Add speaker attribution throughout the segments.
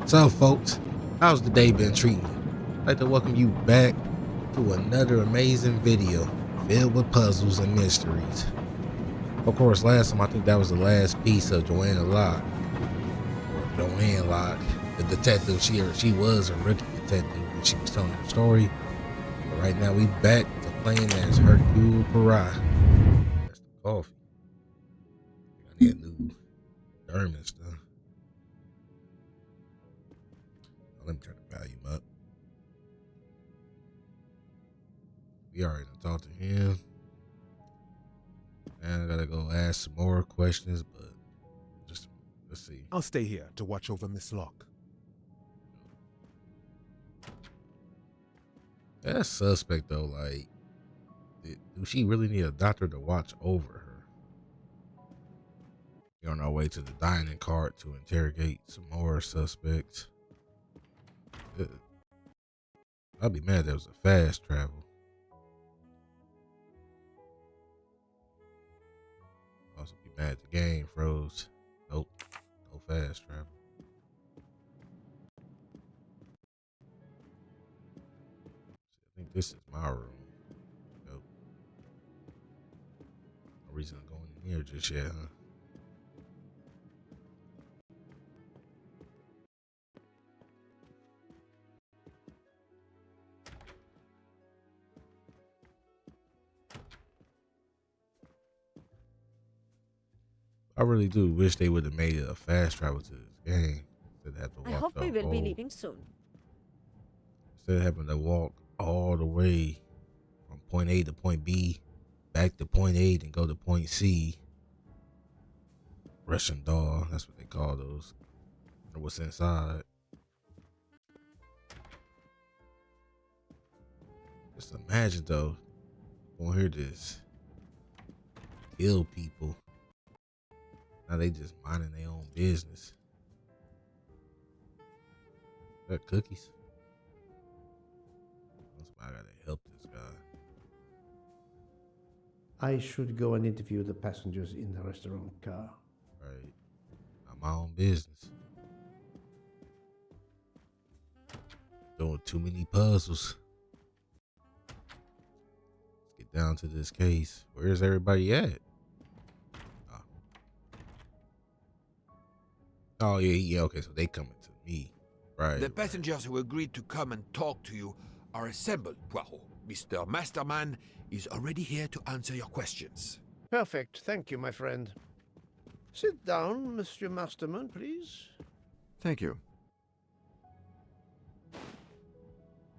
Speaker 1: So, folks, how's the day been treating you? I'd like to welcome you back to another amazing video filled with puzzles and mysteries. Of course, last time I think that was the last piece of Joanne Locke, the detective. She was a rookie detective when she was telling her story. But right now, we back to playing as Hercule Poirot. That's the coffee. I need a new German stuff. Let me turn the volume up. We already talked to him. And I gotta go ask some more questions, but just let's see.
Speaker 2: I'll stay here to watch over Miss Locke.
Speaker 1: That's suspect though. Like, do she really need a doctor to watch over her? We're on our way to the dining cart to interrogate some more suspects. I'd be mad if there was a fast travel. Also be mad the game froze. Nope, no fast travel. I think this is my room. Nope. No reason to go in here just yet, huh? I really do wish they would have made it a fast travel to this game. Instead of having to
Speaker 3: I
Speaker 1: walk
Speaker 3: hope we will be
Speaker 1: whole-
Speaker 3: leaving soon.
Speaker 1: Instead of having to walk all the way from point A to point B, back to point A, and go to point C. Russian doll, that's what they call those. Or what's inside. Just imagine though, going here just kill people. Now they just minding their own business. Is that cookies? I gotta help this guy.
Speaker 4: I should go and interview the passengers in the restaurant car.
Speaker 1: Right. Not my own business. Doing too many puzzles. Let's get down to this case. Where's everybody at? Oh yeah, okay, so they coming to me. Right.
Speaker 5: The passengers who agreed to come and talk to you are assembled, Poirot. Mr. Masterman is already here to answer your questions.
Speaker 4: Perfect. Thank you, my friend. Sit down, Monsieur Masterman, please.
Speaker 2: Thank you.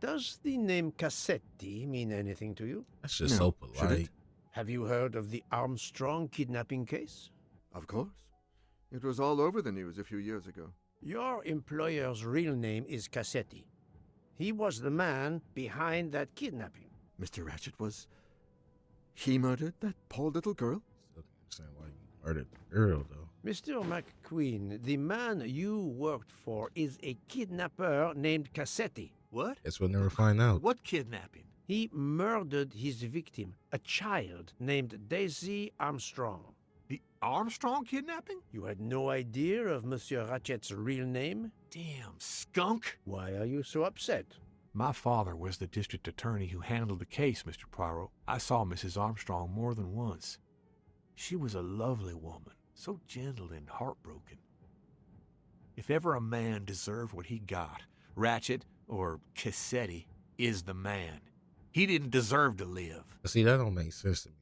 Speaker 4: Does the name Cassetti mean anything to you?
Speaker 1: That's just
Speaker 2: No,
Speaker 1: so
Speaker 2: should
Speaker 1: polite.
Speaker 2: it?
Speaker 4: Have you heard of the Armstrong kidnapping case?
Speaker 6: Of course. It was all over the news a few years ago.
Speaker 4: Your employer's real name is Cassetti. He was the man behind that kidnapping.
Speaker 6: Mr. Ratchet was... He murdered that poor little girl?
Speaker 1: Still can't understand why you murdered the girl though.
Speaker 4: Mr. McQueen, the man you worked for is a kidnapper named Cassetti.
Speaker 7: What?
Speaker 1: Guess we'll never find out.
Speaker 7: What kidnapping?
Speaker 4: He murdered his victim, a child named Daisy Armstrong.
Speaker 7: The Armstrong kidnapping?
Speaker 4: You had no idea of Monsieur Ratchet's real name?
Speaker 7: Damn skunk.
Speaker 4: Why are you so upset?
Speaker 8: My father was the district attorney who handled the case, Mr. Poirot. I saw Mrs. Armstrong more than once. She was a lovely woman, so gentle and heartbroken. If ever a man deserved what he got, Ratchet, or Cassetti, is the man. He didn't deserve to live.
Speaker 1: See, that don't make sense to me.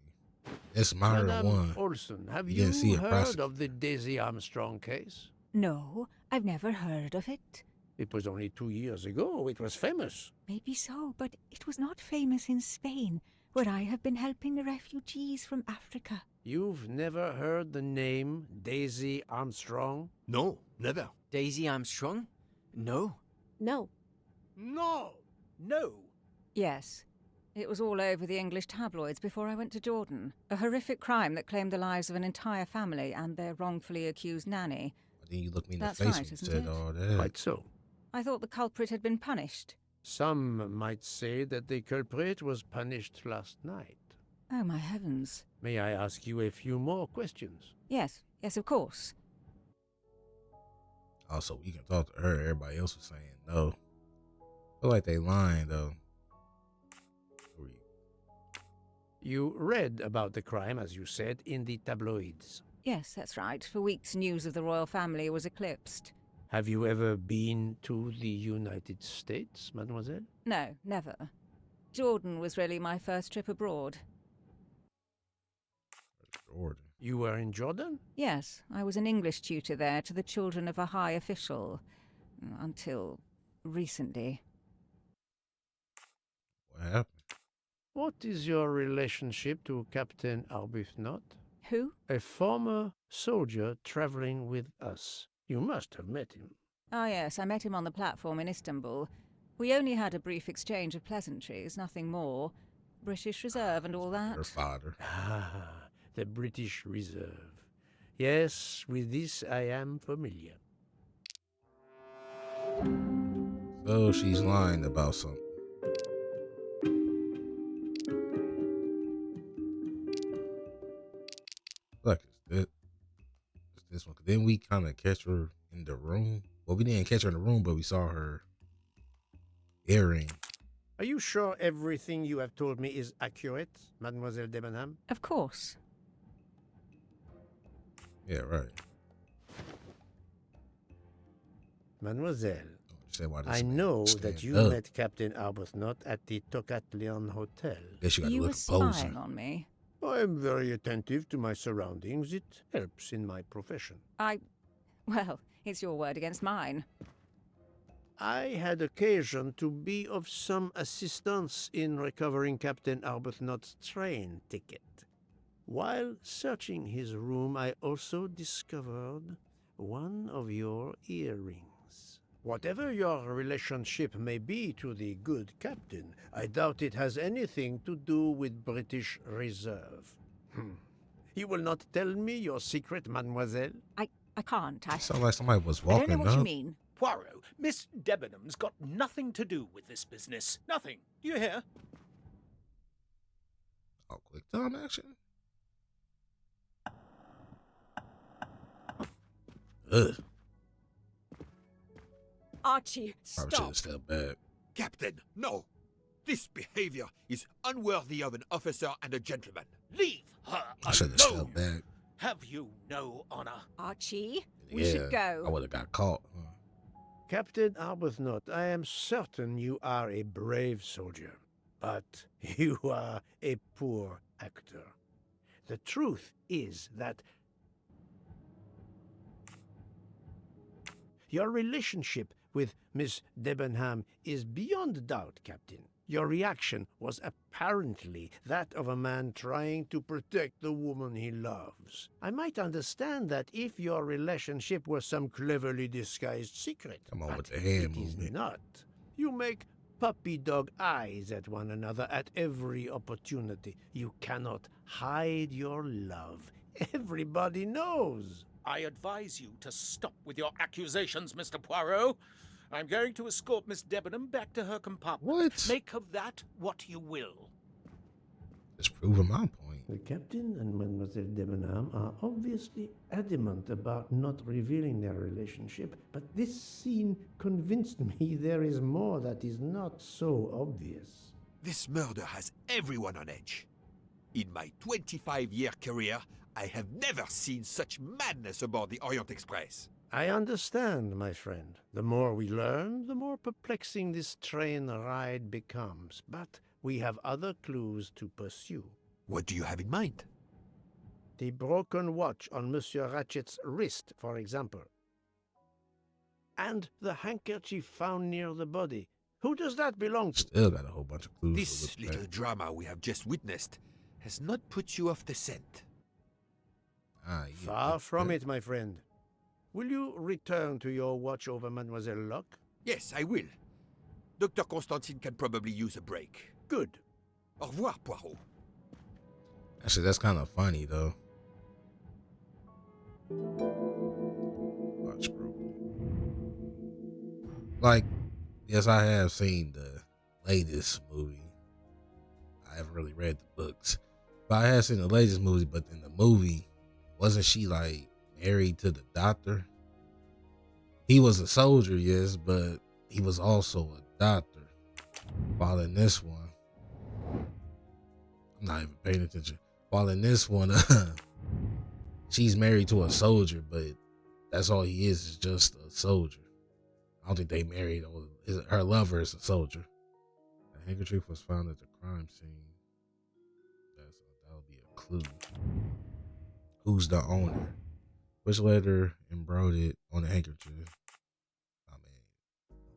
Speaker 1: It's murder
Speaker 4: Madame
Speaker 1: one.
Speaker 4: Olson, have
Speaker 1: You didn't see
Speaker 4: you
Speaker 1: it
Speaker 4: heard
Speaker 1: prosecute.
Speaker 4: of the Daisy Armstrong case?
Speaker 3: No, I've never heard of it.
Speaker 4: It was only 2 years ago. It was famous.
Speaker 3: Maybe so, but it was not famous in Spain, where I have been helping the refugees from Africa.
Speaker 4: You've never heard the name Daisy Armstrong?
Speaker 7: No, never.
Speaker 9: Daisy Armstrong? No.
Speaker 3: No.
Speaker 7: No. No.
Speaker 3: Yes. It was all over the English tabloids before I went to Jordan. A horrific crime that claimed the lives of an entire family and their wrongfully accused nanny.
Speaker 1: But then you looked me in the
Speaker 3: That's
Speaker 1: face
Speaker 3: right,
Speaker 1: when you
Speaker 3: isn't
Speaker 1: said
Speaker 3: it?
Speaker 1: all that.
Speaker 4: Quite so.
Speaker 3: I thought the culprit had been punished.
Speaker 4: Some might say that the culprit was punished last night.
Speaker 3: Oh, my heavens.
Speaker 4: May I ask you a few more questions?
Speaker 3: Yes, of course.
Speaker 1: Also, we can talk to her. Everybody else was saying no. I feel like they lying though.
Speaker 4: You read about the crime, as you said, in the tabloids.
Speaker 3: Yes, that's right. For weeks, news of the royal family was eclipsed.
Speaker 4: Have you ever been to the United States, mademoiselle?
Speaker 3: No, never. Jordan was really my first trip abroad.
Speaker 1: Jordan.
Speaker 4: You were in Jordan?
Speaker 3: Yes, I was an English tutor there to the children of a high official. Until recently.
Speaker 1: What happened?
Speaker 4: What is your relationship to Captain Arbuthnot?
Speaker 3: Who?
Speaker 4: A former soldier traveling with us. You must have met him.
Speaker 3: Ah, yes, I met him on the platform in Istanbul. We only had a brief exchange of pleasantries, nothing more. British Reserve and all that.
Speaker 1: Her father.
Speaker 4: Ah, the British Reserve. Yes, with this I am familiar.
Speaker 1: So she's lying about something. Like it's this one. Then we kind of catch her in the room. Well, we didn't catch her in the room, but we saw her earring.
Speaker 4: Are you sure everything you have told me is accurate, Mademoiselle Debenham?
Speaker 3: Of course.
Speaker 1: Yeah, right.
Speaker 4: Mademoiselle,
Speaker 1: Why
Speaker 4: I
Speaker 1: this man
Speaker 4: know
Speaker 1: stand
Speaker 4: that you
Speaker 1: up.
Speaker 4: met Captain Arbuthnot at the Tocatlion Hotel.
Speaker 1: Guess you got to
Speaker 3: You
Speaker 1: look
Speaker 3: were spying
Speaker 1: opposing.
Speaker 3: on me.
Speaker 4: I am very attentive to my surroundings. It helps in my profession.
Speaker 3: Well, it's your word against mine.
Speaker 4: I had occasion to be of some assistance in recovering Captain Arbuthnot's train ticket. While searching his room, I also discovered one of your earrings. Whatever your relationship may be to the good captain, I doubt it has anything to do with British Reserve. You will not tell me your secret, mademoiselle?
Speaker 3: I can't.
Speaker 1: Sound like somebody was
Speaker 3: I don't
Speaker 1: walking
Speaker 3: know what
Speaker 1: up.
Speaker 3: you mean.
Speaker 7: Poirot, Miss Debenham's got nothing to do with this business. Nothing. Do you hear?
Speaker 1: Oh, quick time action. Ugh.
Speaker 10: Archie,
Speaker 1: Probably should
Speaker 10: stop.
Speaker 1: have stepped back.
Speaker 5: Captain, no. This behavior is unworthy of an officer and a gentleman.
Speaker 7: Leave her
Speaker 1: I should have
Speaker 7: alone.
Speaker 1: stepped back.
Speaker 7: Have you no honor?
Speaker 3: Archie, we
Speaker 1: Yeah,
Speaker 3: should go.
Speaker 1: I would have got caught.
Speaker 4: Captain Arbuthnot, I am certain you are a brave soldier, but you are a poor actor. The truth is that your relationship with Miss Debenham is beyond doubt, Captain. Your reaction was apparently that of a man trying to protect the woman he loves. I might understand that if your relationship were some cleverly disguised secret.
Speaker 1: Come on
Speaker 4: but
Speaker 1: with the hand
Speaker 4: it is
Speaker 1: movement.
Speaker 4: not. You make puppy dog eyes at one another at every opportunity. You cannot hide your love. Everybody knows.
Speaker 7: I advise you to stop with your accusations, Mr. Poirot. I'm going to escort Miss Debenham back to her compartment.
Speaker 1: What?
Speaker 7: Make of that what you will.
Speaker 1: Just proving my point.
Speaker 4: The captain and Mademoiselle Debenham are obviously adamant about not revealing their relationship, but this scene convinced me there is more that is not so obvious.
Speaker 5: This murder has everyone on edge. In my 25-year career, I have never seen such madness aboard the Orient Express.
Speaker 4: I understand, my friend. The more we learn, the more perplexing this train ride becomes. But we have other clues to pursue.
Speaker 5: What do you have in mind?
Speaker 4: The broken watch on Monsieur Ratchet's wrist, for example. And the handkerchief found near the body. Who does that belong to?
Speaker 1: Still got a whole bunch of clues. to
Speaker 5: This
Speaker 1: look
Speaker 5: little
Speaker 1: at.
Speaker 5: drama we have just witnessed has not put you off the scent.
Speaker 1: Ah, yeah,
Speaker 4: Far from it, my friend. Will you return to your watch over Mademoiselle Locke?
Speaker 5: Yes, I will. Dr. Constantine can probably use a break.
Speaker 4: Good.
Speaker 5: Au revoir, Poirot.
Speaker 1: Actually, that's kind of funny though. Watch, bro. Like, yes, I have seen the latest movie. I haven't really read the books, but I have seen the latest movie. But in the movie, wasn't she like married to the doctor? He was a soldier, yes, but he was also a doctor. While in this one, I'm not even paying attention. While in this one, she's married to a soldier, but that's all he is just a soldier. I don't think they married. Her lover is a soldier. The handkerchief was found at the crime scene. That'll be a clue. Who's the owner? Which letter embroidered on the handkerchief? I mean,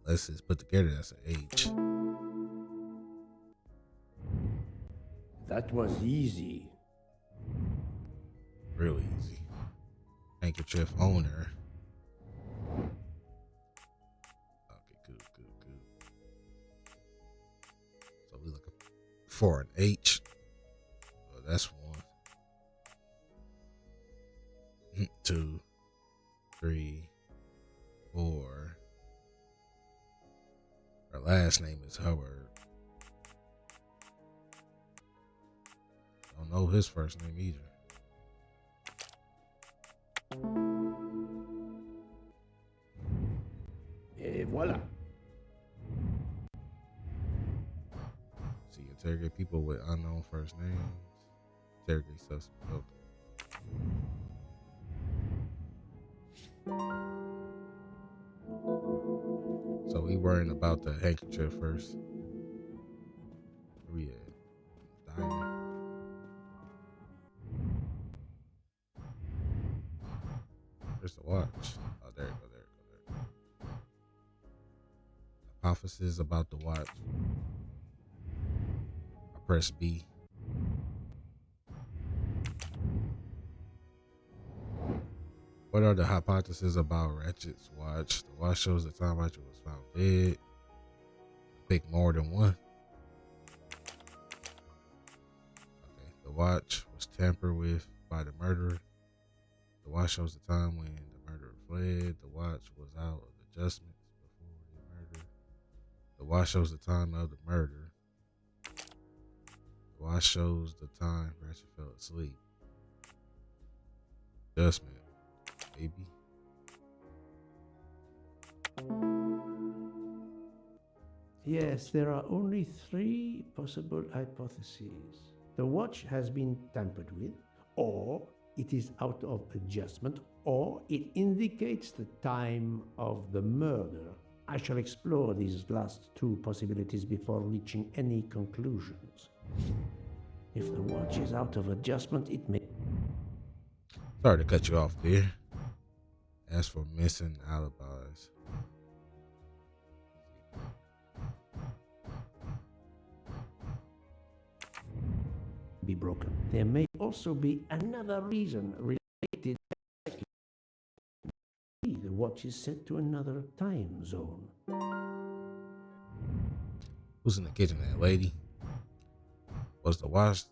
Speaker 1: unless it's put together, that's an H.
Speaker 4: That was easy.
Speaker 1: Real easy. Handkerchief owner. Okay, good. So we looking for an H. Well, that's one. 2, 3, 4. Her last name is Howard. Don't know his first name either.
Speaker 4: Et voilà.
Speaker 1: See, interrogate people with unknown first names. Interrogate suspects. Okay. So we worrying about the handkerchief first. Where we at? Diner. Where's the watch? Oh, there you go. Hypothesis about the watch. I press B. What are the hypotheses about Ratchet's watch? The watch shows the time Ratchet was found dead. Pick more than one. Okay. The watch was tampered with by the murderer. The watch shows the time when the murderer fled. The watch was out of adjustments before the murder. The watch shows the time of the murder. The watch shows the time Ratchet fell asleep. Adjustment. Maybe.
Speaker 4: Yes, there are only 3 possible hypotheses. The watch has been tampered with, or it is out of adjustment, or it indicates the time of the murder. I shall explore these last 2 possibilities before reaching any conclusions. If the watch is out of adjustment, it may...
Speaker 1: Sorry to cut you off there. As for missing alibis,
Speaker 4: be broken. There may also be another reason related. The watch is set to another time zone.
Speaker 1: who's in the kitchen? That lady. Was the watch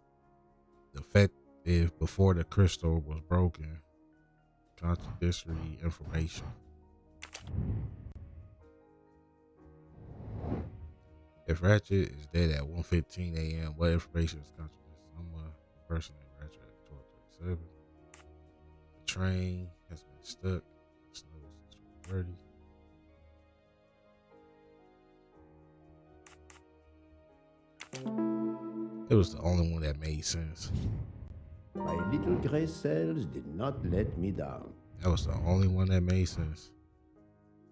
Speaker 1: defective before the crystal was broken? Contradictory information. If Ratchet is dead at 1:15 a.m., what information is contradictory? Someone impersonating Ratchet at 12:37. The train has been stuck. Snow is 12:30. It was the only one that made sense.
Speaker 4: My little gray cells did not let me down.
Speaker 1: That was the only one that made sense.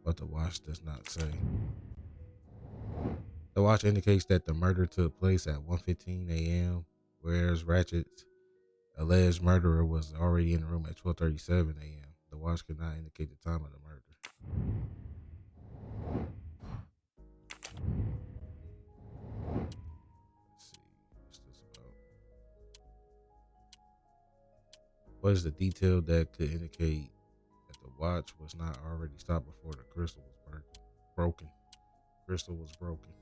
Speaker 1: But the watch does not say. The watch indicates that the murder took place at 1:15 a.m., whereas Ratchet's alleged murderer was already in the room at 12:37 a.m. The watch could not indicate the time of the murder. Let's see. What's this about? What is the detail that could indicate that the watch was not already stopped before the crystal was broken? Crystal was broken.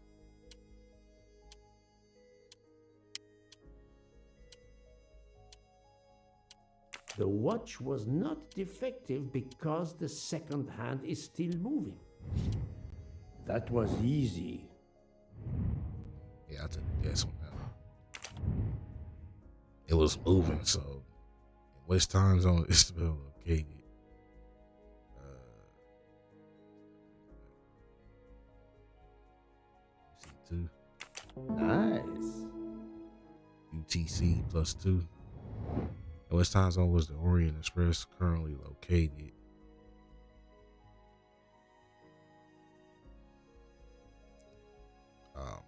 Speaker 4: The watch was not defective because the second hand is still moving. That was easy.
Speaker 1: Yeah, I took a guess on that one. It was moving, so in which time zone is still located? too.
Speaker 4: Nice.
Speaker 1: UTC +2. At what time zone was the Orient Express currently located? Oh man,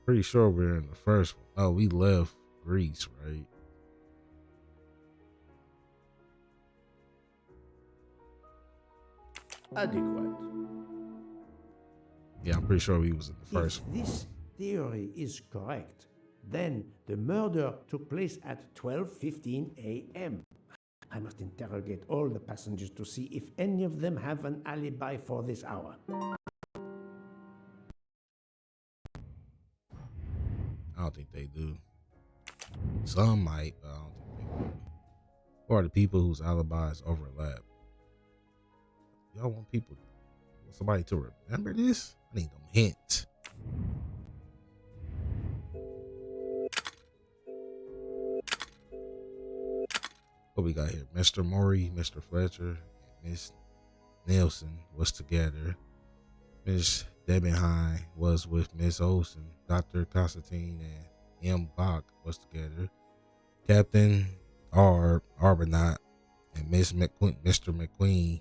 Speaker 1: pretty sure we're in the first one. Oh, we left Greece, right?
Speaker 4: Adequate.
Speaker 1: Yeah, I'm pretty sure we was in the
Speaker 4: If
Speaker 1: first one.
Speaker 4: this theory is correct, then the murder took place at 12:15 a.m. I must interrogate all the passengers to see if any of them have an alibi for this hour.
Speaker 1: I don't think they do. Some might, but I don't think they do. Who are the people whose alibis overlap? Y'all want somebody to remember this? I need them hints. What we got here? Mr. Maury, Mr. Fletcher, and Miss Nelson was together. Miss Debenheim was with Miss Olsen. Dr. Constantine and M. Bach was together. Captain Arbonat and Mr. McQueen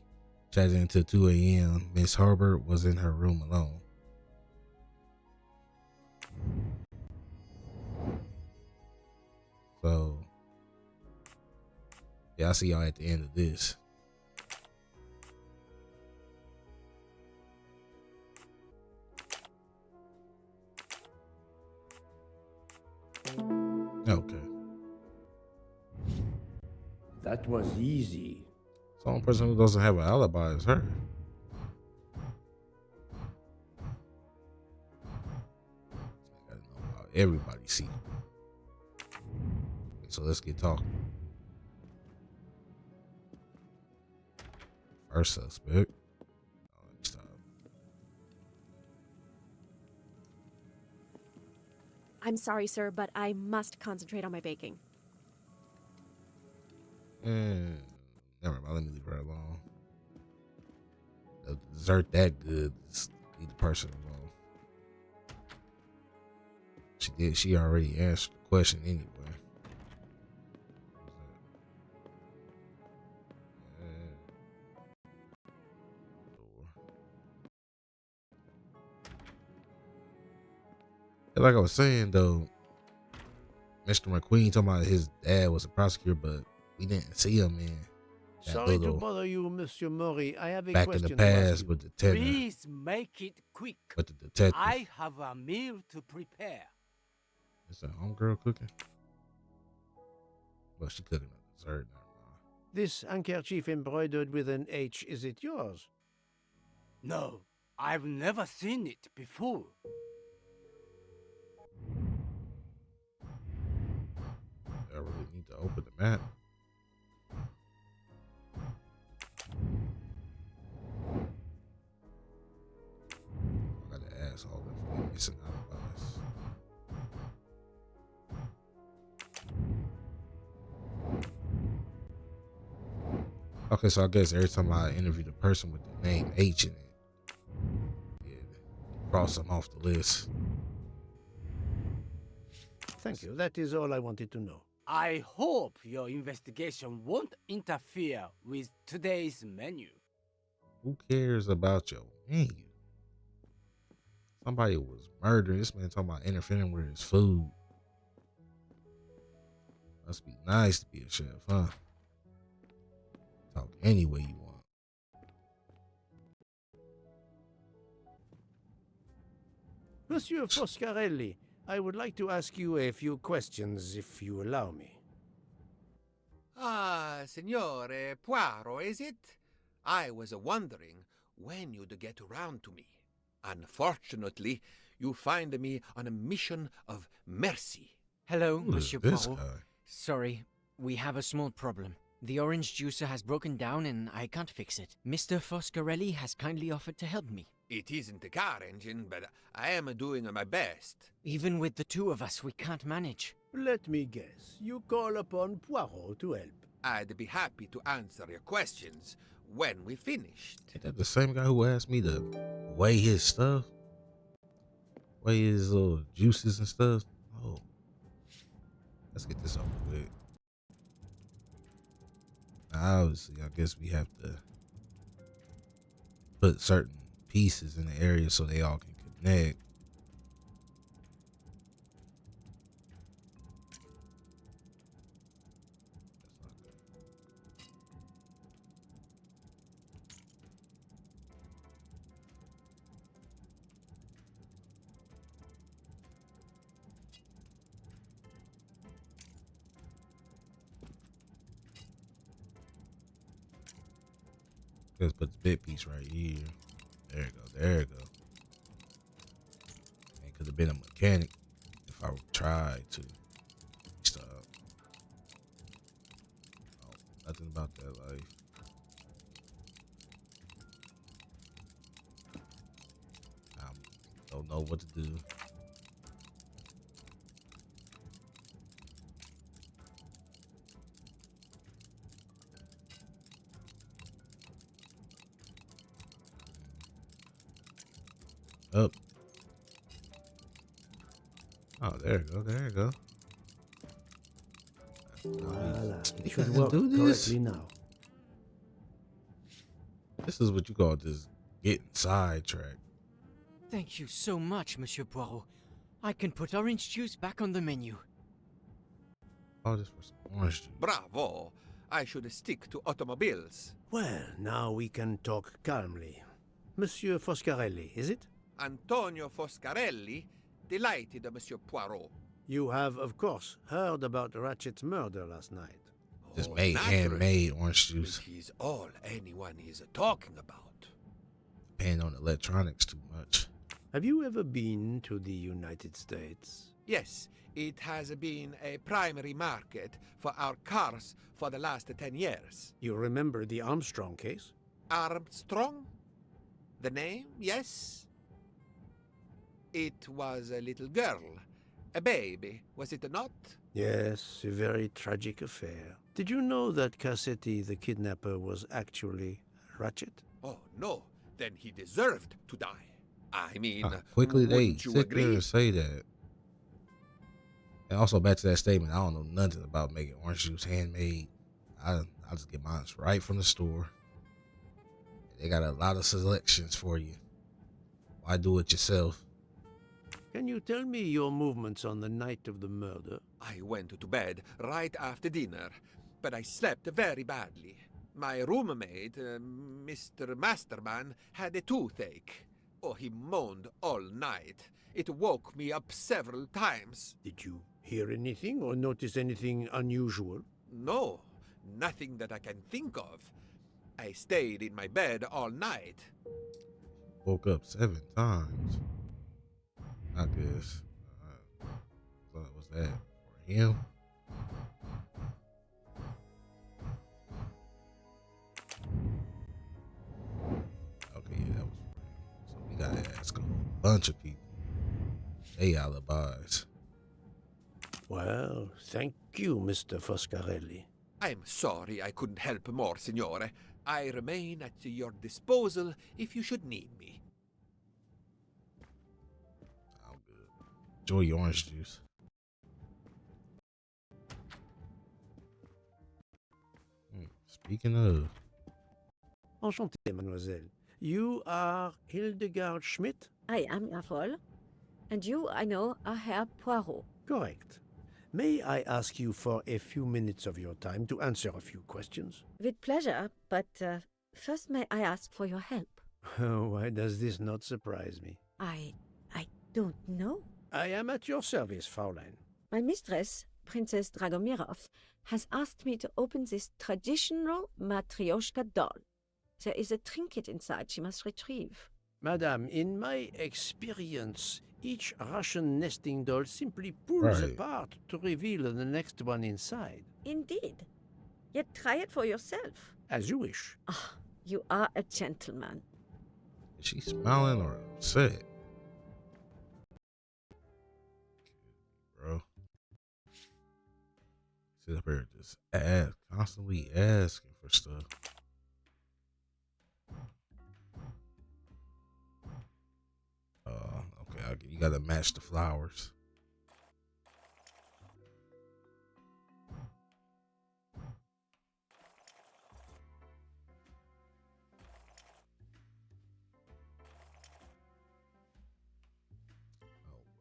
Speaker 1: chatted until 2 a.m. Miss Herbert was in her room alone. So, yeah, I'll see y'all at the end of this. Okay.
Speaker 4: That was easy.
Speaker 1: The only person who doesn't have an alibi is her. I gotta know about everybody's secret. So let's get talking. First suspect. Oh, let me stop.
Speaker 10: I'm sorry, sir, but I must concentrate on my baking.
Speaker 1: Never mind. Let me leave her alone. The dessert that good. Just leave the person alone. She already answered the question anyway. Like I was saying though, Mr. McQueen talking about his dad was a prosecutor, but we didn't see him in that
Speaker 4: Sorry to
Speaker 1: little
Speaker 4: bother you, Monsieur Maury. I have a
Speaker 1: back in
Speaker 4: question
Speaker 1: the
Speaker 4: to ask
Speaker 1: past
Speaker 4: you.
Speaker 1: with the detective.
Speaker 11: Please make it quick.
Speaker 1: With the detective.
Speaker 11: I have a meal to prepare.
Speaker 1: Is that homegirl cooking? Well, she cooking a dessert. Never mind.
Speaker 4: This handkerchief embroidered with an H, is it yours?
Speaker 11: No, I've never seen it before.
Speaker 1: I really need to open the map. I gotta ask all the missing alibis. Okay, so I guess every time I interview the person with the name H in it, yeah, cross them off the list.
Speaker 4: Thank you. That is all I wanted to know.
Speaker 11: I hope your investigation won't interfere with today's menu.
Speaker 1: Who cares about your menu? Somebody was murdered. This man talking about interfering with his food. Must be nice to be a chef, huh? Talk any way you want.
Speaker 4: Monsieur Foscarelli, I would like to ask you a few questions, if you allow me.
Speaker 5: Ah, Signore Poirot, is it? I was wondering when you'd get around to me. Unfortunately, you find me on a mission of mercy.
Speaker 9: Hello,
Speaker 1: Who is
Speaker 9: Monsieur
Speaker 1: this
Speaker 9: Poirot.
Speaker 1: guy?
Speaker 9: Sorry, we have a small problem. The orange juicer has broken down and I can't fix it. Mr. Foscarelli has kindly offered to help me.
Speaker 5: It isn't a car engine, but I am doing my best.
Speaker 9: Even with the two of us, we can't manage.
Speaker 4: Let me guess. You call upon Poirot to help.
Speaker 5: I'd be happy to answer your questions when we finished.
Speaker 1: Ain't that the same guy who asked me to weigh his stuff? weigh his little juices and stuff. Oh, let's get this over with. Now, obviously, I guess we have to put certain pieces in the area so they all can connect. Let's put the big piece right here. There you go. There you go. Man, could have been a mechanic if I tried to. Stop. Oh, nothing about that life. I don't know what to do. Up. Oh, there you go. There you go.
Speaker 4: Voila, it
Speaker 1: You
Speaker 4: should
Speaker 1: gotta
Speaker 4: work
Speaker 1: do this.
Speaker 4: correctly now.
Speaker 1: This is what you call just getting sidetracked.
Speaker 9: Thank you so much, Monsieur Poirot. I can put orange juice back on the menu.
Speaker 1: All this for some orange juice.
Speaker 5: Bravo! I should stick to automobiles.
Speaker 4: Well, now we can talk calmly. Monsieur Foscarelli, is it?
Speaker 5: Antonio Foscarelli, delighted, Monsieur Poirot.
Speaker 4: You have, of course, heard about Ratchet's murder last night.
Speaker 1: Just
Speaker 5: Oh,
Speaker 1: made
Speaker 5: naturally.
Speaker 1: handmade orange juice.
Speaker 5: It is all anyone is talking about.
Speaker 1: Depend on electronics too much.
Speaker 4: Have you ever been to the United States?
Speaker 5: Yes, it has been a primary market for our cars for the last 10 years.
Speaker 4: You remember the Armstrong case?
Speaker 5: Armstrong? The name, yes? It was a little girl, a baby, was it not?
Speaker 4: Yes, a very tragic affair. Did you know that Cassetti, the kidnapper, was actually Ratchet?
Speaker 5: Oh, no, then he deserved to die. I mean,
Speaker 1: How quickly they
Speaker 5: wouldn't you
Speaker 1: sit there
Speaker 5: agree?
Speaker 1: and say that. And also back to that statement, I don't know nothing about making orange juice handmade. I just get mine right from the store. They got a lot of selections for you. Why do it yourself?
Speaker 4: Can you tell me your movements on the night of the murder?
Speaker 5: I went to bed right after dinner, but I slept very badly. My roommate, Mr. Masterman, had a toothache. Oh, he moaned all night. It woke me up several times.
Speaker 4: Did you hear anything or notice anything unusual?
Speaker 5: No, nothing that I can think of. I stayed in my bed all night.
Speaker 1: Woke up 7 times. I guess. What was that? For him? Okay, yeah, that was for him. So we gotta ask a whole bunch of people. They alibis.
Speaker 4: Well, thank you, Mr. Foscarelli.
Speaker 5: I'm sorry I couldn't help more, Signore. I remain at your disposal if you should need me.
Speaker 1: I'm good. Enjoy your orange juice. Speaking of,
Speaker 4: Enchanté, mademoiselle. You are Hildegard Schmidt?
Speaker 12: I am, jawohl. And you, I know, are Herr Poirot.
Speaker 4: Correct. May I ask you for a few minutes of your time to answer a few questions?
Speaker 12: With pleasure, but first may I ask for your help?
Speaker 4: Why does this not surprise me?
Speaker 12: I don't know.
Speaker 4: I am at your service, Fraulein.
Speaker 12: My mistress, Princess Dragomirov, has asked me to open this traditional Matryoshka doll. There is a trinket inside she must retrieve.
Speaker 4: Madame, in my experience, each Russian nesting doll simply pulls
Speaker 1: Right.
Speaker 4: apart to reveal the next one inside.
Speaker 12: Indeed. Yet try it for yourself.
Speaker 4: As you wish.
Speaker 12: Ah, you are a gentleman.
Speaker 1: is she smiling or upset? Bro. Sit up here just constantly asking for stuff. Okay, you You gotta match the flowers.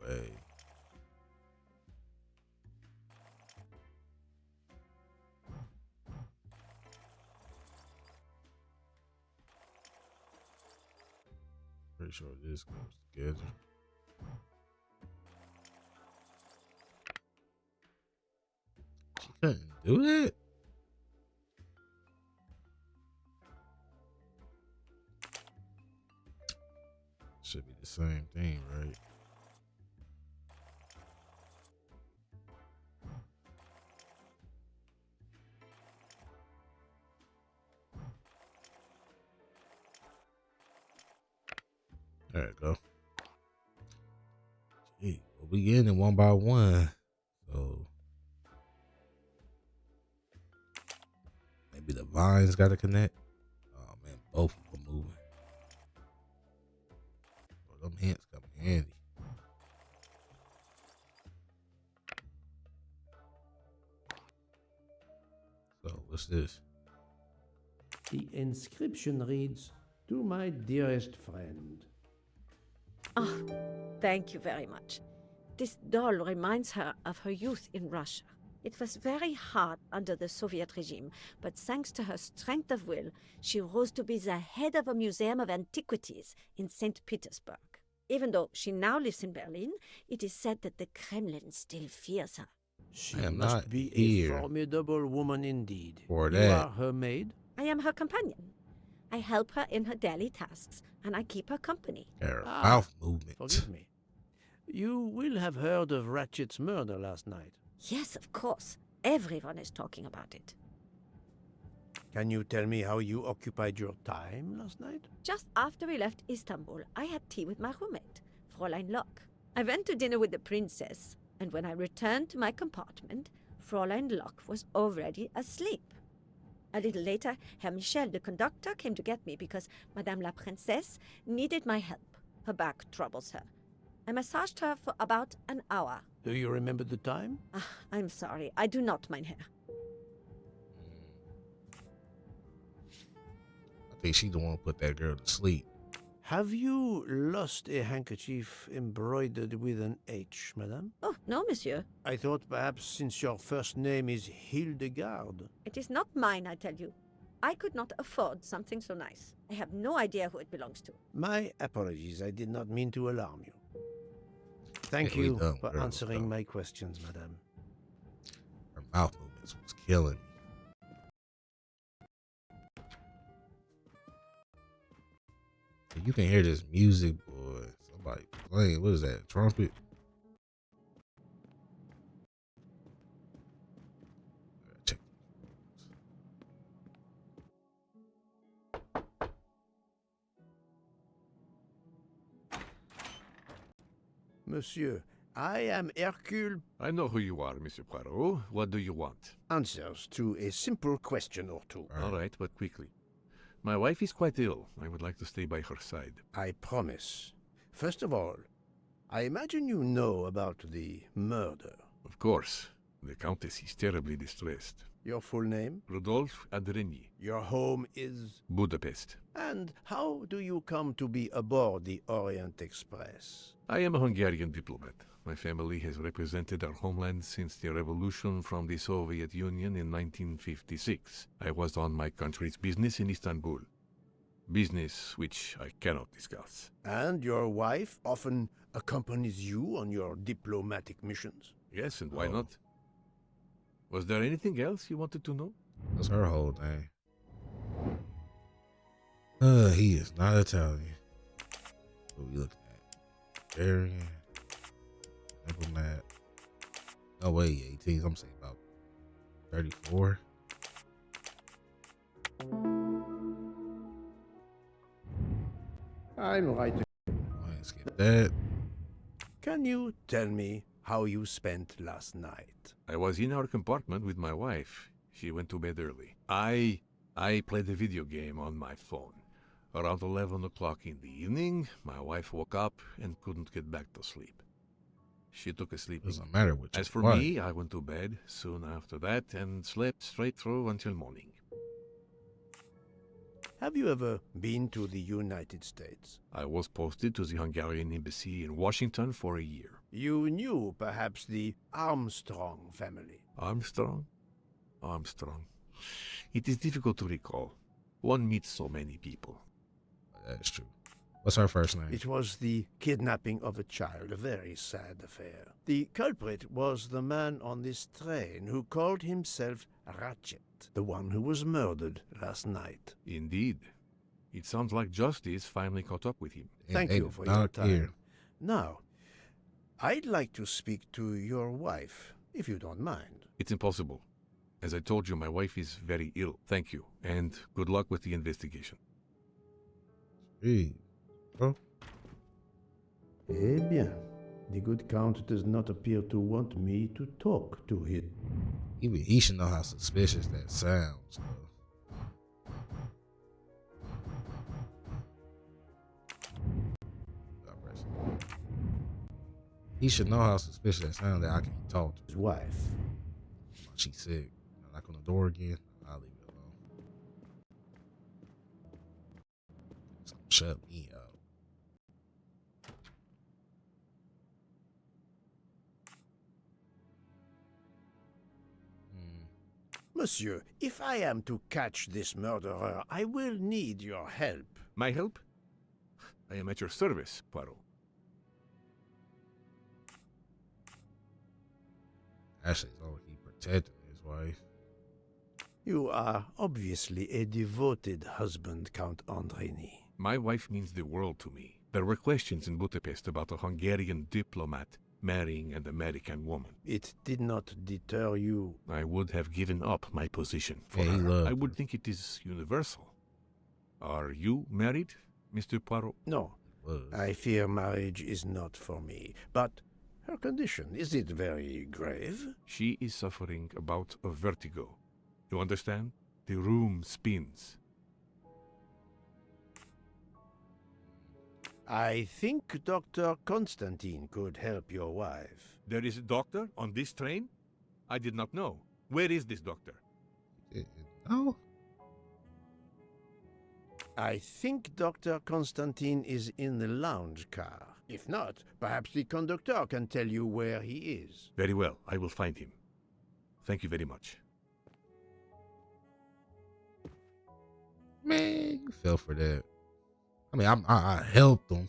Speaker 1: No way. Pretty sure this goes together. She couldn't do that? Should be the same thing, right? There you go. Gee, well, we getting it one by one. So maybe the vines got to connect. Oh man, both of them moving. Well, them hints come in handy. So what's this?
Speaker 4: The inscription reads, "To my dearest friend."
Speaker 12: Oh, thank you very much. This doll reminds her of her youth in Russia. It was very hard under the Soviet regime, but thanks to her strength of will, she rose to be the head of a museum of antiquities in St. Petersburg. Even though she now lives in Berlin, it is said that the Kremlin still fears her.
Speaker 4: She
Speaker 1: I am
Speaker 4: must
Speaker 1: not
Speaker 4: be
Speaker 1: here
Speaker 4: a formidable woman indeed.
Speaker 1: for
Speaker 4: You
Speaker 1: that.
Speaker 4: are her maid?
Speaker 12: I am her companion. I help her in her daily tasks, and I keep her company.
Speaker 1: Her
Speaker 4: Ah,
Speaker 1: mouth movement.
Speaker 4: Forgive me. You will have heard of Ratchet's murder last night.
Speaker 12: Yes, of course. Everyone is talking about it.
Speaker 4: Can you tell me how you occupied your time last night?
Speaker 12: Just after we left Istanbul, I had tea with my roommate, Fräulein Locke. I went to dinner with the princess, and when I returned to my compartment, Fräulein Locke was already asleep. A little later, Herr Michel, the conductor, came to get me because Madame la Princesse needed my help. Her back troubles her. I massaged her for about an hour.
Speaker 4: Do you remember the time?
Speaker 12: I'm sorry, I do not, mein Herr.
Speaker 1: I think she the one who put that girl to sleep.
Speaker 4: Have you lost a handkerchief embroidered with an H, madame?
Speaker 12: Oh, no, monsieur.
Speaker 4: I thought perhaps since your first name is Hildegard.
Speaker 12: It is not mine, I tell you. I could not afford something so nice. I have no idea who it belongs to.
Speaker 4: My apologies, I did not mean to alarm you. Thank
Speaker 1: Yeah, we
Speaker 4: you
Speaker 1: done,
Speaker 4: for
Speaker 1: girl,
Speaker 4: answering
Speaker 1: done.
Speaker 4: my questions, madame.
Speaker 1: Her mouth movements was killing me. You can hear this music, boy. Somebody playing. What is that? Trumpet? Check.
Speaker 4: Monsieur, I am Hercule.
Speaker 8: I know who you are, Monsieur Poirot. What do you want?
Speaker 4: Answers to a simple question or two.
Speaker 8: All right, but quickly. My wife is quite ill. I would like to stay by her side.
Speaker 4: I promise. First of all, I imagine you know about the murder.
Speaker 8: Of course. The Countess is terribly distressed.
Speaker 4: Your full name?
Speaker 8: Rodolphe Adreny.
Speaker 4: Your home is?
Speaker 8: Budapest.
Speaker 4: And how do you come to be aboard the Orient Express?
Speaker 8: I am a Hungarian diplomat. My family has represented our homeland since the revolution from the Soviet Union in 1956. I was on my country's business in Istanbul. Business which I cannot discuss.
Speaker 4: And your wife often accompanies you on your diplomatic missions?
Speaker 8: Yes, and why not? Was there anything else you wanted to know?
Speaker 1: That's her whole thing. He is not Italian. What we looking at? Hungarian. Diplomat. No way, 18. I'm saying about 34.
Speaker 4: I'm right.
Speaker 1: I ain't skip that.
Speaker 4: Can you tell me how you spent last night?
Speaker 8: I was in our compartment with my wife. She went to bed early. I played a video game on my phone. Around 11 o'clock in the evening, my wife woke up and couldn't get back to sleep. She took a sleeping.
Speaker 1: Doesn't matter what you
Speaker 8: As for
Speaker 1: want.
Speaker 8: me, I went to bed soon after that and slept straight through until morning.
Speaker 4: Have you ever been to the United States?
Speaker 8: I was posted to the Hungarian embassy in Washington for a year.
Speaker 4: You knew perhaps the Armstrong family.
Speaker 8: Armstrong? Armstrong. It is difficult to recall. One meets so many people.
Speaker 1: That's true. What's her first name?
Speaker 4: It was the kidnapping of a child, a very sad affair. The culprit was the man on this train who called himself Ratchet, the one who was murdered last night.
Speaker 8: Indeed. It sounds like justice finally caught up with him.
Speaker 4: Thank you for your time. Now, I'd like to speak to your wife, if you don't mind.
Speaker 8: It's impossible. As I told you, my wife is very ill. Thank you, and good luck with the investigation.
Speaker 1: Jeez, bro.
Speaker 4: Eh bien, the good count does not appear to want me to talk to him.
Speaker 1: Even he should know how suspicious that sounds. He should know how suspicious that sounds that I can talk to
Speaker 4: his wife.
Speaker 1: She's sick. I knock on the door again. I'll leave it alone. Shut me up.
Speaker 4: Monsieur, if I am to catch this murderer, I will need your help.
Speaker 8: My help? I am at your service, Poirot.
Speaker 1: Actually, it's all he protecting his wife.
Speaker 4: You are obviously a devoted husband, Count Andrini.
Speaker 8: My wife means the world to me. There were questions in Budapest about a Hungarian diplomat marrying an American woman.
Speaker 4: It did not deter you.
Speaker 8: I would have given up my position for
Speaker 1: Yeah,
Speaker 8: her. I would think it is universal. Are you married, Mr. Poirot?
Speaker 4: No. I fear marriage is not for me. But her condition, is it very grave?
Speaker 8: She is suffering a bout of vertigo. You understand? The room spins.
Speaker 4: I think Dr. Constantine could help your wife.
Speaker 8: There is a doctor on this train? I did not know. Where is this doctor?
Speaker 1: Oh.
Speaker 4: I think Dr. Constantine is in the lounge car. If not, perhaps the conductor can tell you where he is.
Speaker 8: Very well. I will find him. Thank you very much.
Speaker 1: Man, you fell for that. I mean, I helped them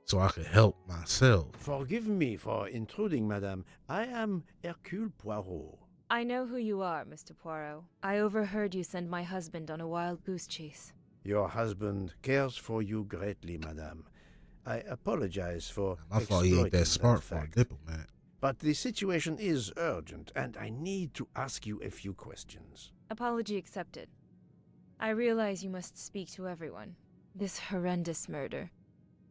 Speaker 1: so I could help myself.
Speaker 4: Forgive me for intruding, madame. I am Hercule Poirot.
Speaker 13: I know who you are, Mr. Poirot. I overheard you send my husband on a wild goose chase.
Speaker 4: Your husband cares for you greatly, madame. I apologize for
Speaker 1: My fault he ain't that smart for a diplomat.
Speaker 4: But the situation is urgent, and I need to ask you a few questions.
Speaker 13: Apology accepted. I realize you must speak to everyone. This horrendous murder.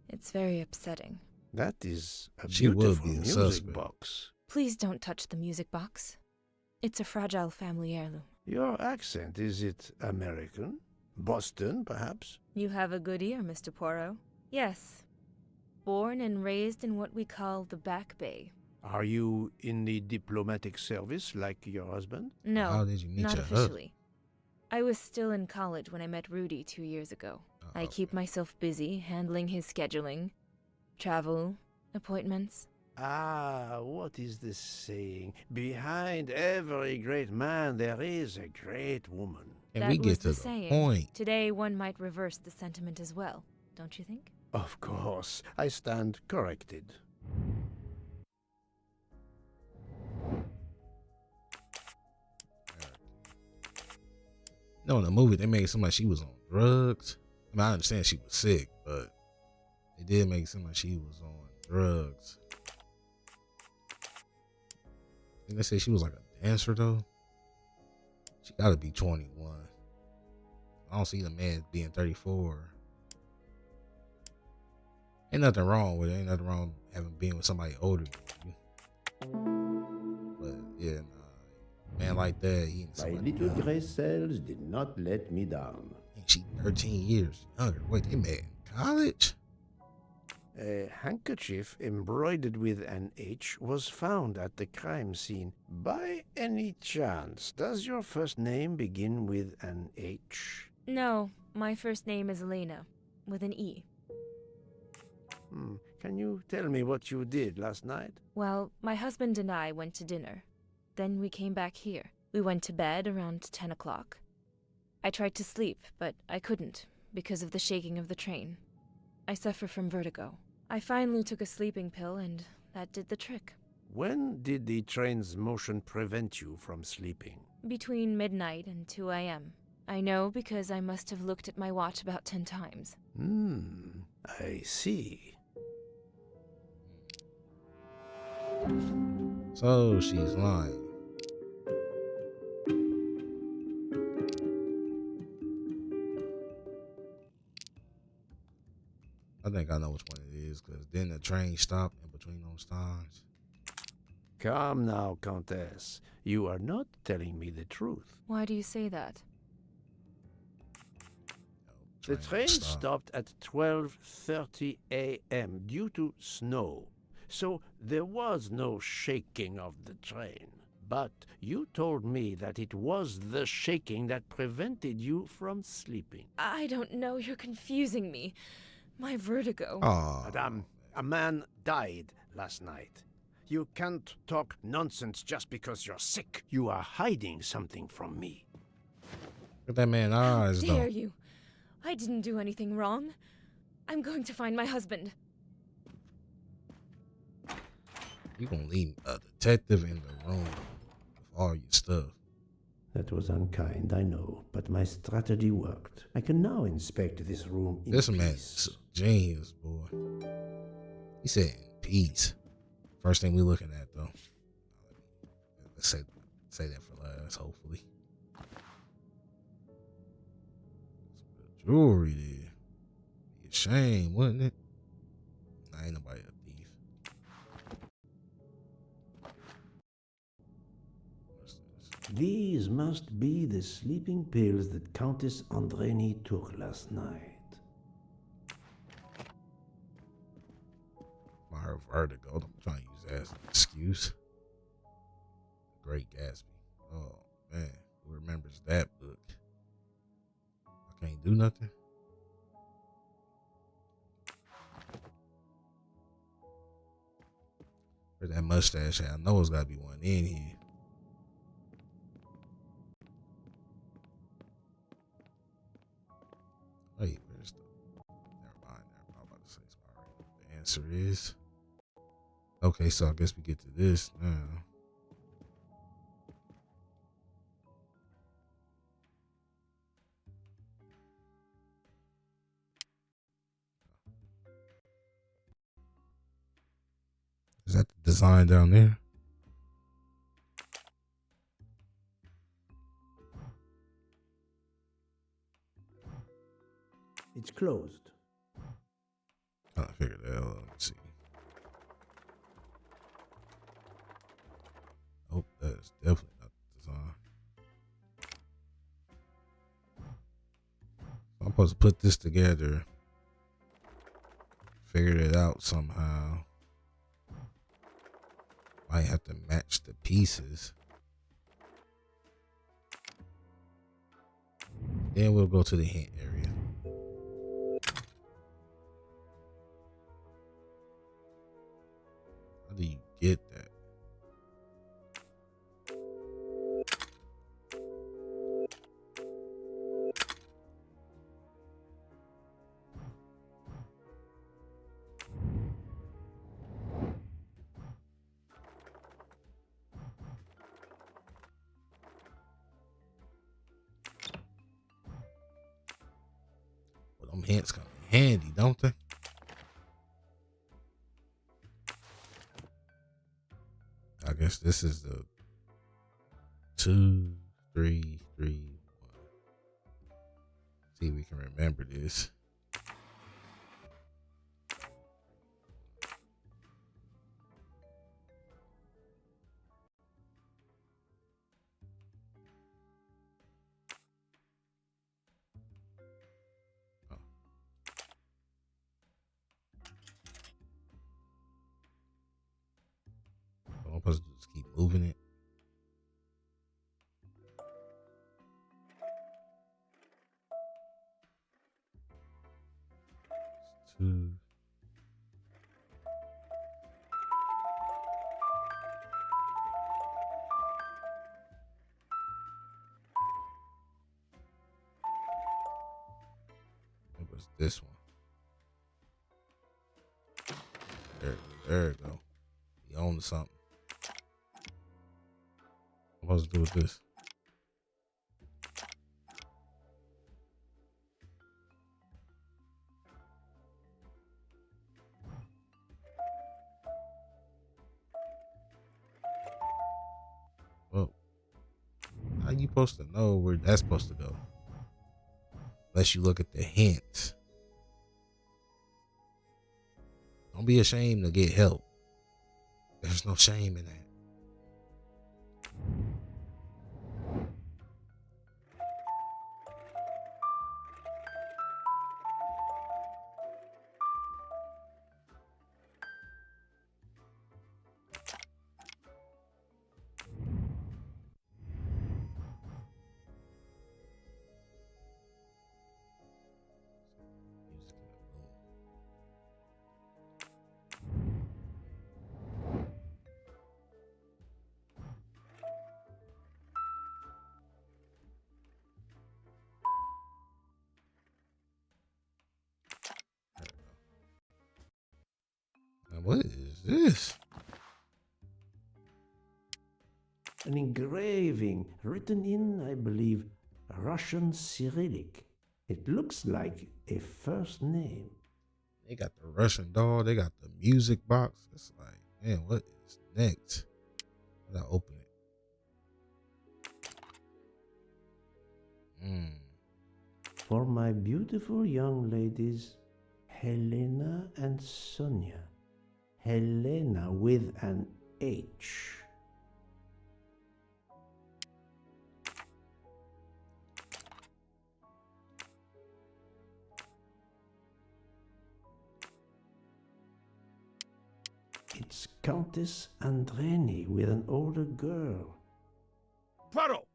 Speaker 13: It's very upsetting.
Speaker 4: That is a
Speaker 1: She will
Speaker 4: beautiful
Speaker 1: be a
Speaker 4: music
Speaker 1: suspect.
Speaker 4: box.
Speaker 13: Please don't touch the music box. It's a fragile family heirloom.
Speaker 4: Your accent, is it American? Boston, perhaps?
Speaker 13: You have a good ear, Mr. Poirot. Yes. Born and raised in what we call the Back Bay.
Speaker 4: Are you in the diplomatic service like your husband?
Speaker 13: No,
Speaker 1: How did you meet
Speaker 13: not
Speaker 1: your
Speaker 13: officially. I was still in college when I met Rudy 2 years ago. I keep myself busy handling his scheduling, travel, appointments.
Speaker 4: Ah, what is the saying? Behind every great man there is a great woman.
Speaker 1: And
Speaker 13: That
Speaker 1: we
Speaker 13: was
Speaker 1: get to
Speaker 13: the
Speaker 1: the
Speaker 13: saying.
Speaker 1: point.
Speaker 13: Today one might reverse the sentiment as well, don't you think?
Speaker 4: Of course, I stand corrected.
Speaker 1: You know, in the movie, they made it seem like she was on drugs. I mean, I understand she was sick, but they did make it seem like she was on drugs. And they say she was like a dancer, though. She gotta be 21. I don't see the man being 34. Ain't nothing wrong with it. Ain't nothing wrong having been with somebody older than you. But yeah, nah, man like that, he ain't
Speaker 4: My
Speaker 1: somebody
Speaker 4: little
Speaker 1: young.
Speaker 4: gray cells did not let me down.
Speaker 1: He she 13 years younger. Wait, they met in college?
Speaker 4: A handkerchief embroidered with an H was found at the crime scene. By any chance, does your first name begin with an H?
Speaker 13: No, my first name is Elena, with an E.
Speaker 4: Can you tell me what you did last night?
Speaker 13: Well, my husband and I went to dinner. Then we came back here. We went to bed around 10 o'clock. I tried to sleep, but I couldn't, because of the shaking of the train. I suffer from vertigo. I finally took a sleeping pill, and that did the trick.
Speaker 4: When did the train's motion prevent you from sleeping?
Speaker 13: Between midnight and 2 a.m. I know because I must have looked at my watch about 10 times.
Speaker 4: I see.
Speaker 1: So she's lying. I think I know which one it is, because then the train stopped in between those times.
Speaker 4: Come now, Countess. You are not telling me the truth.
Speaker 13: Why do you say that?
Speaker 4: The train stopped at 12:30 a.m. due to snow. So there was no shaking of the train. But you told me that it was the shaking that prevented you from sleeping.
Speaker 13: I don't know, you're confusing me. My vertigo.
Speaker 4: Madame, a man died last night. You can't talk nonsense just because you're sick. You are hiding something from me.
Speaker 1: Look at that man's eyes,
Speaker 13: How
Speaker 1: though.
Speaker 13: dare you? I didn't do anything wrong. I'm going to find my husband.
Speaker 1: You gonna leave a detective in the room with all your stuff.
Speaker 4: That was unkind, I know, but my strategy worked. I can now inspect this room in
Speaker 1: This
Speaker 4: peace.
Speaker 1: man's a genius, boy. He said in peace. First thing we looking at, though. Let's say that for last, hopefully. Some good jewelry there. Be a shame, wouldn't it? Nah, ain't nobody a thief.
Speaker 4: These must be the sleeping pills that Countess Andreni took last night.
Speaker 1: My her vertigo. I'm trying to use that as an excuse. The Great Gatsby. Oh man, who remembers that book? I can't do nothing. Where's that mustache at? I know it's gotta be one in here. Wait, where's the? Never mind. I'm about to say sorry. The answer is okay. So I guess we get to this now. Is that the design down there?
Speaker 4: It's closed.
Speaker 1: I figured that out. Let's see. Oh, that's definitely not the design. I'm supposed to put this together. Figured it out somehow. I have to match the pieces. Then we'll go to the hint area. How do you get that? Well, them hints come in handy, don't they? I guess this is the 2, 3, 3, 1. See if we can remember this. supposed to just keep moving it? Two. It was this one. There we go. We own something. What am I supposed to do with this? Well, how you supposed to know where that's supposed to go? Unless you look at the hint. Don't be ashamed to get help. There's no shame in that. Now, what is this?
Speaker 4: An engraving written in, I believe, Russian Cyrillic. It looks like a first name.
Speaker 1: They got the Russian doll. They got the music box. It's like, man, what is next? I gotta open it.
Speaker 4: For my beautiful young ladies, Helena and Sonia. Helena with an H. It's Countess Andreni with an older girl.
Speaker 7: Poirot!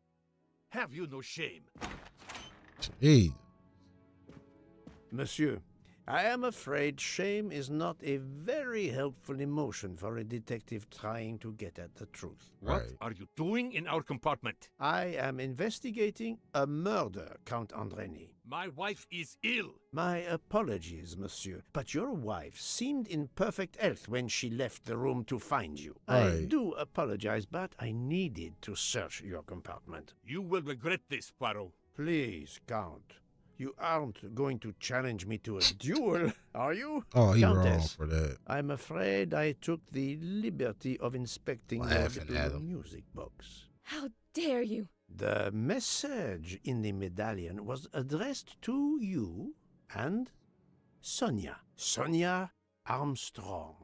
Speaker 7: Have you no shame?
Speaker 1: Jeez.
Speaker 4: Monsieur, I am afraid shame is not a very helpful emotion for a detective trying to get at the truth.
Speaker 7: What are you doing in our compartment?
Speaker 4: I am investigating a murder, Count Andreni.
Speaker 7: My wife is ill.
Speaker 4: My apologies, monsieur, but your wife seemed in perfect health when she left the room to find you. I do apologize, but I needed to search your compartment.
Speaker 7: You will regret this, Poirot.
Speaker 4: Please, Count. You aren't going to challenge me to a duel, are you?
Speaker 1: Oh, you're wrong
Speaker 4: Countess,
Speaker 1: for that.
Speaker 4: I'm afraid I took the liberty of inspecting your
Speaker 1: Laughing at
Speaker 4: little
Speaker 1: him.
Speaker 4: music box.
Speaker 13: How dare you?
Speaker 4: The message in the medallion was addressed to you and Sonia. Sonia Armstrong.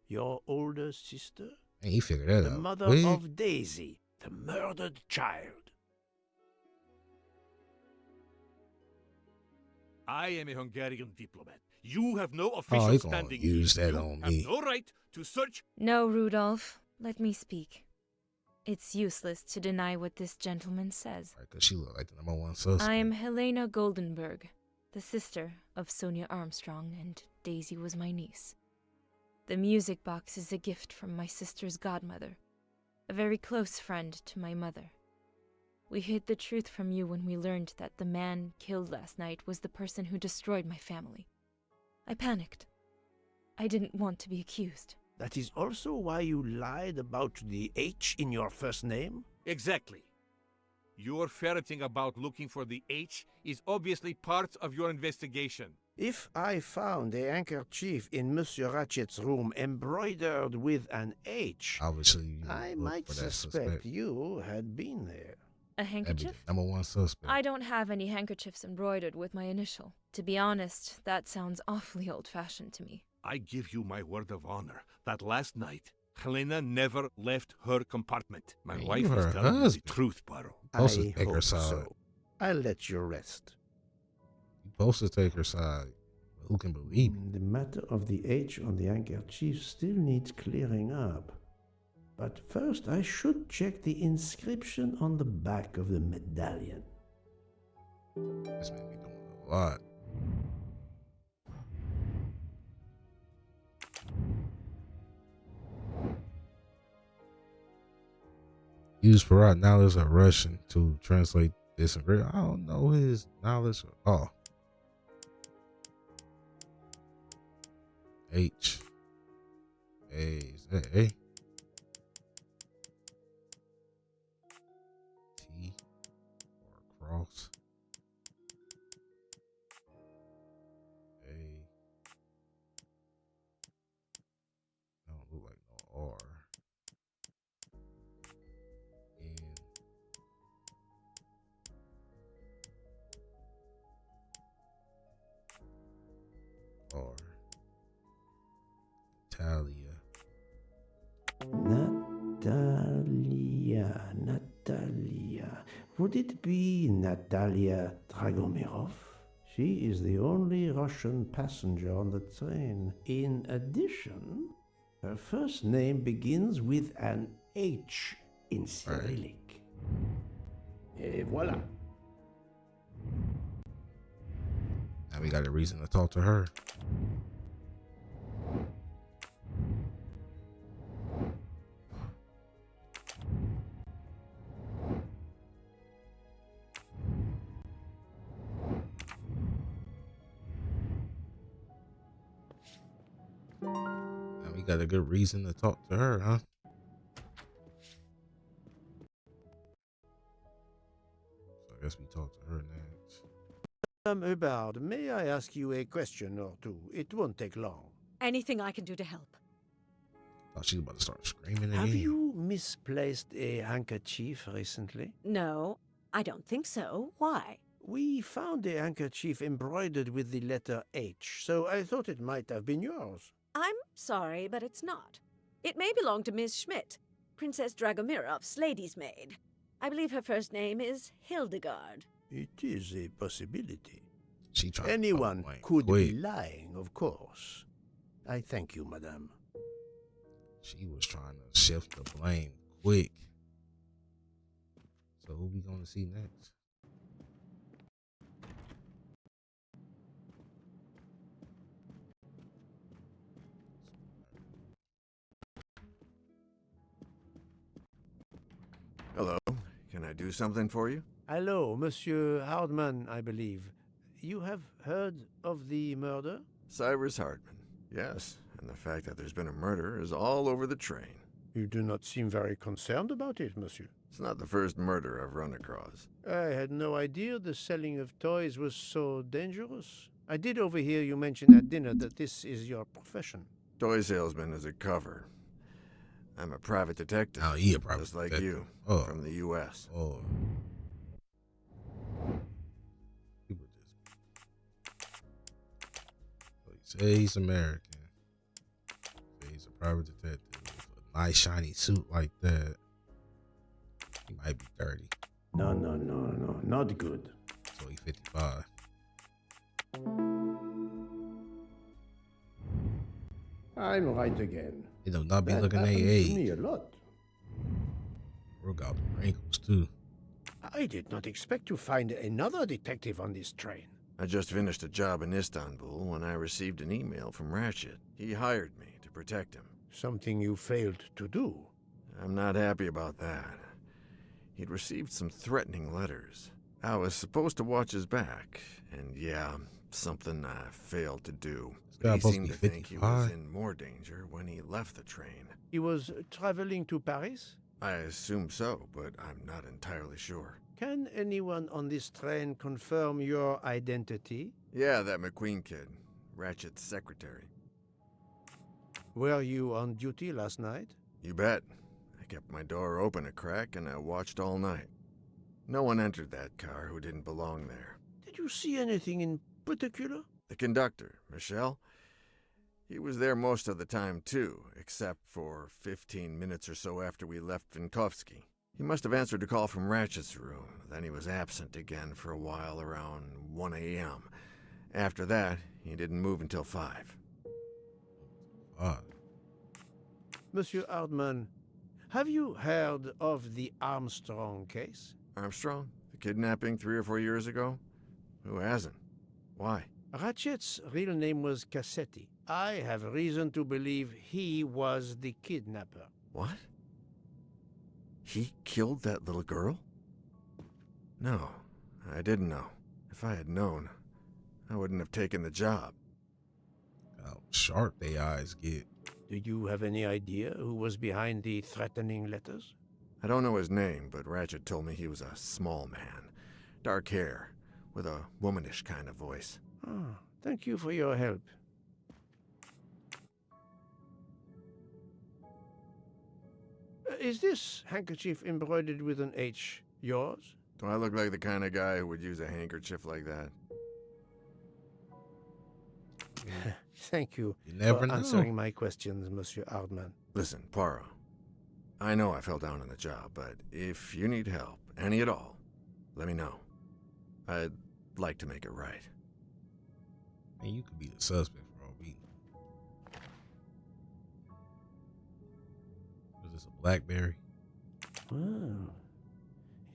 Speaker 4: Your older sister?
Speaker 1: And he figured that
Speaker 4: The
Speaker 1: out.
Speaker 4: mother
Speaker 1: quick.
Speaker 4: of Daisy, the murdered child.
Speaker 7: I am a Hungarian diplomat. You have no
Speaker 1: Oh,
Speaker 7: official
Speaker 1: he gonna
Speaker 7: standing
Speaker 1: use
Speaker 7: here.
Speaker 1: that
Speaker 7: You
Speaker 1: on
Speaker 7: have
Speaker 1: me.
Speaker 7: no right to search.
Speaker 13: No, Rudolph. Let me speak. It's useless to deny what this gentleman says.
Speaker 1: Because she looked like the #1 suspect.
Speaker 13: I am Helena Goldenberg, the sister of Sonia Armstrong, and Daisy was my niece. The music box is a gift from my sister's godmother, a very close friend to my mother. We hid the truth from you when we learned that the man killed last night was the person who destroyed my family. I panicked. I didn't want to be accused.
Speaker 4: That is also why you lied about the H in your first name?
Speaker 7: Exactly. Your ferreting about looking for the H is obviously part of your investigation.
Speaker 4: If I found a handkerchief in Monsieur Ratchet's room embroidered with an H,
Speaker 1: Obviously, you
Speaker 4: I
Speaker 1: look
Speaker 4: might
Speaker 1: for that
Speaker 4: suspect you had been there.
Speaker 13: A
Speaker 1: That'd be
Speaker 13: handkerchief?
Speaker 1: the #1 suspect.
Speaker 13: I don't have any handkerchiefs embroidered with my initial. To be honest, that sounds awfully old-fashioned to me.
Speaker 7: I give you my word of honor that last night, Helena never left her compartment. My
Speaker 1: Man,
Speaker 7: wife
Speaker 1: you
Speaker 7: is
Speaker 1: her
Speaker 7: telling me the
Speaker 1: husband.
Speaker 7: truth, Poirot.
Speaker 1: Supposed to
Speaker 4: I
Speaker 1: take her
Speaker 4: hope
Speaker 1: side.
Speaker 4: so. I'll let you rest.
Speaker 1: You're supposed to take her side. But who can believe you?
Speaker 4: The matter of the H on the handkerchief still needs clearing up. But first, I should check the inscription on the back of the medallion.
Speaker 1: This may be doing a lot. Use Poirot knowledge of Russian to translate this. I don't know his knowledge. Oh. H. A. Is that A? T. Or cross. A. Don't look like no R. N. R.
Speaker 4: Natalia. Would it be Natalia Dragomirov? She is the only Russian passenger on the train. In addition, her first name begins with an H in Cyrillic. Et voilà.
Speaker 1: Now we got a reason to talk to her. Now we got a good reason to talk to her, huh? So I guess we talk to her next.
Speaker 4: Madame Hubbard, may I ask you a question or two? It won't take long.
Speaker 12: Anything I can do to help.
Speaker 1: Thought she was about to start screaming
Speaker 4: Have
Speaker 1: again.
Speaker 4: you misplaced a handkerchief recently?
Speaker 12: No, I don't think so. Why?
Speaker 4: We found a handkerchief embroidered with the letter H, so I thought it might have been yours.
Speaker 12: I'm sorry, but it's not. It may belong to Miss Schmidt, Princess Dragomirov's lady's maid. I believe her first name is Hildegard.
Speaker 4: It is a possibility.
Speaker 1: She tried
Speaker 4: Anyone
Speaker 1: to
Speaker 4: could
Speaker 1: quick.
Speaker 4: be lying, of course. I thank you, madame.
Speaker 1: She was trying to shift the blame quick. So who we gonna see next?
Speaker 6: Hello. Can I do something for you?
Speaker 4: Hello, Monsieur Hardman, I believe. You have heard of the murder?
Speaker 6: Cyrus Hardman. Yes, and the fact that there's been a murder is all over the train.
Speaker 4: You do not seem very concerned about it, monsieur.
Speaker 6: It's not the first murder I've run across.
Speaker 4: I had no idea the selling of toys was so dangerous. I did overhear you mention at dinner that this is your profession.
Speaker 6: Toy salesman is a cover. I'm a private detective.
Speaker 1: Oh, he a private
Speaker 6: just like
Speaker 1: detective.
Speaker 6: you, from the U.S.
Speaker 1: Oh. Say he's American. Say he's a private detective with a nice shiny suit like that. He might be 30.
Speaker 4: No, not good.
Speaker 1: So he's 55.
Speaker 4: I'm right again.
Speaker 1: He do not be
Speaker 4: That
Speaker 1: looking their
Speaker 4: happens
Speaker 1: age.
Speaker 4: to me a lot.
Speaker 1: Broke out the wrinkles too.
Speaker 4: I did not expect to find another detective on this train.
Speaker 6: I just finished a job in Istanbul when I received an email from Ratchet. He hired me to protect him.
Speaker 4: Something you failed to do.
Speaker 6: I'm not happy about that. He'd received some threatening letters. I was supposed to watch his back, and yeah, something I failed to do.
Speaker 1: guy
Speaker 6: He
Speaker 1: supposed
Speaker 6: seemed
Speaker 1: to
Speaker 6: to
Speaker 1: be
Speaker 6: think he was
Speaker 1: 55?
Speaker 6: in more danger when he left the train.
Speaker 4: He was traveling to Paris?
Speaker 6: I assume so, but I'm not entirely sure.
Speaker 4: Can anyone on this train confirm your identity?
Speaker 6: Yeah, that McQueen kid. Ratchet's secretary.
Speaker 4: Were you on duty last night?
Speaker 6: You bet. I kept my door open a crack and I watched all night. No one entered that car who didn't belong there.
Speaker 4: Did you see anything in particular?
Speaker 6: The conductor, Michel. He was there most of the time, too, except for 15 minutes or so after we left Vinkovsky. He must have answered a call from Ratchet's room. Then he was absent again for a while around 1 a.m. After that, he didn't move until 5.
Speaker 4: Monsieur Hardman, have you heard of the Armstrong case?
Speaker 6: Armstrong? The kidnapping 3 or 4 years ago? Who hasn't? Why?
Speaker 4: Ratchet's real name was Cassetti. I have reason to believe he was the kidnapper.
Speaker 6: What? He killed that little girl? No, I didn't know. If I had known, I wouldn't have taken the job.
Speaker 1: How sharp their eyes get.
Speaker 4: Do you have any idea who was behind the threatening letters?
Speaker 6: I don't know his name, but Ratchet told me he was a small man. Dark hair, with a womanish kind of voice.
Speaker 4: Oh, thank you for your help. Is this handkerchief embroidered with an H yours?
Speaker 6: Do I look like the kind of guy who would use a handkerchief like that?
Speaker 4: Thank you,
Speaker 1: never
Speaker 4: for
Speaker 1: know.
Speaker 4: answering my questions, Monsieur Hardman.
Speaker 6: Listen, Poirot. I know I fell down on the job, but if you need help, any at all, let me know. I'd like to make it right.
Speaker 1: Man, you could be the suspect for all we know. Was this a BlackBerry?
Speaker 4: Well,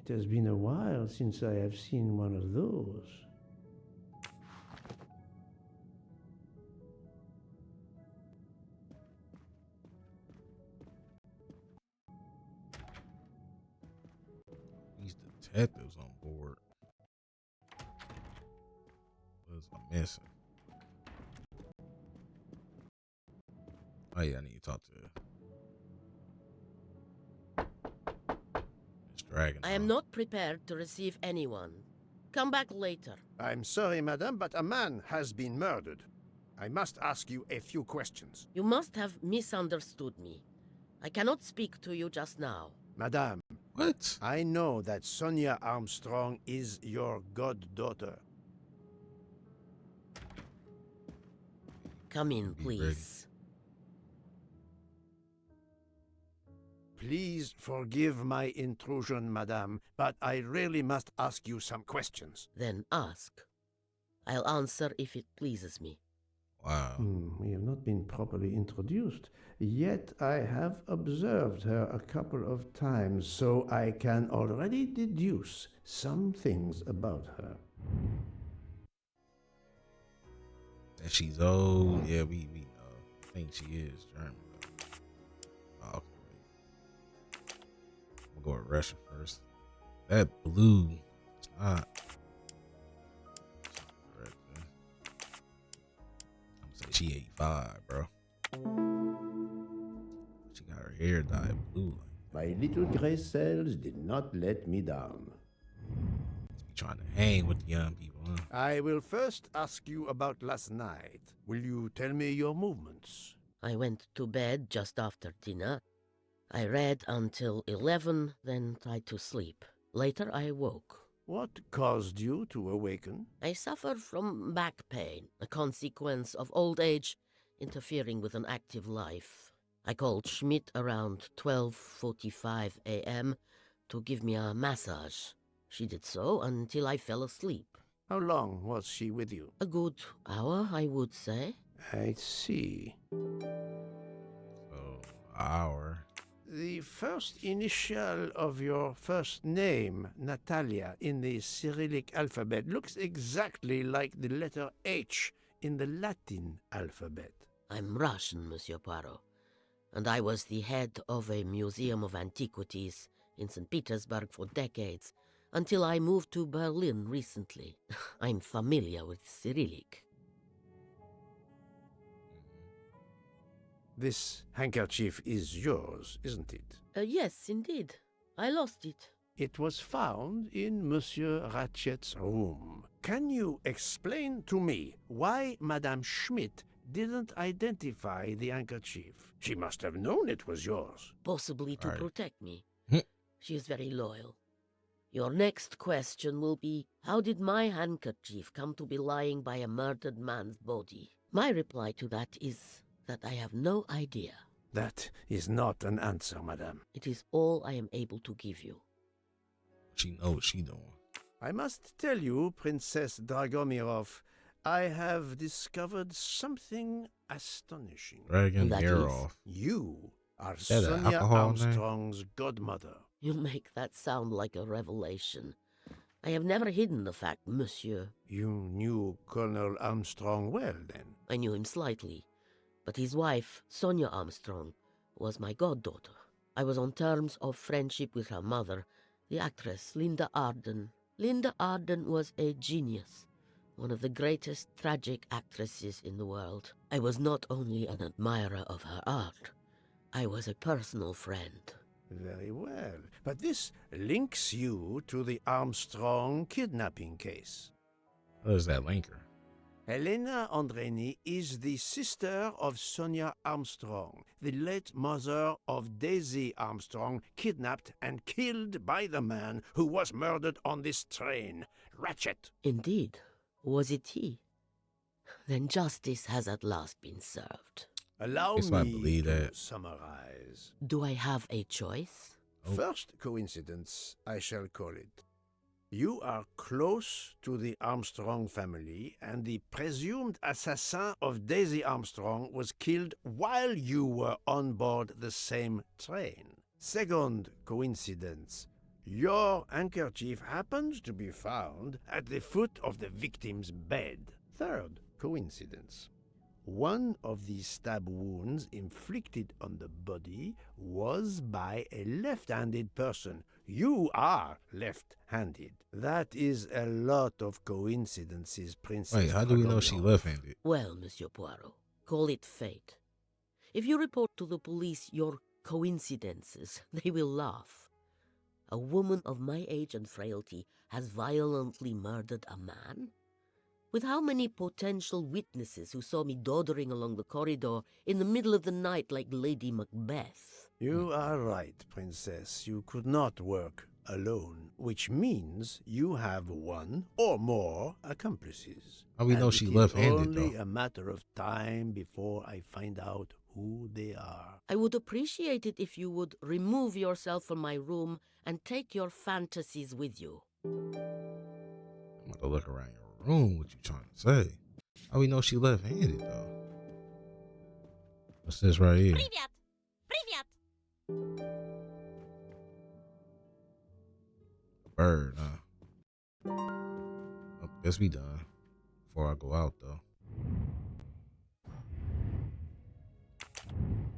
Speaker 4: it has been a while since I have seen one of those.
Speaker 1: These detectives on board. What am I missing? Oh yeah, I need to talk to Miss Dragon.
Speaker 14: I am not prepared to receive anyone. Come back later.
Speaker 4: I'm sorry, madame, but a man has been murdered. I must ask you a few questions.
Speaker 14: You must have misunderstood me. I cannot speak to you just now.
Speaker 4: Madame.
Speaker 1: What?
Speaker 4: I know that Sonia Armstrong is your goddaughter.
Speaker 14: Come in, please.
Speaker 4: Please forgive my intrusion, madame, but I really must ask you some questions.
Speaker 14: Then ask. I'll answer if it pleases me.
Speaker 1: Wow.
Speaker 4: We have not been properly introduced, yet I have observed her a couple of times, so I can already deduce some things about her.
Speaker 1: That she's old. Yeah, we know. I think she is German. Oh, okay, wait. We'll go with Russia first. That blue, it's not. Correct, man. I'm gonna say she 85, bro. She got her hair dyed blue.
Speaker 4: My little gray cells did not let me down.
Speaker 1: Be trying to hang with the young people, huh?
Speaker 4: I will first ask you about last night. Will you tell me your movements?
Speaker 14: I went to bed just after dinner. I read until 11, then tried to sleep. Later I woke.
Speaker 4: What caused you to awaken?
Speaker 14: I suffer from back pain, a consequence of old age interfering with an active life. I called Schmidt around 12:45 a.m. to give me a massage. She did so until I fell asleep.
Speaker 4: How long was she with you?
Speaker 14: A good hour, I would say.
Speaker 4: I see.
Speaker 1: So, hour.
Speaker 4: The first initial of your first name, Natalia, in the Cyrillic alphabet looks exactly like the letter H in the Latin alphabet.
Speaker 14: I'm Russian, Monsieur Poirot, and I was the head of a museum of antiquities in St. Petersburg for decades, until I moved to Berlin recently. I'm familiar with Cyrillic.
Speaker 4: This handkerchief is yours, isn't it?
Speaker 14: Yes, indeed. I lost it.
Speaker 4: It was found in Monsieur Ratchet's room. Can you explain to me why Madame Schmidt didn't identify the handkerchief? She must have known it was yours.
Speaker 14: Possibly to protect me.
Speaker 1: Hmm.
Speaker 14: She is very loyal. Your next question will be, how did my handkerchief come to be lying by a murdered man's body? My reply to that is that I have no idea.
Speaker 4: That is not an answer, madame.
Speaker 14: It is all I am able to give you.
Speaker 1: She knows what she doing.
Speaker 4: I must tell you, Princess Dragomirov, I have discovered something astonishing.
Speaker 1: Dragon Mirov.
Speaker 4: You are
Speaker 1: Is that an
Speaker 4: Sonia
Speaker 1: alcohol name?
Speaker 4: Armstrong's godmother.
Speaker 14: You make that sound like a revelation. I have never hidden the fact, monsieur.
Speaker 4: You knew Colonel Armstrong well, then?
Speaker 14: I knew him slightly, but his wife, Sonia Armstrong, was my goddaughter. I was on terms of friendship with her mother, the actress Linda Arden. Linda Arden was a genius, one of the greatest tragic actresses in the world. I was not only an admirer of her art, I was a personal friend.
Speaker 4: Very well. But this links you to the Armstrong kidnapping case.
Speaker 1: What is that linker?
Speaker 4: Helena Andreni is the sister of Sonia Armstrong, the late mother of Daisy Armstrong, kidnapped and killed by the man who was murdered on this train, Ratchet.
Speaker 14: Indeed. Was it he? Then justice has at last been served.
Speaker 4: Allow
Speaker 1: Guess I
Speaker 4: me
Speaker 1: believe
Speaker 4: to
Speaker 1: that.
Speaker 4: summarize.
Speaker 14: Do I have a choice?
Speaker 4: First coincidence, I shall call it. You are close to the Armstrong family, and the presumed assassin of Daisy Armstrong was killed while you were on board the same train. Second coincidence. Your handkerchief happens to be found at the foot of the victim's bed. Third coincidence. One of the stab wounds inflicted on the body was by a left-handed person. You are left-handed. That is a lot of coincidences, Princess.
Speaker 1: Wait, how do we know she
Speaker 4: Dragonov.
Speaker 1: left-handed?
Speaker 14: Well, Monsieur Poirot, call it fate. If you report to the police your coincidences, they will laugh. A woman of my age and frailty has violently murdered a man? With how many potential witnesses who saw me doddering along the corridor in the middle of the night like Lady Macbeth?
Speaker 4: You are right, Princess. You could not work alone, which means you have one or more accomplices.
Speaker 1: How we know
Speaker 4: And
Speaker 1: she
Speaker 4: it is
Speaker 1: left-handed,
Speaker 4: only
Speaker 1: though?
Speaker 4: a matter of time before I find out who they are.
Speaker 14: I would appreciate it if you would remove yourself from my room and take your fantasies with you.
Speaker 1: I'm about to look around your room. What you trying to say? How we know she left-handed, though? What's this right here?
Speaker 15: Привет! Привет!
Speaker 1: A bird, huh? Oh, guess we done. Before I go out, though.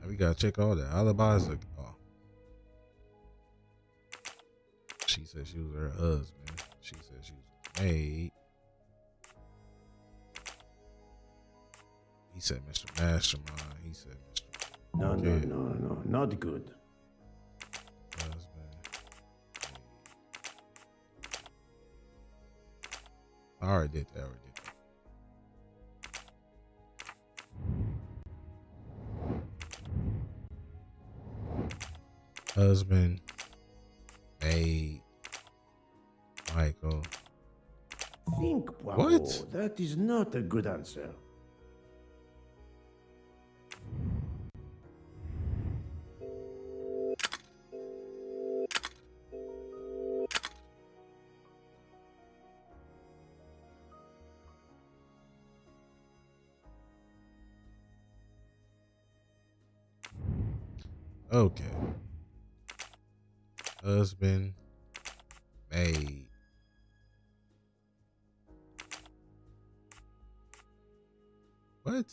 Speaker 1: Now we gotta check all the alibis. Oh. She said she was her husband. She said she was maid. He said Mr. Mastermind. He said Mr.
Speaker 4: No, not good.
Speaker 1: Husband. I already did that. Husband, maid, Michael.
Speaker 4: Think, Poirot.
Speaker 1: What?
Speaker 4: That is not a good answer.
Speaker 1: Okay. Husband, maid. What?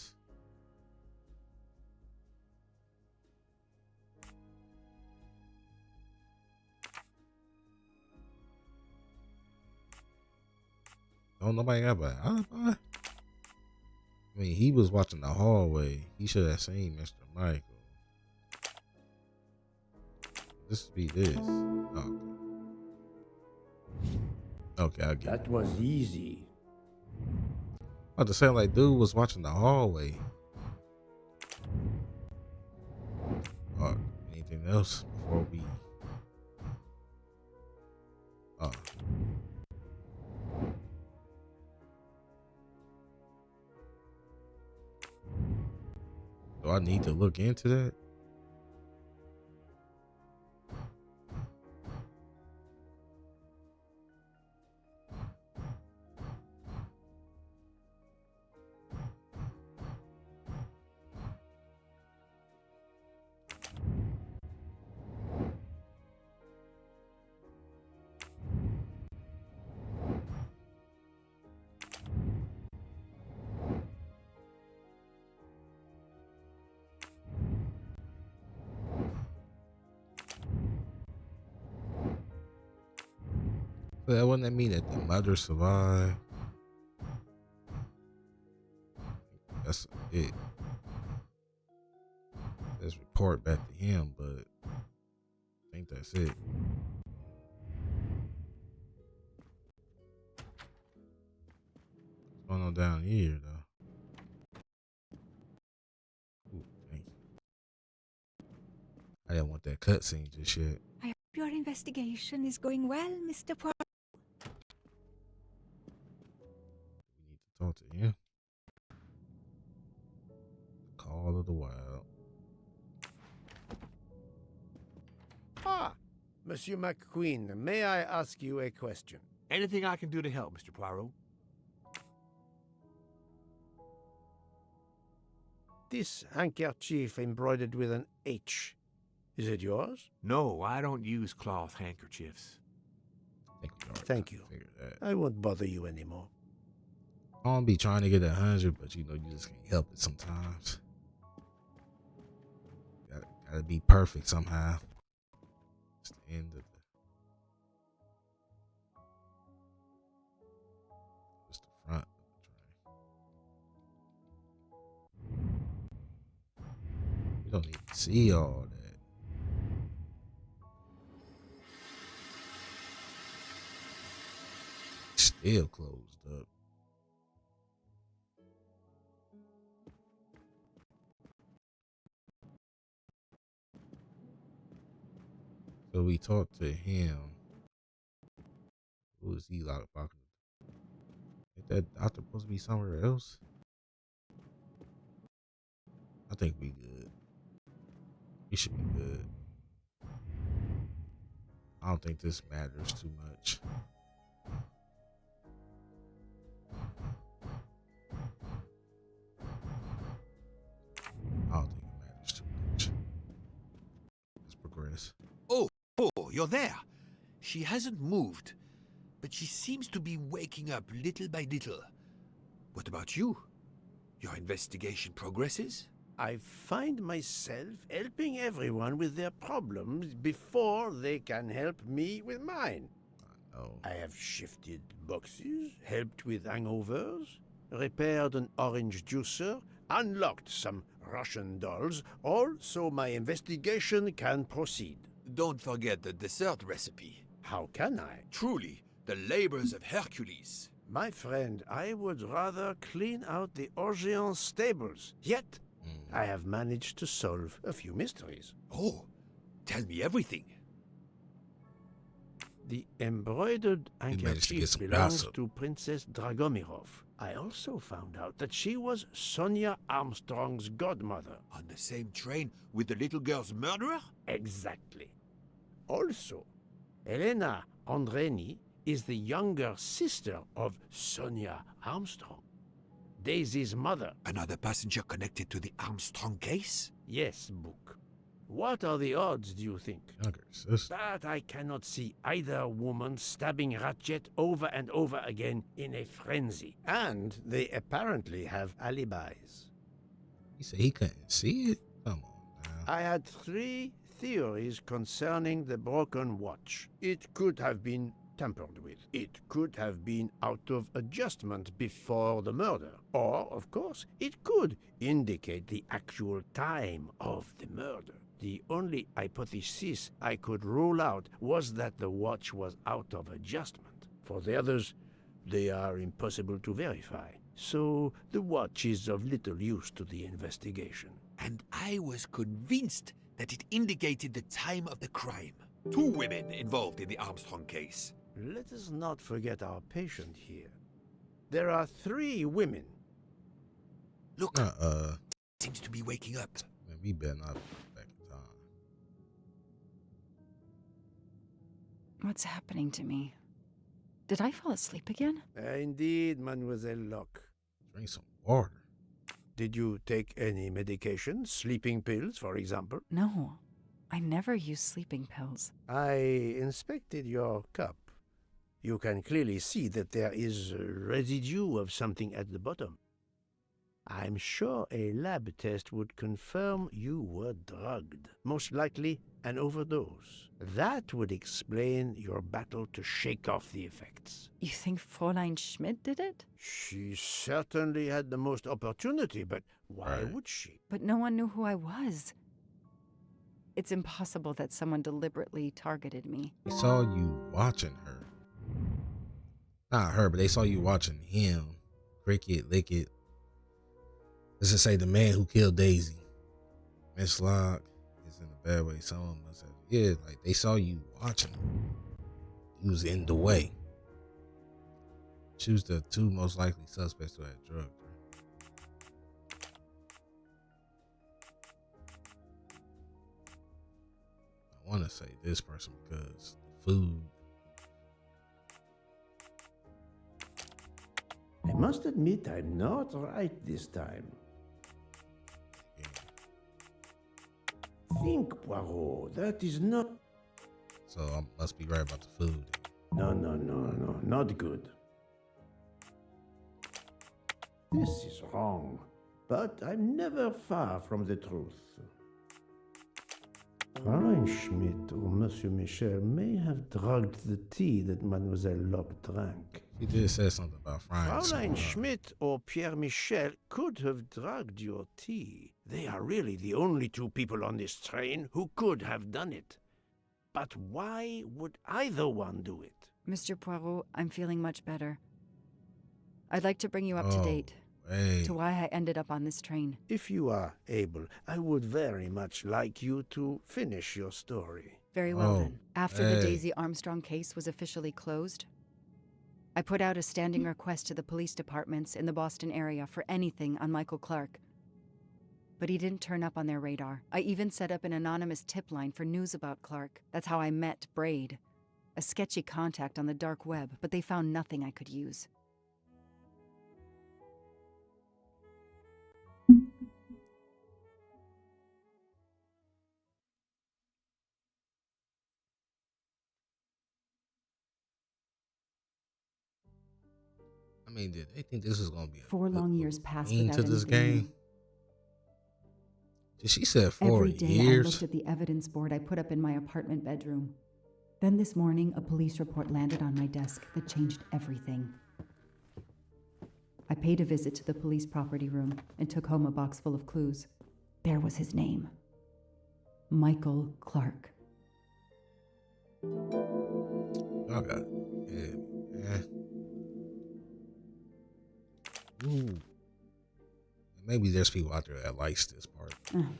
Speaker 1: Don't nobody got an alibi? I mean, he was watching the hallway. He should have seen Mr. Michael. This be this. Oh, okay, I get
Speaker 4: That was easy.
Speaker 1: I was to say, like, dude was watching the hallway. Anything else before we? Do I need to look into that? That wouldn't mean that the mother survived. That's it. Let's report back to him, but I think that's it. What's going on down here, though? Ooh, thank you. I didn't want that cutscene just yet.
Speaker 3: I hope your investigation is going well, Mr. Poirot.
Speaker 1: We need to talk to him. Call of the Wild.
Speaker 4: Ah, Monsieur McQueen, may I ask you a question?
Speaker 8: Anything I can do to help, Mr. Poirot?
Speaker 4: This handkerchief embroidered with an H. Is it yours?
Speaker 8: No, I don't use cloth handkerchiefs.
Speaker 4: Thank you. I won't bother you anymore.
Speaker 1: I don't be trying to get 100, but you know, you just can't help it sometimes. Gotta be perfect somehow. It's the end of the. It's the front of the train. We don't need to see all that. Still closed up. So we talked to him. Who is he locked back? Ain't that doctor supposed to be somewhere else? I think we good. We should be good. I don't think this matters too much. I don't think it matters too much. Let's progress.
Speaker 5: Oh, you're there. She hasn't moved, but she seems to be waking up little by little. What about you? Your investigation progresses?
Speaker 4: I find myself helping everyone with their problems before they can help me with mine. I have shifted boxes, helped with hangovers, repaired an orange juicer, unlocked some Russian dolls, all so my investigation can proceed.
Speaker 5: Don't forget the dessert recipe.
Speaker 4: How can I?
Speaker 5: Truly, the labors of Hercules.
Speaker 4: My friend, I would rather clean out the Orient stables. Yet, I have managed to solve a few mysteries.
Speaker 5: Oh, tell me everything.
Speaker 4: The embroidered handkerchief belongs to Princess Dragomirov. I also found out that she was Sonia Armstrong's godmother.
Speaker 5: On the same train with the little girl's murderer?
Speaker 4: Exactly. Also, Elena Andreni is the younger sister of Sonia Armstrong, Daisy's mother.
Speaker 5: Another passenger connected to the Armstrong case?
Speaker 4: Yes, Book. What are the odds, do you think?
Speaker 1: Younger sister.
Speaker 4: That I cannot see either woman stabbing Ratchet over and over again in a frenzy. And they apparently have alibis.
Speaker 1: He said he couldn't see it? Come on now.
Speaker 4: I had 3 theories concerning the broken watch. It could have been tampered with. It could have been out of adjustment before the murder. Or, of course, it could indicate the actual time of the murder. The only hypothesis I could rule out was that the watch was out of adjustment. For the others, they are impossible to verify. So the watch is of little use to the investigation.
Speaker 5: And I was convinced that it indicated the time of the crime. 2 women involved in the Armstrong case.
Speaker 4: Let us not forget our patient here. There are 3 women.
Speaker 5: Look, seems to be waking up.
Speaker 1: Man, we better not go back in time.
Speaker 3: What's happening to me? Did I fall asleep again?
Speaker 4: Indeed, Mademoiselle Locke.
Speaker 1: Drink some water.
Speaker 4: Did you take any medication? Sleeping pills, for example?
Speaker 3: No, I never use sleeping pills.
Speaker 4: I inspected your cup. You can clearly see that there is a residue of something at the bottom. I'm sure a lab test would confirm you were drugged, most likely an overdose. That would explain your battle to shake off the effects.
Speaker 16: You think Fräulein Schmidt did it?
Speaker 4: She certainly had the most opportunity, but why would she?
Speaker 16: But no one knew who I was. It's impossible that someone deliberately targeted me.
Speaker 1: They saw you watching her. Not her, but they saw you watching him. Cricket, Licket. Let's just say the man who killed Daisy. Miss Locke is in a bad way. Someone must have. Yeah, like they saw you watching him. He was in the way. Choose the two most likely suspects to have drugged her. I want to say this person because the food.
Speaker 4: I must admit I'm not right this time. Think, Poirot, that is not...
Speaker 1: So I must be right about the food.
Speaker 4: No, not good. This is wrong, but I'm never far from the truth. Fräulein Schmidt or Monsieur Michel may have drugged the tea that Mademoiselle Locke drank.
Speaker 1: She did say something about frying.
Speaker 4: Fräulein Schmidt or Pierre Michel could have drugged your tea. They are really the only two people on this train who could have done it. But why would either one do it?
Speaker 16: Mr. Poirot, I'm feeling much better. I'd like to bring you up to date to why I ended up on this train.
Speaker 4: If you are able, I would very much like you to finish your story.
Speaker 16: Very well then. After the Daisy Armstrong case was officially closed, I put out a standing request to the police departments in the Boston area for anything on Michael Clark. But he didn't turn up on their radar. I even set up an anonymous tip line for news about Clark. That's how I met Braid, a sketchy contact on the dark web, but they found nothing I could use.
Speaker 1: I mean, did they think this was gonna be
Speaker 3: 4 long years passed
Speaker 1: into
Speaker 3: without
Speaker 1: this
Speaker 3: anything
Speaker 1: game? Did she said 4
Speaker 3: Every day
Speaker 1: years?
Speaker 3: I looked at the evidence board I put up in my apartment bedroom. Then this morning, a police report landed on my desk that changed everything. I paid a visit to the police property room and took home a box full of clues. There was his name. Michael Clark.
Speaker 1: Okay. Yeah. Ooh. Maybe there's people out there that likes this part.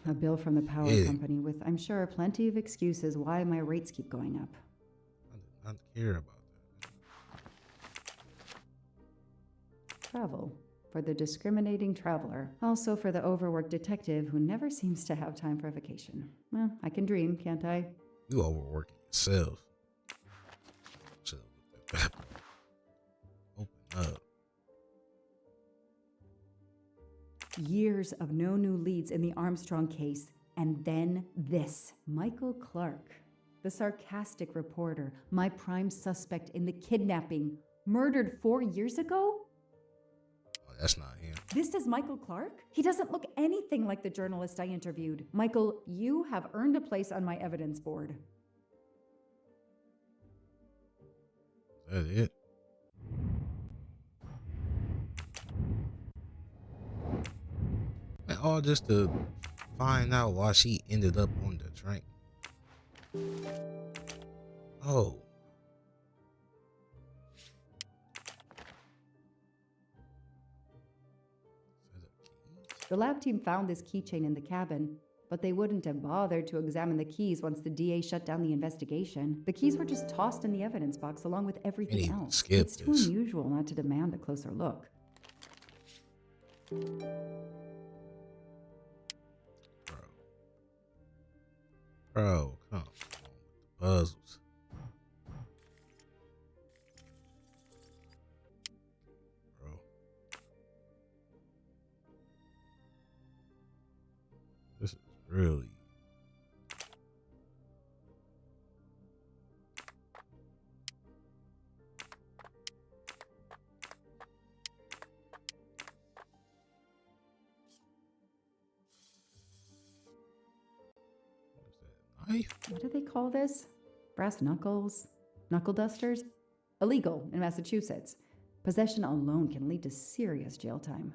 Speaker 3: A bill from the power company with, I'm sure, plenty of excuses why my rates keep going up.
Speaker 1: I don't care about
Speaker 3: Travel. For the discriminating traveler. Also for the overworked detective who never seems to have time for a vacation. Well, I can dream, can't I?
Speaker 1: you overworking yourself. Chill with that. Open up.
Speaker 3: Years of no new leads in the Armstrong case, and then this. Michael Clark, the sarcastic reporter, my prime suspect in the kidnapping, murdered 4 years ago?
Speaker 1: Oh, that's not him.
Speaker 3: This is Michael Clark? He doesn't look anything like the journalist I interviewed. Michael, you have earned a place on my evidence board.
Speaker 1: Is that it? And all just to find out why she ended up on the train. Oh.
Speaker 3: The lab team found this keychain in the cabin, but they wouldn't have bothered to examine the keys once the DA shut down the investigation. The keys were just tossed in the evidence box along with everything else. It's too unusual not to demand a closer look.
Speaker 1: Bro, come on with the puzzles. Bro. This is really... wife?
Speaker 3: What do they call this? Brass knuckles? Knuckle dusters? Illegal in Massachusetts. Possession alone can lead to serious jail time.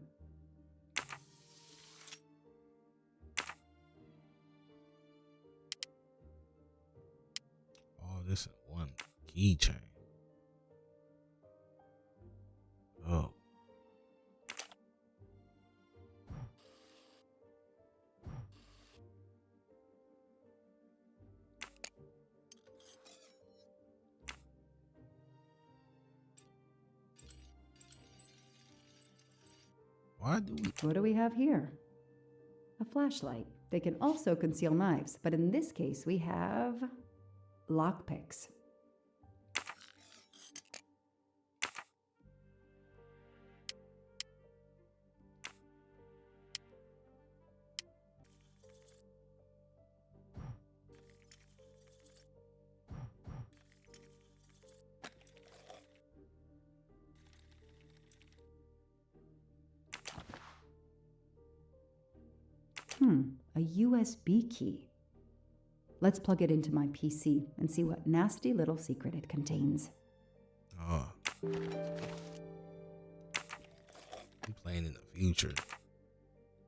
Speaker 1: All this in one keychain. Oh. Why do we...
Speaker 3: What do we have here? A flashlight. They can also conceal knives, but in this case we have lockpicks. A USB key. Let's plug it into my PC and see what nasty little secret it contains.
Speaker 1: Oh. We playing in the future.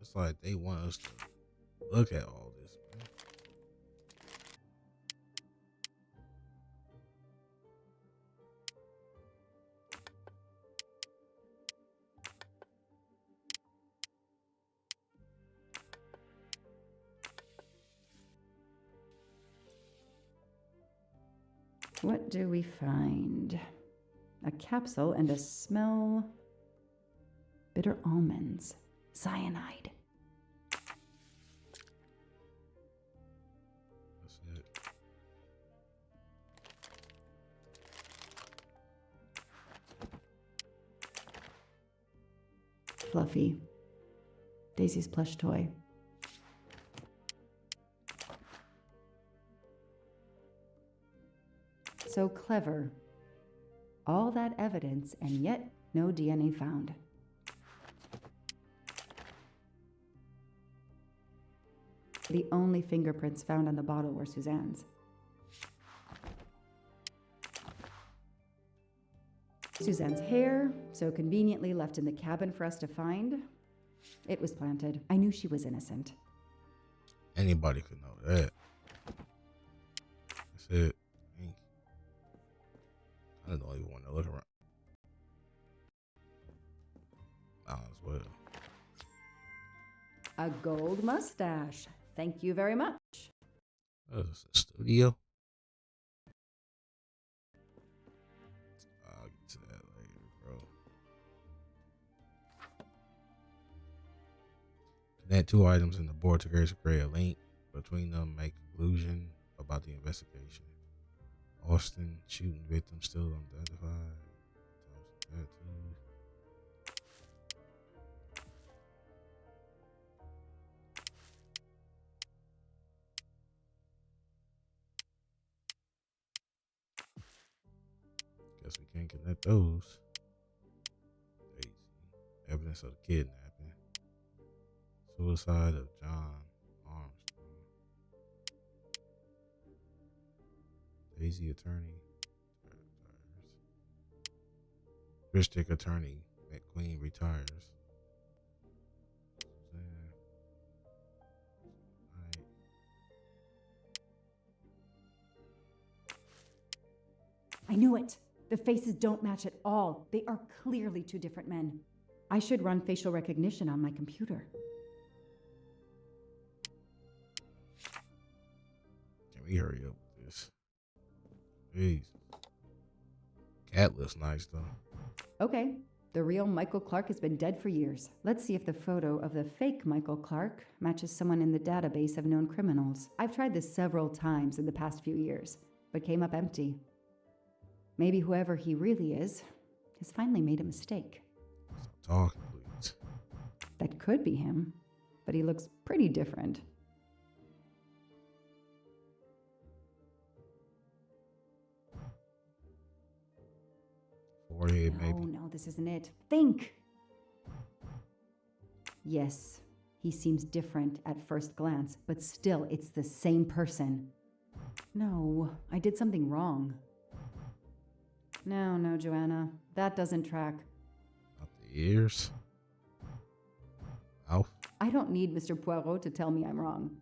Speaker 1: It's like they want us to look at all this, man.
Speaker 3: What do we find? A capsule and a smell. Bitter almonds. Cyanide.
Speaker 1: That's it.
Speaker 3: Fluffy. Daisy's plush toy. So clever. All that evidence, and yet no DNA found. The only fingerprints found on the bottle were Suzanne's. Suzanne's hair, so conveniently left in the cabin for us to find. It was planted. I knew she was innocent.
Speaker 1: Anybody could know that. That's it. I don't even want to look around. Might as well.
Speaker 3: A gold mustache. Thank you very much.
Speaker 1: Oh, is this a studio? I'll get to that later, bro. Connect two items in the board to create a link between them, make conclusion about the investigation. Austin shooting victim still unidentified. Guess we can't connect those. Daisy. Evidence of the kidnapping. Suicide of John Armstrong. Daisy attorney. District attorney McQueen retires.
Speaker 3: I knew it. The faces don't match at all. They are clearly two different men. I should run facial recognition on my computer.
Speaker 1: Can we hurry up with this? Jeez. Cat looks nice though.
Speaker 3: Okay, the real Michael Clark has been dead for years. Let's see if the photo of the fake Michael Clark matches someone in the database of known criminals. I've tried this several times in the past few years, but came up empty. Maybe whoever he really is has finally made a mistake.
Speaker 1: Stop talking, please.
Speaker 3: That could be him, but he looks pretty different.
Speaker 1: Forehead, maybe.
Speaker 3: Oh no, this isn't it. Think! Yes, he seems different at first glance, but still, it's the same person. No, I did something wrong. No, Joanna. That doesn't track.
Speaker 1: Not the ears. Mouth.
Speaker 3: I don't need Mr. Poirot to tell me I'm wrong.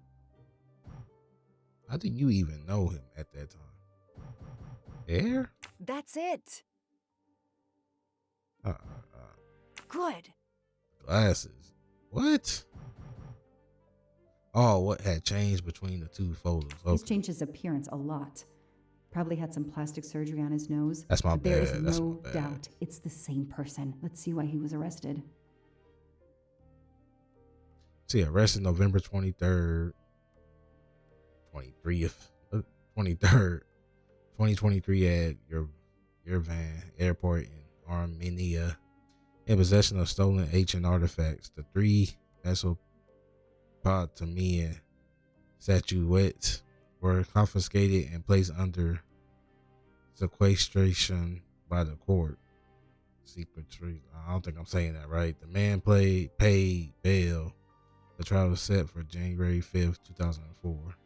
Speaker 1: How do you even know him at that time? Hair?
Speaker 16: That's it. Good.
Speaker 1: Glasses. What? Oh, what had changed between the two photos?
Speaker 3: He's
Speaker 1: Okay.
Speaker 3: changed his appearance a lot. Probably had some plastic surgery on his nose.
Speaker 1: That's my
Speaker 3: but there is
Speaker 1: bad. That's
Speaker 3: no
Speaker 1: my bad.
Speaker 3: doubt it's the same person. Let's see why he was arrested.
Speaker 1: See, arrested November 23rd, 2023 at your van airport in Armenia in possession of stolen ancient artifacts. The 3 Mesopotamian statuettes were confiscated and placed under sequestration by the court. Secretary. I don't think I'm saying that right. The man paid bail. The trial was set for January 5th, 2004.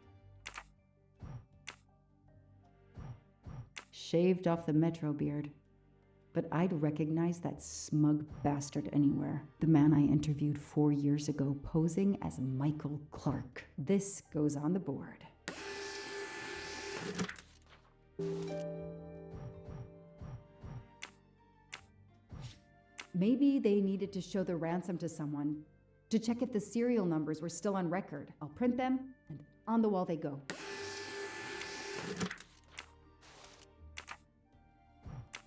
Speaker 3: Shaved off the metro beard. But I'd recognize that smug bastard anywhere. The man I interviewed 4 years ago posing as Michael Clark. This goes on the board. Maybe they needed to show the ransom to someone to check if the serial numbers were still on record. I'll print them, and on the wall they go.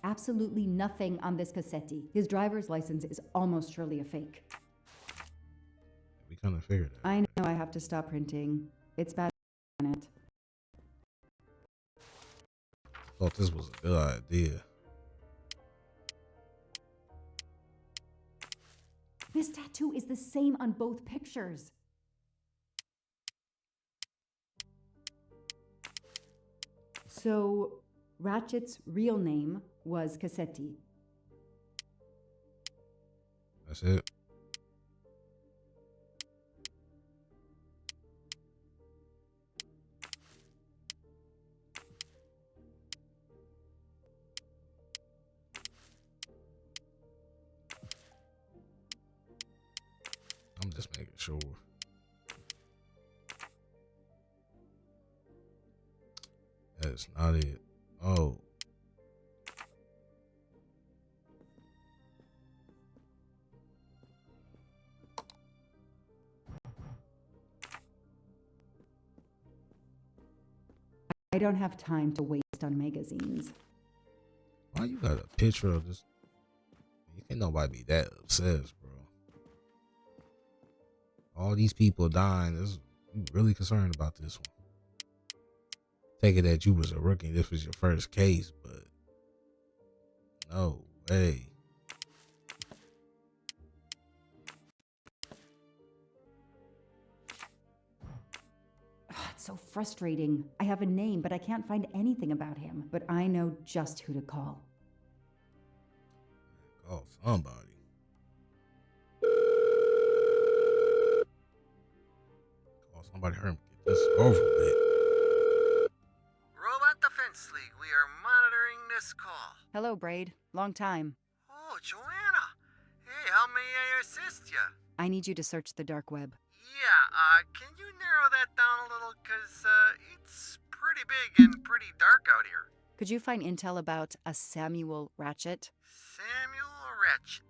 Speaker 3: Absolutely nothing on this Cassetti. His driver's license is almost surely a fake.
Speaker 1: We kind of figured that.
Speaker 3: I know I have to stop printing. It's bad on it.
Speaker 1: Thought this was a good idea.
Speaker 3: This tattoo is the same on both pictures. So, Ratchet's real name was Cassetti.
Speaker 1: That's it. I'm just making sure. That's not it. Oh.
Speaker 3: I don't have time to waste on magazines.
Speaker 1: Why you got a picture of this? You can't nobody be that obsessed, bro. All these people dying. You really concerned about this one? Take it that you was a rookie. This was your first case, but no way.
Speaker 3: It's so frustrating. I have a name, but I can't find anything about him. But I know just who to call.
Speaker 1: Call somebody. Call somebody. Hurry, get this over with.
Speaker 6: Robot Defense League, we are monitoring this call.
Speaker 16: Hello, Braid. Long time.
Speaker 6: Oh, Joanna. Hey, how may I assist you?
Speaker 16: I need you to search the dark web.
Speaker 6: Yeah, can you narrow that down a little? Because it's pretty big and pretty dark out here.
Speaker 16: Could you find intel about a Samuel Ratchet?
Speaker 6: Samuel Ratchet.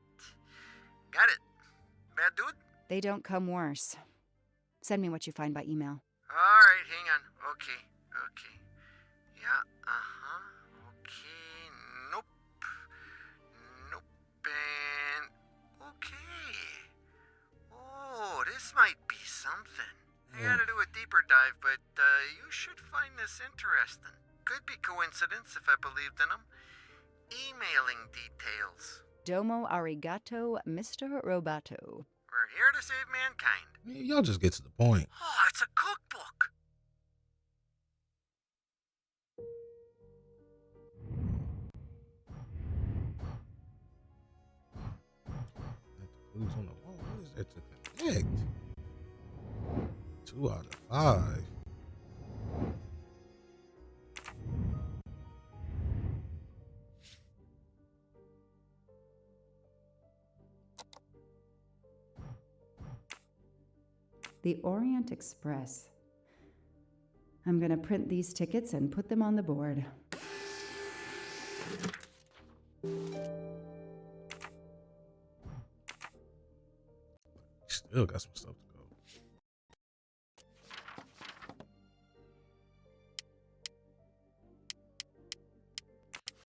Speaker 6: Got it. Bad dude?
Speaker 16: They don't come worse. Send me what you find by email.
Speaker 6: All right, hang on. Okay. Yeah, okay. Nope, and okay. Oh, this might be something. I gotta do a deeper dive, but you should find this interesting. Could be coincidence if I believed in them. Emailing details.
Speaker 16: Domo arigato, Mr. Roboto.
Speaker 6: We're here to save mankind.
Speaker 1: Y'all just get to the point.
Speaker 6: Oh, it's a cookbook.
Speaker 1: Clues on the wall. What is that to connect? 2 out of 5.
Speaker 3: The Orient Express. I'm gonna print these tickets and put them on the board.
Speaker 1: Still got some stuff to go.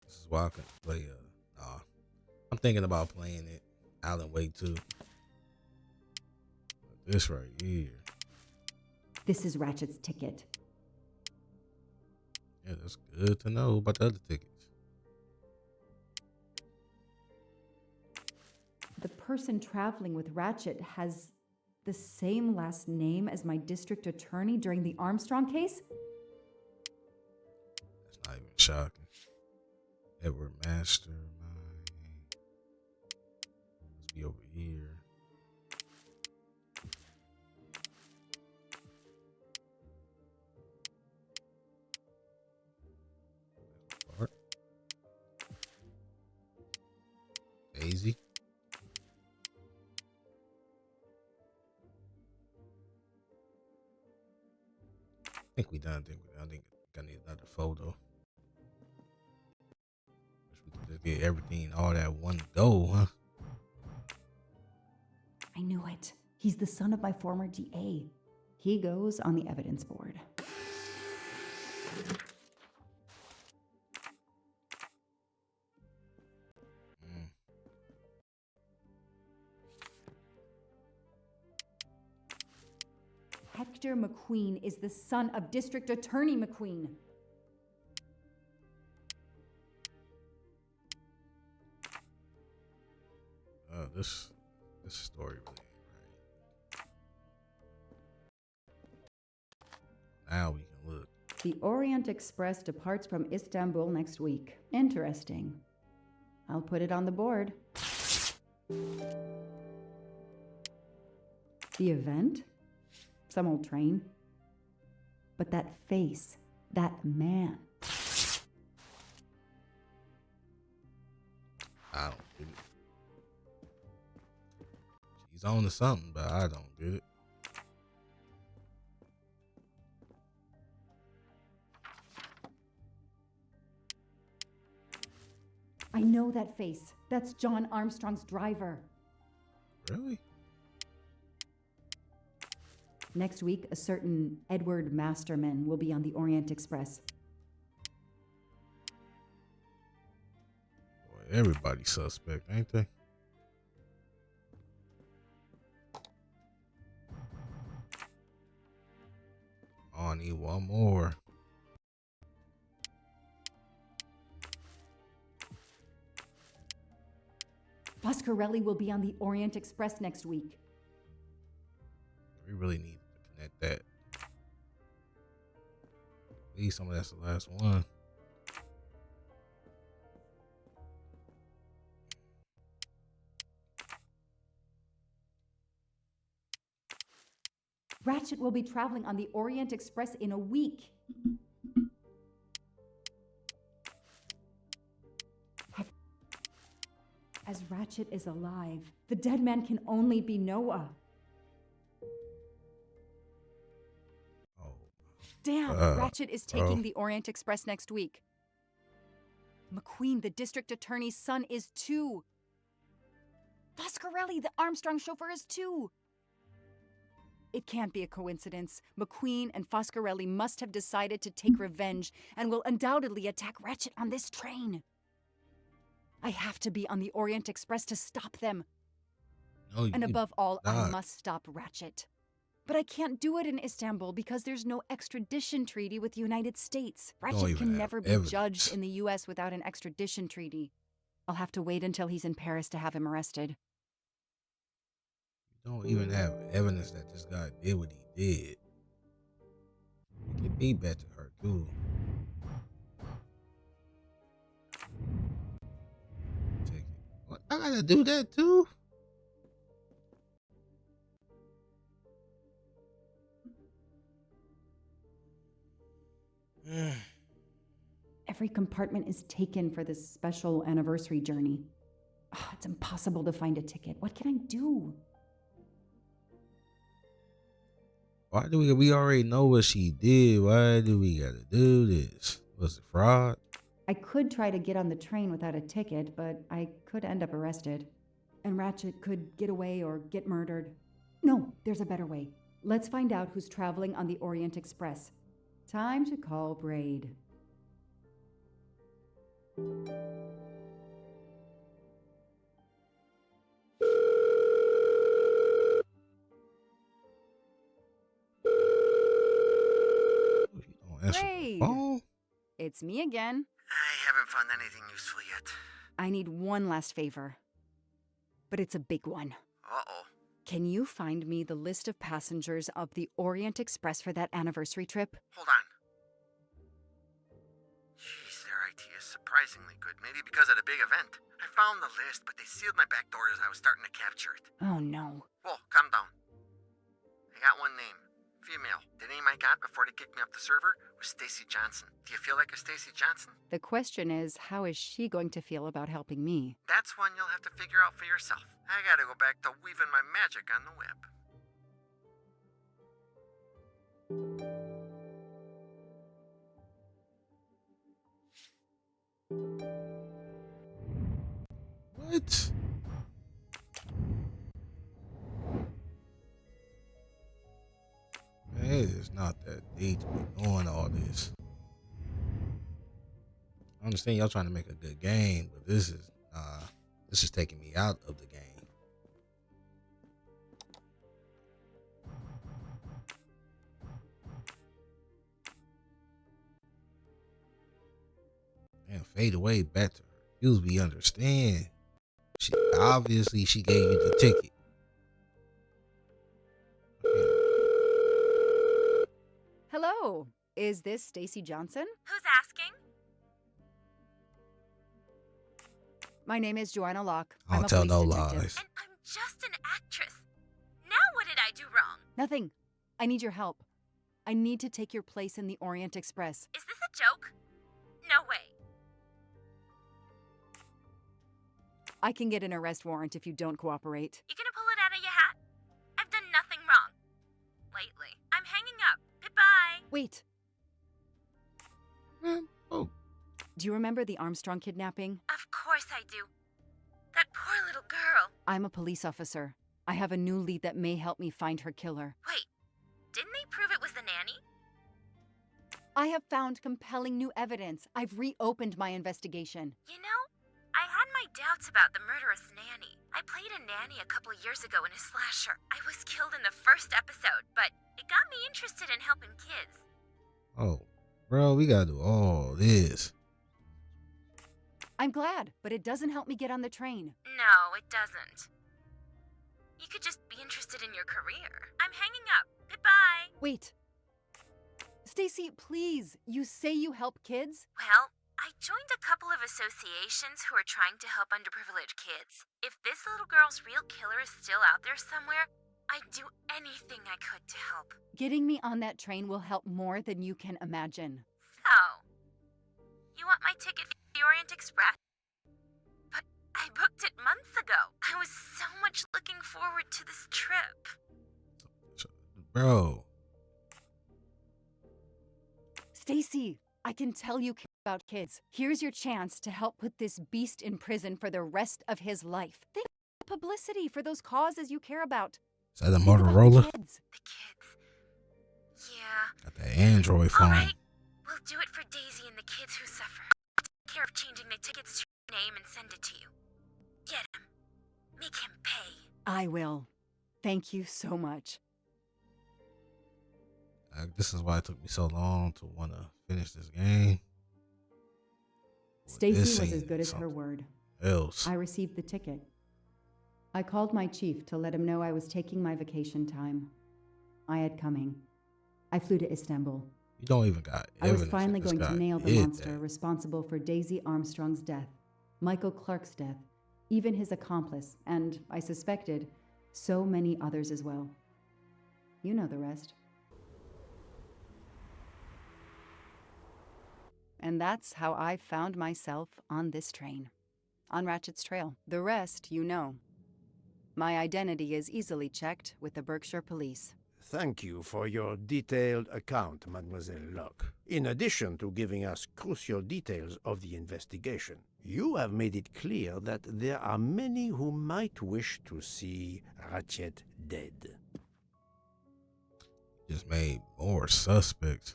Speaker 1: This is why I can play. I'm thinking about playing it Alan Wake 2. This right here.
Speaker 3: This is Ratchet's ticket.
Speaker 1: Yeah, that's good to know about the other tickets.
Speaker 3: The person traveling with Ratchet has the same last name as my district attorney during the Armstrong case?
Speaker 1: That's not even shocking. Edward Mastermind. Must be over here. Bart. Daisy. I think we done. I think I need another photo. Wish we could just get everything all at one go, huh?
Speaker 3: I knew it. He's the son of my former DA. He goes on the evidence board. Hector McQueen is the son of District Attorney McQueen.
Speaker 1: This story really ain't right. Now we can look.
Speaker 3: The Orient Express departs from Istanbul next week. Interesting. I'll put it on the board. The event? Some old train. But that face, that man.
Speaker 1: I don't get it. She's on to something, but I don't get it.
Speaker 3: I know that face. That's John Armstrong's driver.
Speaker 1: Really?
Speaker 3: Next week, a certain Edward Masterman will be on the Orient Express.
Speaker 1: Boy, everybody's suspect, ain't they? Oh, I need one more.
Speaker 3: Foscarelli will be on the Orient Express next week.
Speaker 1: We really need to connect that. At least some of that's the last one.
Speaker 3: Ratchet will be traveling on the Orient Express in a week. As Ratchet is alive, the dead man can only be Noah. Damn, Ratchet is taking the Orient Express next week. McQueen, the district attorney's son, is too. Foscarelli, the Armstrong chauffeur, is too. It can't be a coincidence. McQueen and Foscarelli must have decided to take revenge and will undoubtedly attack Ratchet on this train. I have to be on the Orient Express to stop them.
Speaker 1: No,
Speaker 3: and above all,
Speaker 1: not.
Speaker 3: I must stop Ratchet. But I can't do it in Istanbul because there's no extradition treaty with the United States. Ratchet can never be judged in the U.S. without an extradition treaty. I'll have to wait until he's in Paris to have him arrested.
Speaker 1: You don't even have evidence that this guy did what he did. Get me back to Hercule. Take it. What? I gotta do that too?
Speaker 3: Every compartment is taken for this special anniversary journey. Oh, it's impossible to find a ticket. What can I do?
Speaker 1: Why do we already know what she did? Why do we gotta do this? Was it fraud?
Speaker 3: I could try to get on the train without a ticket, but I could end up arrested. And Ratchet could get away or get murdered. No, there's a better way. Let's find out who's traveling on the Orient Express. Time to call Braid. Braid! It's me again.
Speaker 6: I haven't found anything useful yet.
Speaker 3: I need one last favor. But it's a big one.
Speaker 6: Uh-oh.
Speaker 3: Can you find me the list of passengers of the Orient Express for that anniversary trip?
Speaker 6: Hold on. Jeez, their IT is surprisingly good. Maybe because of the big event. I found the list, but they sealed my back door as I was starting to capture it.
Speaker 3: Oh, no.
Speaker 6: Whoa, calm down. I got one name. Female. The name I got before they kicked me off the server was Stacy Johnson. Do you feel like a Stacy Johnson?
Speaker 3: The question is, how is she going to feel about helping me?
Speaker 6: That's one you'll have to figure out for yourself. I gotta go back to weaving my magic on the web.
Speaker 1: What? Man, it is not that deep to be doing all this. I understand y'all trying to make a good game, but this is taking me out of the game. And fade away back to her. We understand. She gave you the ticket.
Speaker 3: Hello, is this Stacy Johnson?
Speaker 15: Who's asking?
Speaker 3: My name is Joanna Locke.
Speaker 1: I don't tell no lies.
Speaker 15: And I'm just an actress. Now what did I do wrong?
Speaker 3: Nothing. I need your help. I need to take your place in the Orient Express.
Speaker 15: Is this a joke? No way.
Speaker 3: I can get an arrest warrant if you don't cooperate.
Speaker 15: You gonna pull it out of your hat? I've done nothing wrong. Lately. I'm hanging up. Goodbye.
Speaker 3: Wait.
Speaker 1: Oh.
Speaker 3: Do you remember the Armstrong kidnapping?
Speaker 15: Of course I do. That poor little girl.
Speaker 3: I'm a police officer. I have a new lead that may help me find her killer.
Speaker 15: Wait, didn't they prove it was the nanny?
Speaker 3: I have found compelling new evidence. I've reopened my investigation.
Speaker 15: You know, I had my doubts about the murderous nanny. I played a nanny a couple years ago in a slasher. I was killed in the first episode, but it got me interested in helping kids.
Speaker 1: Oh, bro, we gotta do all this.
Speaker 3: I'm glad, but it doesn't help me get on the train.
Speaker 15: No, it doesn't. You could just be interested in your career. I'm hanging up. Goodbye.
Speaker 3: Wait. Stacy, please. You say you help kids?
Speaker 15: Well, I joined a couple of associations who are trying to help underprivileged kids. If this little girl's real killer is still out there somewhere, I'd do anything I could to help.
Speaker 3: Getting me on that train will help more than you can imagine.
Speaker 15: So, you want my ticket for the Orient Express? But I booked it months ago. I was so much looking forward to this trip.
Speaker 1: Bro.
Speaker 3: Stacy, I can tell you care about kids. Here's your chance to help put this beast in prison for the rest of his life. Think of publicity for those causes you care about.
Speaker 1: Is that a Motorola?
Speaker 15: The kids. Yeah.
Speaker 1: Got that Android phone.
Speaker 15: All right. We'll do it for Daisy and the kids who suffer. Take care of changing the tickets to your name and send it to you. Get him. Make him pay.
Speaker 3: I will. Thank you so much.
Speaker 1: This is why it took me so long to want to finish this game.
Speaker 3: Stacy was as good as her word.
Speaker 1: Else.
Speaker 3: I received the ticket. I called my chief to let him know I was taking my vacation time. I had coming. I flew to Istanbul.
Speaker 1: You don't even got
Speaker 3: I was
Speaker 1: evidence
Speaker 3: finally
Speaker 1: that this
Speaker 3: going to
Speaker 1: guy
Speaker 3: nail the
Speaker 1: did
Speaker 3: monster
Speaker 1: that.
Speaker 3: responsible for Daisy Armstrong's death, Michael Clark's death, even his accomplice, and, I suspected, so many others as well. You know the rest. And that's how I found myself on this train. On Ratchet's trail. The rest, you know. My identity is easily checked with the Berkshire Police.
Speaker 4: Thank you for your detailed account, Mademoiselle Locke. In addition to giving us crucial details of the investigation, you have made it clear that there are many who might wish to see Ratchet dead.
Speaker 1: Just made more suspects.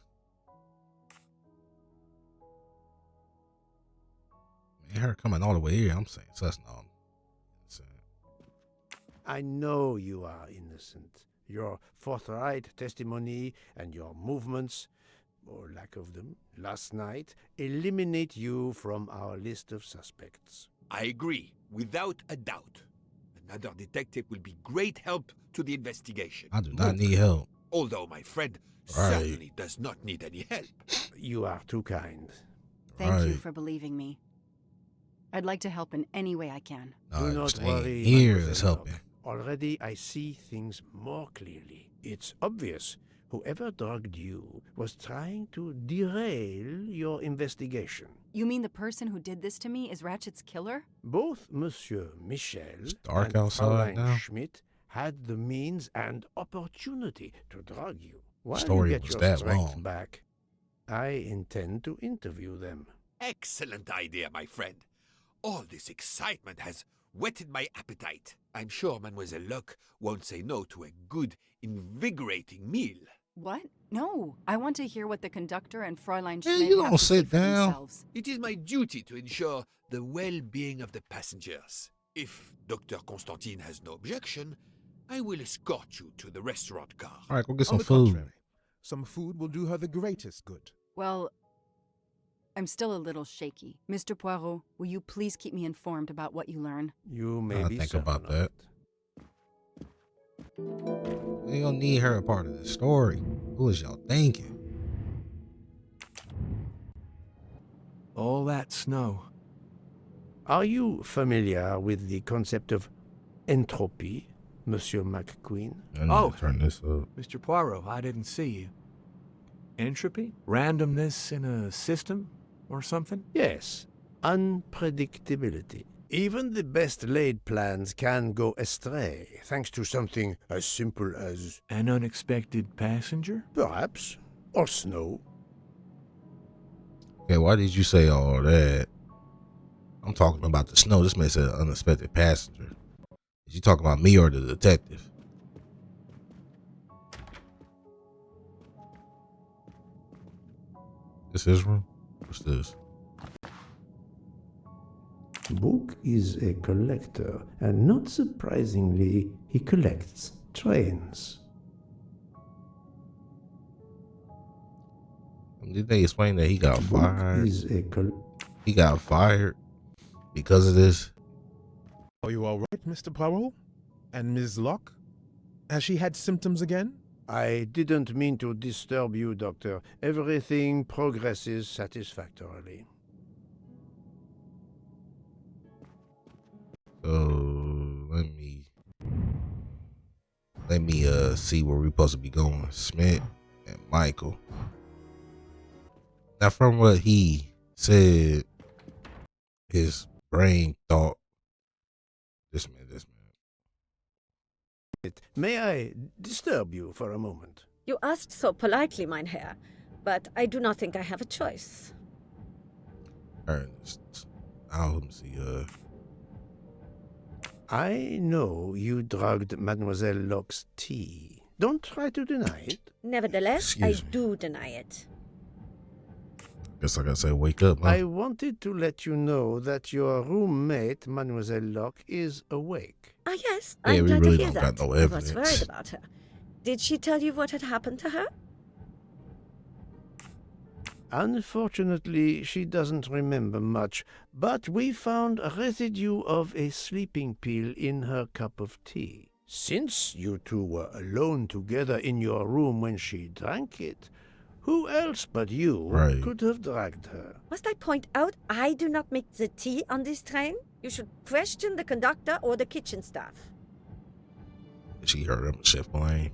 Speaker 1: Man, her coming all the way here. I'm saying sus now.
Speaker 4: I know you are innocent. Your forthright testimony and your movements, or lack of them, last night eliminate you from our list of suspects.
Speaker 5: I agree, without a doubt. Another detective will be great help to the investigation.
Speaker 1: I do not need help.
Speaker 5: Although my friend
Speaker 1: Right.
Speaker 5: certainly does not need any help.
Speaker 4: You are too kind.
Speaker 16: Thank you for believing me. I'd like to help in any way I can.
Speaker 4: Do not worry.
Speaker 1: Here
Speaker 4: Mademoiselle
Speaker 1: is helping.
Speaker 4: Locke. Already I see things more clearly. It's obvious whoever drugged you was trying to derail your investigation.
Speaker 16: You mean the person who did this to me is Ratchet's killer?
Speaker 4: Both Monsieur Michel
Speaker 1: dark
Speaker 4: and
Speaker 1: outside
Speaker 4: Fräulein
Speaker 1: now.
Speaker 4: Schmidt had the means and opportunity to drug you. While
Speaker 1: Story
Speaker 4: you get
Speaker 1: was
Speaker 4: your
Speaker 1: that
Speaker 4: strength
Speaker 1: long.
Speaker 4: back, I intend to interview them.
Speaker 5: Excellent idea, my friend. All this excitement has whetted my appetite. I'm sure Mademoiselle Locke won't say no to a good, invigorating meal.
Speaker 16: What? No. I want to hear what the conductor and Fräulein
Speaker 1: Man,
Speaker 16: Schmidt
Speaker 1: you
Speaker 16: have
Speaker 1: gonna
Speaker 16: to say
Speaker 1: sit
Speaker 16: for
Speaker 1: down?
Speaker 16: themselves.
Speaker 5: It is my duty to ensure the well-being of the passengers. If Dr. Constantine has no objection, I will escort you to the restaurant car.
Speaker 1: All right, go get
Speaker 2: On
Speaker 1: some
Speaker 2: the
Speaker 1: food.
Speaker 2: contrary, some food will do her the greatest good.
Speaker 16: Well, I'm still a little shaky. Mr. Poirot, will you please keep me informed about what you learn?
Speaker 4: You may
Speaker 1: I'll
Speaker 4: be
Speaker 1: think
Speaker 4: certain
Speaker 1: about
Speaker 4: of
Speaker 1: that.
Speaker 4: it.
Speaker 1: We don't need her a part of the story. Who is y'all thinking?
Speaker 8: All that snow.
Speaker 4: Are you familiar with the concept of entropy, Monsieur McQueen?
Speaker 1: I need
Speaker 8: Oh.
Speaker 1: to turn this up.
Speaker 8: Mr. Poirot, I didn't see you. Entropy? Randomness in a system or something?
Speaker 4: Yes, unpredictability. Even the best laid plans can go astray, thanks to something as simple as,
Speaker 8: An unexpected passenger?
Speaker 4: perhaps, or snow.
Speaker 1: Okay, why did you say all that? I'm talking about the snow. This man said unexpected passenger. Is you talking about me or the detective? This his room? What's this?
Speaker 4: Book is a collector, and not surprisingly, he collects trains.
Speaker 1: Did they explain that he got
Speaker 4: Book
Speaker 1: fired?
Speaker 4: is a
Speaker 1: He got fired because of this?
Speaker 2: Are you all right, Mr. Poirot? And Ms. Locke? Has she had symptoms again?
Speaker 4: I didn't mean to disturb you, Doctor. Everything progresses satisfactorily.
Speaker 1: So let me see where we're supposed to be going. Smith and Michael. Now, from what he said, his brain thought this man.
Speaker 4: May I disturb you for a moment?
Speaker 12: You asked so politely, mein Herr, but I do not think I have a choice.
Speaker 1: Ernest, I'll see.
Speaker 4: I know you drugged Mademoiselle Locke's tea. Don't try to deny it.
Speaker 12: Nevertheless,
Speaker 1: Excuse
Speaker 12: I
Speaker 1: me.
Speaker 12: do deny it.
Speaker 1: Guess I gotta say, wake up, huh?
Speaker 4: I wanted to let you know that your roommate, Mademoiselle Locke, is awake.
Speaker 12: Ah, yes,
Speaker 1: Yeah,
Speaker 12: I'm
Speaker 1: we
Speaker 12: glad
Speaker 1: really
Speaker 12: to hear
Speaker 1: don't got
Speaker 12: that.
Speaker 1: no
Speaker 12: I was
Speaker 1: evidence.
Speaker 12: worried about her. Did she tell you what had happened to her?
Speaker 4: Unfortunately, she doesn't remember much, but we found a residue of a sleeping pill in her cup of tea. Since you two were alone together in your room when she drank it, who else but you could have drugged her?
Speaker 12: Must I point out I do not make the tea on this train? You should question the conductor or the kitchen staff.
Speaker 1: She heard him, Chef Blaine.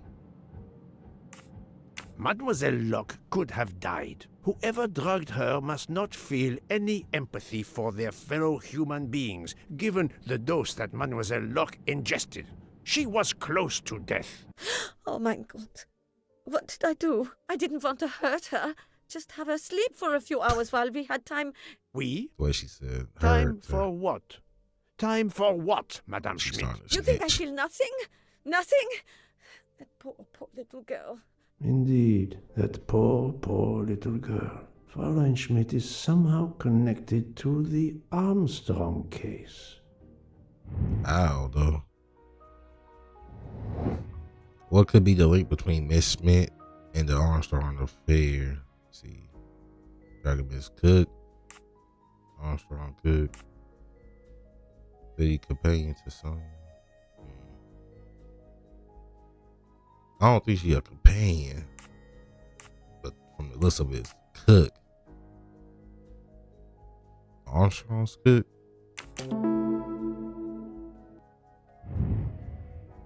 Speaker 4: Mademoiselle Locke could have died. Whoever drugged her must not feel any empathy for their fellow human beings, given the dose that Mademoiselle Locke ingested. She was close to death.
Speaker 12: Oh my God. What did I do? I didn't want to hurt her. Just have her sleep for a few hours while we had time.
Speaker 4: We?
Speaker 1: What she said.
Speaker 4: Time for what? Time for what, Madame Schmidt?
Speaker 12: You think I feel nothing? Nothing? That poor, poor little girl.
Speaker 17: Indeed, that poor, poor little girl. Fräulein Schmidt is somehow connected to the Armstrong case.
Speaker 1: Ow, though. What could be the link between Miss Smith and the Armstrong affair? Let's see. Dragon Miss Cook. Armstrong Cook. The companion to Sonya. I don't think she's a companion. But from the list of it, it's Cook. Armstrong's Cook.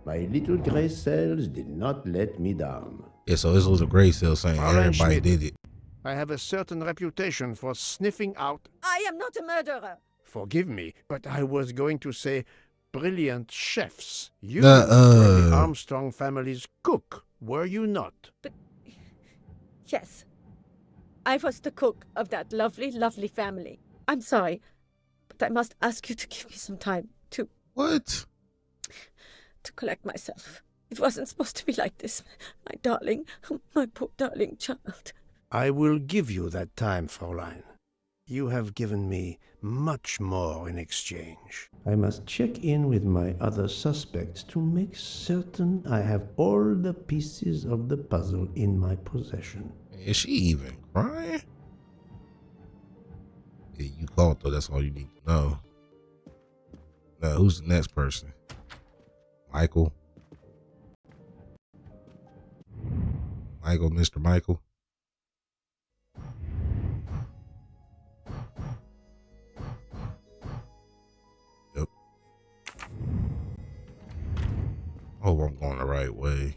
Speaker 17: My little gray cells did not let me down.
Speaker 1: Yeah, so this was a gray cell saying everybody
Speaker 4: Schmidt,
Speaker 1: did it.
Speaker 4: I have a certain reputation for sniffing out.
Speaker 12: I am not a murderer.
Speaker 4: Forgive me, but I was going to say brilliant chefs. You were the Armstrong family's cook, were you not?
Speaker 12: But yes, I was the cook of that lovely, lovely family. I'm sorry, but I must ask you to give me some time to...
Speaker 1: What?
Speaker 12: To collect myself. It wasn't supposed to be like this. My darling, my poor darling child.
Speaker 4: I will give you that time, Fräulein. You have given me much more in exchange.
Speaker 17: I must check in with my other suspects to make certain I have all the pieces of the puzzle in my possession.
Speaker 1: Is she even crying? Yeah, you called though, that's all you need to know. Now, who's the next person? Michael? Mr. Michael? Yep. Oh, I'm going the right way.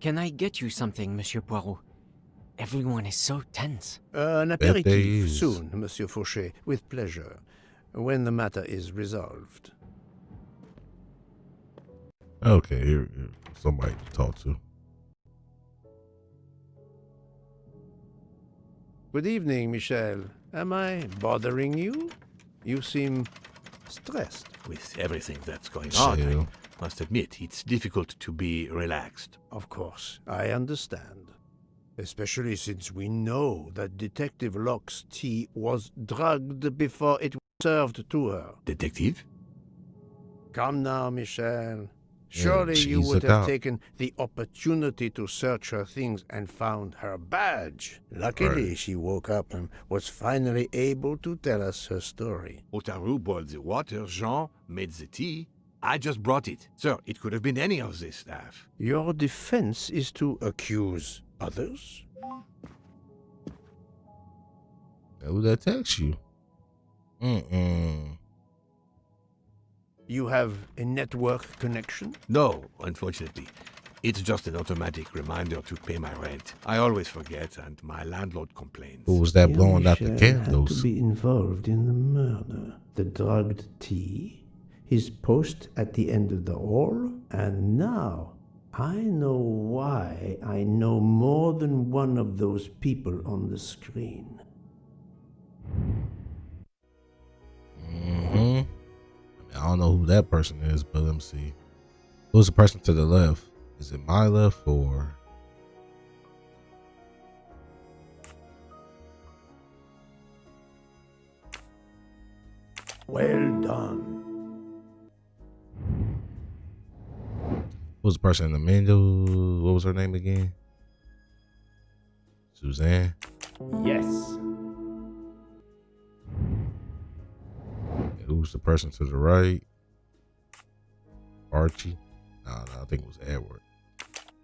Speaker 9: Can I get you something, Monsieur Poirot? Everyone is so tense.
Speaker 4: An aperitif soon, Monsieur Fauchet, with pleasure, when the matter is resolved.
Speaker 1: Okay, here somebody to talk to.
Speaker 4: Good evening, Michel. Am I bothering you? You seem stressed.
Speaker 8: With everything that's going on, I must admit, it's difficult to be relaxed.
Speaker 4: Of course, I understand. Especially since we know that Detective Locke's tea was drugged before it was served to her.
Speaker 8: Detective?
Speaker 4: Come now, Michel. Surely you would have taken the opportunity to search her things and found her badge. Luckily, she woke up and was finally able to tell us her story.
Speaker 8: Otaru boiled the water, Jean made the tea. I just brought it. Sir, it could have been any of the staff.
Speaker 4: Your defense is to accuse others?
Speaker 1: Who that text you?
Speaker 4: You have a network connection?
Speaker 8: No, unfortunately. It's just an automatic reminder to pay my rent. I always forget, and my landlord complains.
Speaker 1: Who was that blowing out the candles?
Speaker 17: Had to be involved in the murder. The drugged tea, his post at the end of the hall, and now I know why I know more than one of those people on the screen.
Speaker 1: I don't know who that person is, but let me see. Who's the person to the left? Is it my left or?
Speaker 17: Well done.
Speaker 1: Who's the person in the middle? What was her name again? Suzanne?
Speaker 17: Yes.
Speaker 1: Who's the person to the right? Archie? No, I think it was Edward.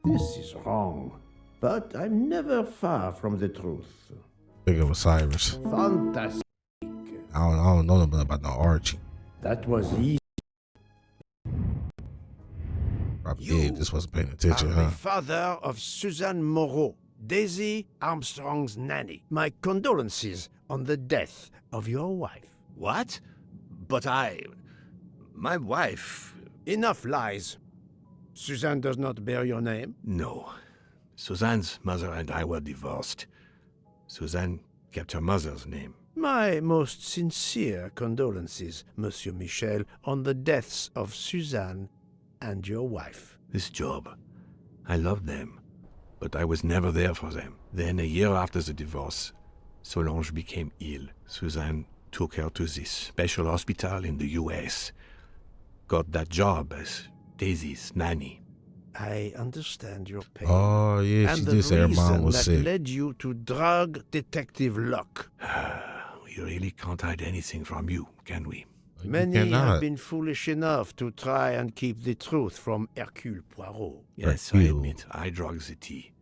Speaker 17: This is wrong, but I'm never far from the truth.
Speaker 1: I think it was Cyrus.
Speaker 17: Fantastic.
Speaker 1: I don't know nothing about no Archie.
Speaker 17: That was easy.
Speaker 1: Probably did. Just wasn't paying attention,
Speaker 4: are
Speaker 1: huh?
Speaker 4: the father of Suzanne Moreau, Daisy Armstrong's nanny. My condolences on the death of your wife.
Speaker 8: What?
Speaker 18: but my wife...
Speaker 4: Enough lies. Suzanne does not bear your name?
Speaker 18: No. Suzanne's mother and I were divorced. Suzanne kept her mother's name.
Speaker 4: My most sincere condolences, Monsieur Michel, on the deaths of Suzanne and your wife.
Speaker 18: This job, I loved them, but I was never there for them. Then, a year after the divorce, Solange became ill. Suzanne took her to this special hospital in the U.S. Got that job as Daisy's nanny.
Speaker 4: I understand your pain.
Speaker 1: Oh, yeah,
Speaker 4: and
Speaker 1: she
Speaker 4: the
Speaker 1: did say her mom was
Speaker 4: reason
Speaker 1: sick.
Speaker 4: that led you to drug Detective Locke.
Speaker 18: We really can't hide anything from you, can we?
Speaker 4: Many have been foolish enough to try and keep the truth from Hercule Poirot.
Speaker 18: Yes, I admit, I drugged the tea.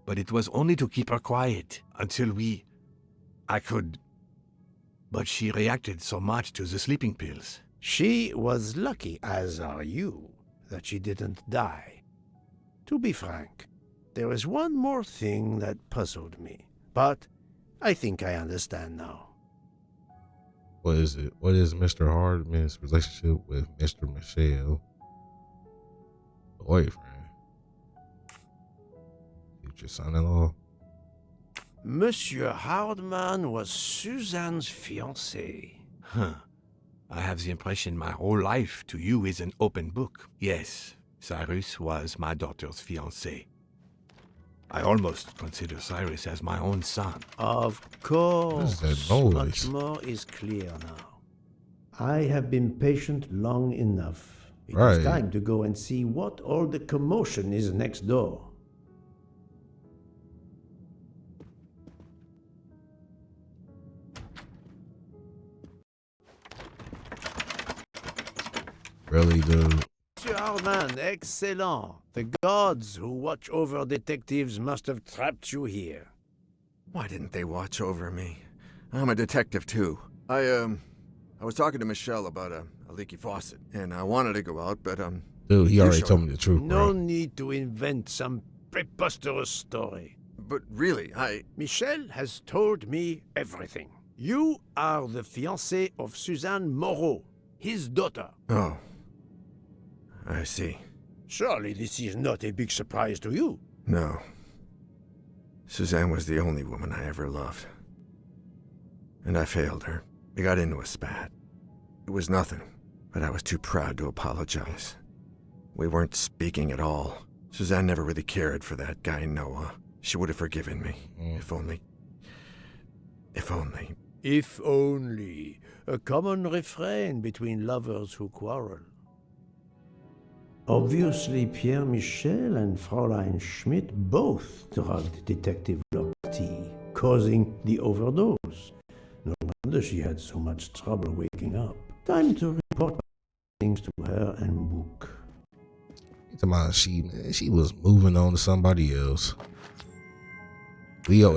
Speaker 18: But it was only to keep her quiet until I could... But she reacted so much to the sleeping pills.
Speaker 4: She was lucky, as are you, that she didn't die. To be frank, there is one more thing that puzzled me, but I think I understand now.
Speaker 1: What is it? What is Mr. Hardman's relationship with Mr. Michel? Boyfriend? Future son-in-law?
Speaker 4: Monsieur Hardman was Suzanne's fiancé.
Speaker 18: Huh. I have the impression my whole life to you is an open book. Yes, Cyrus was my daughter's fiancé. I almost consider Cyrus as my own son.
Speaker 4: Of course.
Speaker 1: What is that noise?
Speaker 4: Much more is clear now.
Speaker 17: I have been patient long enough. It is time to go and see what all the commotion is next door.
Speaker 1: Really, dude?
Speaker 4: Monsieur Hardman, excellent. The gods who watch over detectives must have trapped you here.
Speaker 6: Why didn't they watch over me? I'm a detective, too. I was talking to Michelle about a leaky faucet, and I wanted to go out, but,
Speaker 1: Dude, he already told me the truth,
Speaker 4: No
Speaker 1: bro.
Speaker 4: need to invent some preposterous story.
Speaker 6: But really,
Speaker 4: Michel has told me everything. You are the fiancé of Suzanne Moreau, his daughter.
Speaker 6: Oh. I see.
Speaker 4: Surely this is not a big surprise to you.
Speaker 6: No. Suzanne was the only woman I ever loved. And I failed her. We got into a spat. It was nothing, but I was too proud to apologize. We weren't speaking at all. Suzanne never really cared for that guy, Noah. She would have forgiven me. If only... If only...
Speaker 4: If only. A common refrain between lovers who quarrel.
Speaker 17: Obviously, Pierre Michel and Fräulein Schmidt both drugged Detective Locke's tea, causing the overdose. No wonder she had so much trouble waking up. Time to report things to her and Book.
Speaker 1: She was moving on to somebody else. We all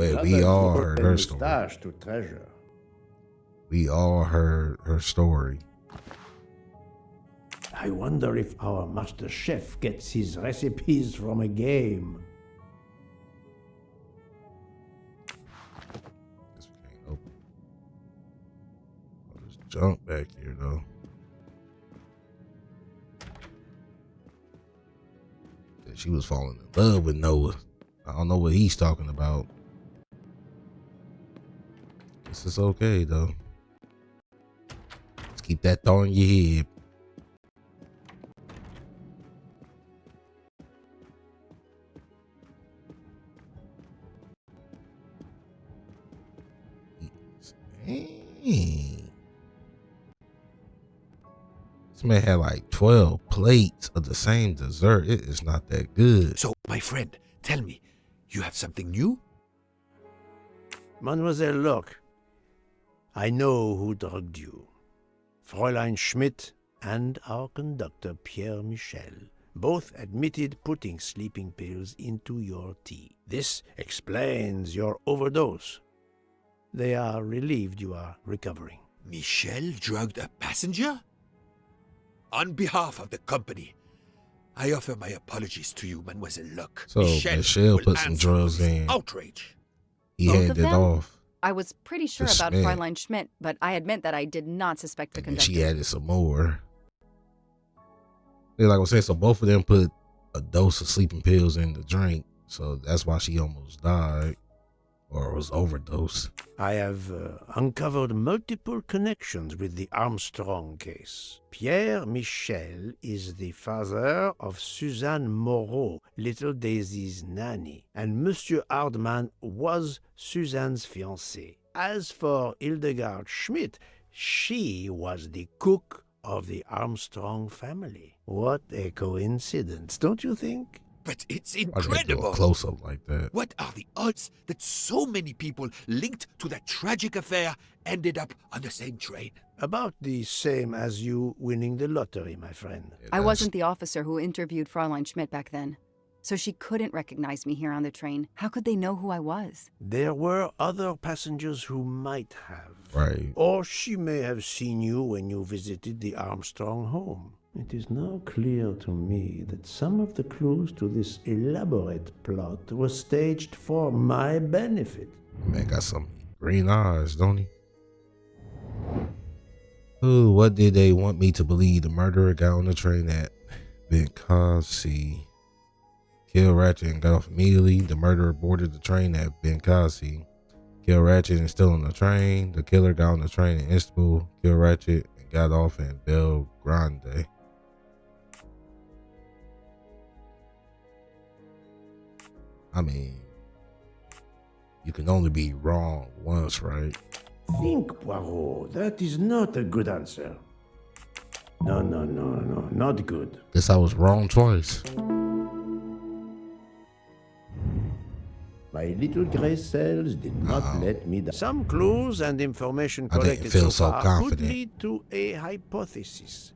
Speaker 1: heard her story.
Speaker 17: To treasure.
Speaker 1: We all heard her story.
Speaker 17: I wonder if our master chef gets his recipes from a game.
Speaker 1: Guess we can't open. Oh, there's junk back here, though. Said she was falling in love with Noah. I don't know what he's talking about. Guess it's okay, though. Let's keep that thought in your head. Dang. This man had like 12 plates of the same dessert. It is not that good.
Speaker 5: So, my friend, tell me, you have something new?
Speaker 4: Mademoiselle Locke, I know who drugged you. Fräulein Schmidt and our conductor Pierre Michel both admitted putting sleeping pills into your tea. This explains your overdose. They are relieved you are recovering.
Speaker 5: Michel drugged a passenger? On behalf of the company, I offer my apologies to you, Mademoiselle Locke.
Speaker 1: So Michel
Speaker 5: will
Speaker 1: put some
Speaker 5: answer
Speaker 1: drugs
Speaker 5: for this
Speaker 1: in.
Speaker 5: outrage.
Speaker 1: He
Speaker 3: Both
Speaker 1: handed
Speaker 3: of
Speaker 1: it
Speaker 3: them?
Speaker 1: off.
Speaker 16: I was pretty sure
Speaker 1: Just
Speaker 16: about
Speaker 1: Schmidt.
Speaker 16: Fräulein Schmidt, but I admit that I did not suspect the
Speaker 1: And then
Speaker 16: conductor.
Speaker 1: she added some more. Like I was saying, so both of them put a dose of sleeping pills in the drink, so that's why she almost died or was overdosed.
Speaker 4: I have uncovered multiple connections with the Armstrong case. Pierre Michel is the father of Suzanne Moreau, little Daisy's nanny, and Monsieur Hardman was Suzanne's fiancé. As for Hildegard Schmidt, she was the cook of the Armstrong family. What a coincidence, don't you think?
Speaker 5: But it's
Speaker 1: Why they do a
Speaker 5: incredible.
Speaker 1: close up like that?
Speaker 5: What are the odds that so many people linked to that tragic affair ended up on the same train?
Speaker 4: About the same as you winning the lottery, my friend.
Speaker 16: I wasn't the officer who interviewed Fräulein Schmidt back then, so she couldn't recognize me here on the train. How could they know who I was?
Speaker 4: There were other passengers who might have.
Speaker 1: Right.
Speaker 4: Or she may have seen you when you visited the Armstrong home.
Speaker 17: It is now clear to me that some of the clues to this elaborate plot were staged for my benefit.
Speaker 1: Man got some green eyes, don't he? Ooh, what did they want me to believe? The murderer got on the train at Benghazi, killed Ratchet and got off immediately. The murderer boarded the train at Benghazi, killed Ratchet and still on the train. The killer got on the train in Istanbul, killed Ratchet and got off in Belgrade. I mean, you can only be wrong once, right?
Speaker 17: Think, Poirot. That is not a good answer. No, not good.
Speaker 1: Guess I was wrong twice.
Speaker 17: My little gray cells did not let me down.
Speaker 4: Some clues and information
Speaker 1: I didn't
Speaker 4: collected
Speaker 1: feel
Speaker 4: so
Speaker 1: so
Speaker 4: far
Speaker 1: confident.
Speaker 4: could lead to a hypothesis.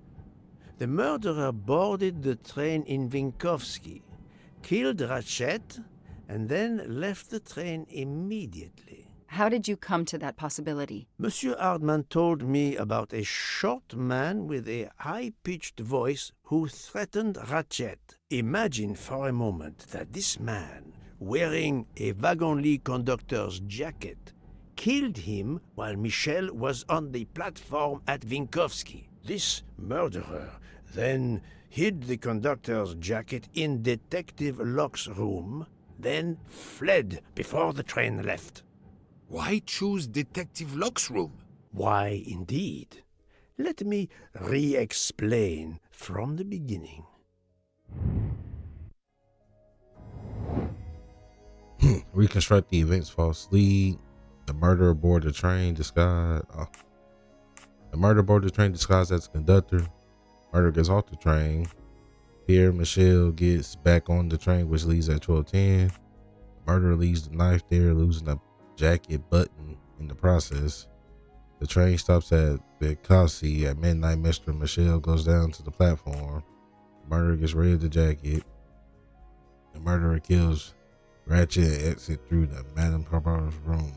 Speaker 4: The murderer boarded the train in Vinkovsky, killed Ratchet, and then left the train immediately.
Speaker 16: How did you come to that possibility?
Speaker 4: Monsieur Hardman told me about a short man with a high-pitched voice who threatened Ratchet. Imagine for a moment that this man, wearing a wagon-lit conductor's jacket, killed him while Michel was on the platform at Vinkovsky. This murderer then hid the conductor's jacket in Detective Locke's room, then fled before the train left.
Speaker 5: Why choose Detective Locke's room?
Speaker 4: Why, indeed. Let me re-explain from the beginning.
Speaker 1: Reconstruct the events false lead. The murderer boarded the train disguised. The murderer boarded the train disguised as a conductor. Murderer gets off the train. Pierre Michel gets back on the train, which leaves at 12:10. The murderer leaves the knife there, losing a jacket button in the process. The train stops at Benghazi at midnight. Mr. Michel goes down to the platform. The murderer gets rid of the jacket. The murderer kills Ratchet and exit through the Madame Poirot's room.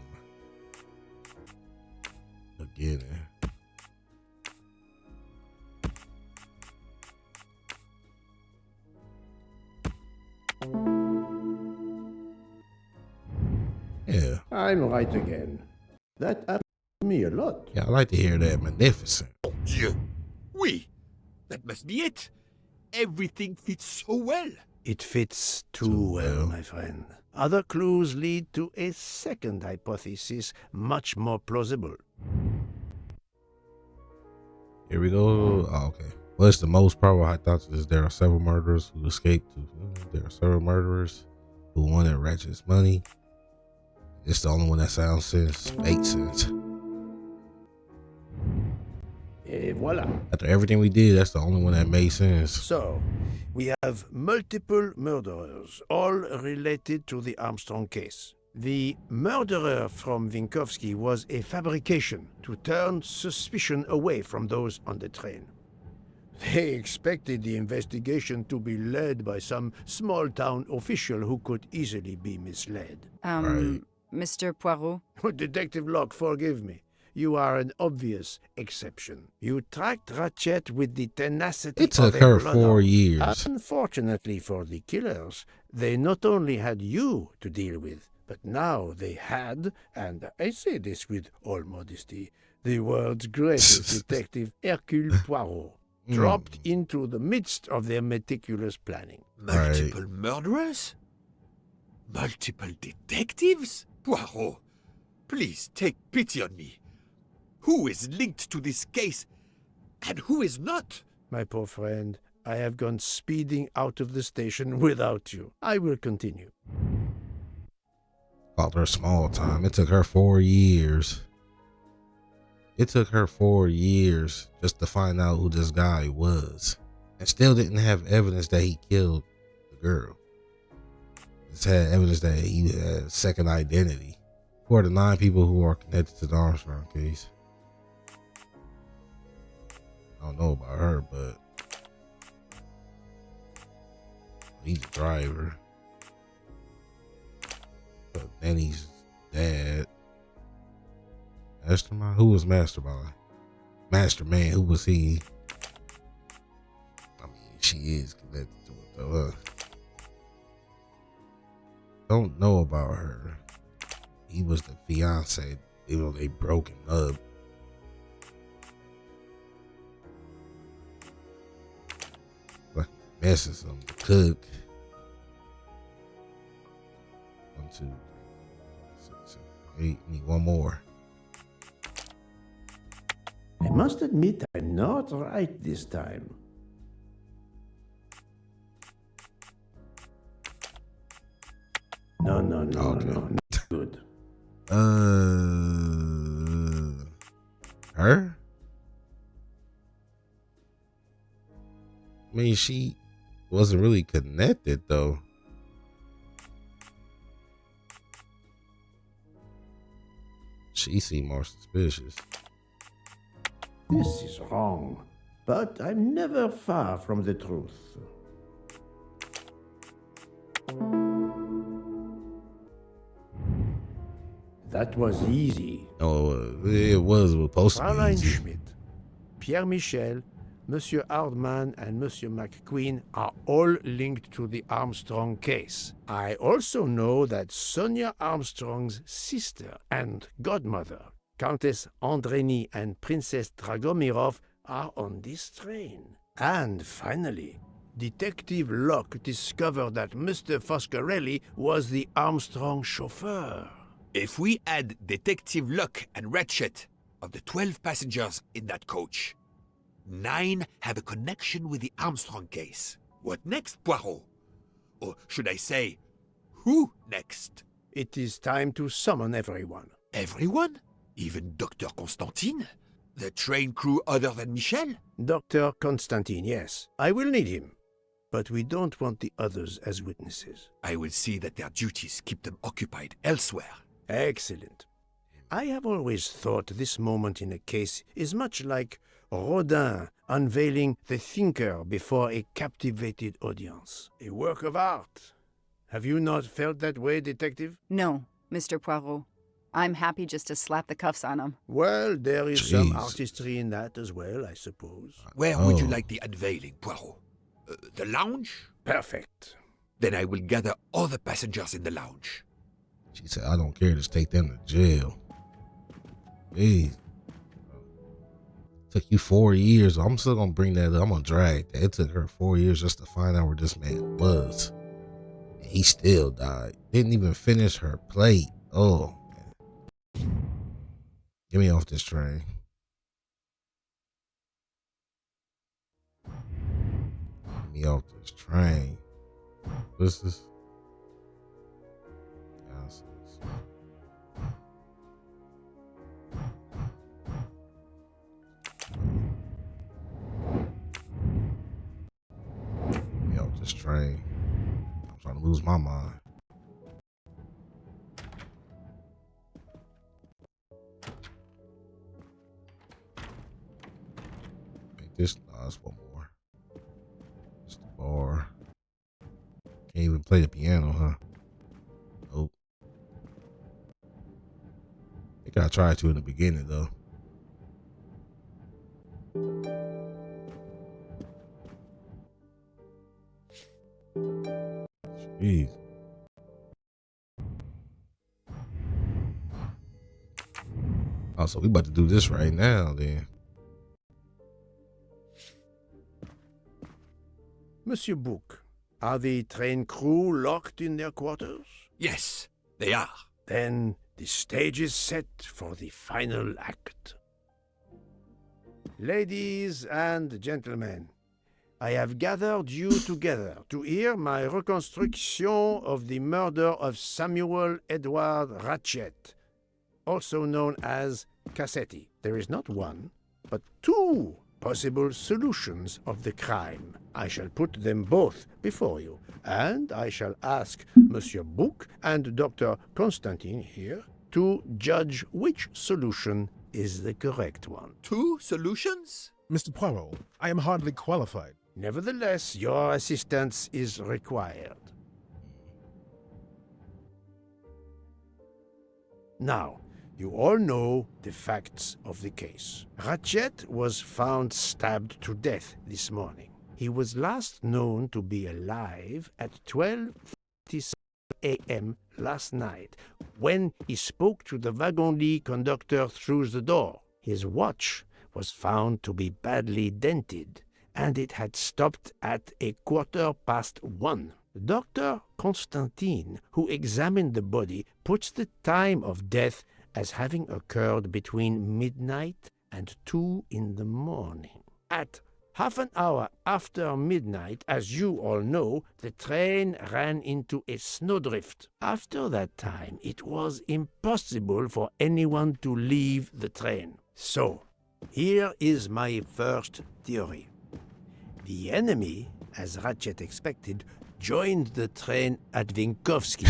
Speaker 1: Again. Yeah.
Speaker 17: I'm right again. That happened to me a lot.
Speaker 1: Yeah, I like to hear that. Magnificent.
Speaker 5: Dieu. Oui, that must be it. Everything fits so well.
Speaker 4: It fits too well, my friend. Other clues lead to a second hypothesis, much more plausible.
Speaker 1: Here we go. Oh, okay. Well, it's the most probable hypothesis. There are several murderers who escaped. There are several murderers who wanted Ratchet's money. It's the only one that sounds sense, makes sense.
Speaker 17: Et voila.
Speaker 1: After everything we did, that's the only one that made sense.
Speaker 4: So, we have multiple murderers, all related to the Armstrong case. The murderer from Vinkovsky was a fabrication to turn suspicion away from those on the train. They expected the investigation to be led by some small-town official who could easily be misled.
Speaker 16: Mr. Poirot?
Speaker 4: Detective Locke, forgive me. You are an obvious exception. You tracked Ratchet with the tenacity
Speaker 1: It took
Speaker 4: of a
Speaker 1: her
Speaker 4: bloodhound.
Speaker 1: 4 years.
Speaker 4: Unfortunately for the killers, they not only had you to deal with, But now they had, and I say this with all modesty, the world's greatest detective, Hercule Poirot, dropped into the midst of their meticulous planning.
Speaker 5: Multiple murderers? Multiple detectives? Poirot, please take pity on me. Who is linked to this case and who is not?
Speaker 4: My poor friend, I have gone speeding out of the station without you. I will continue.
Speaker 1: Called her small time. It took her 4 years. It took her 4 years just to find out who this guy was. And still didn't have evidence that he killed the girl. Just had evidence that he had a second identity. Who are the 9 people who are connected to the Armstrong case? I don't know about her, but he's a driver. But Danny's dad. Mastermind? Who was Mastermind? Masterman, who was he? I mean, she is connected to it though. Don't know about her. He was the fiance. You know, they broken up. Like messing something to cook. 1, 2, 3, 4, 5, 6, 7, 8. Need one more.
Speaker 17: I must admit I'm not right this time. No, not good.
Speaker 1: Her? I mean, she wasn't really connected though. She seemed more suspicious.
Speaker 17: This is wrong, but I'm never far from the truth. That was easy.
Speaker 1: Oh, it was supposed to be
Speaker 4: Fräulein
Speaker 1: easy.
Speaker 4: Schmidt, Pierre Michel, Monsieur Hardman, and Monsieur McQueen are all linked to the Armstrong case. I also know that Sonia Armstrong's sister and godmother, Countess Andreni and Princess Dragomirov, are on this train. And finally, Detective Locke discovered that Mr. Foscarelli was the Armstrong chauffeur.
Speaker 5: If we add Detective Luck and Ratchet, of the 12 passengers in that coach, 9 have a connection with the Armstrong case. What next, Poirot? Or should I say, who next?
Speaker 4: It is time to summon everyone.
Speaker 5: Everyone? Even Dr. Constantine? The train crew other than Michel?
Speaker 4: Dr. Constantine, yes. I will need him. But we don't want the others as witnesses.
Speaker 5: I will see that their duties keep them occupied elsewhere.
Speaker 4: Excellent. I have always thought this moment in a case is much like Rodin unveiling the thinker before a captivated audience. A work of art. Have you not felt that way, Detective?
Speaker 16: No, Mr. Poirot. I'm happy just to slap the cuffs on him.
Speaker 4: Well, there is some artistry in that as well, I suppose.
Speaker 5: Where would you like the unveiling, Poirot? The lounge?
Speaker 4: Perfect.
Speaker 5: Then I will gather all the passengers in the lounge.
Speaker 1: She said, I don't care, just take them to jail. Jeez. Took you 4 years. I'm still gonna bring that up. I'm gonna drag that. It took her 4 years just to find out where this man was. And he still died. Didn't even finish her plate. Oh, man. Get me off this train. Get me off this train. This is... This train. I'm trying to lose my mind. Make this. No, that's one more. It's the bar. Can't even play the piano, huh? Nope. I think I tried to in the beginning though. Jeez. Oh, so we about to do this right now, then.
Speaker 4: Monsieur Bouc, are the train crew locked in their quarters?
Speaker 5: Yes, they are.
Speaker 4: Then the stage is set for the final act. Ladies and gentlemen, I have gathered you together to hear my reconstruction of the murder of Samuel Edward Ratchet, also known as Cassetti. There is not one, but two possible solutions of the crime. I shall put them both before you, and I shall ask Monsieur Bouc and Dr. Constantine here to judge which solution is the correct one.
Speaker 5: Two solutions?
Speaker 2: Mr. Poirot, I am hardly qualified.
Speaker 4: Nevertheless, your assistance is required. Now, you all know the facts of the case. Ratchet was found stabbed to death this morning. He was last known to be alive at 12:47 a.m. last night, when he spoke to the wagon-lit conductor through the door. His watch was found to be badly dented, and it had stopped at 1:15. Dr. Constantine, who examined the body, puts the time of death as having occurred between midnight and 2 in the morning. At half an hour after midnight, as you all know, the train ran into a snowdrift. After that time, it was impossible for anyone to leave the train. So, here is my first theory. The enemy, as Ratchet expected, joined the train at Vinkovsky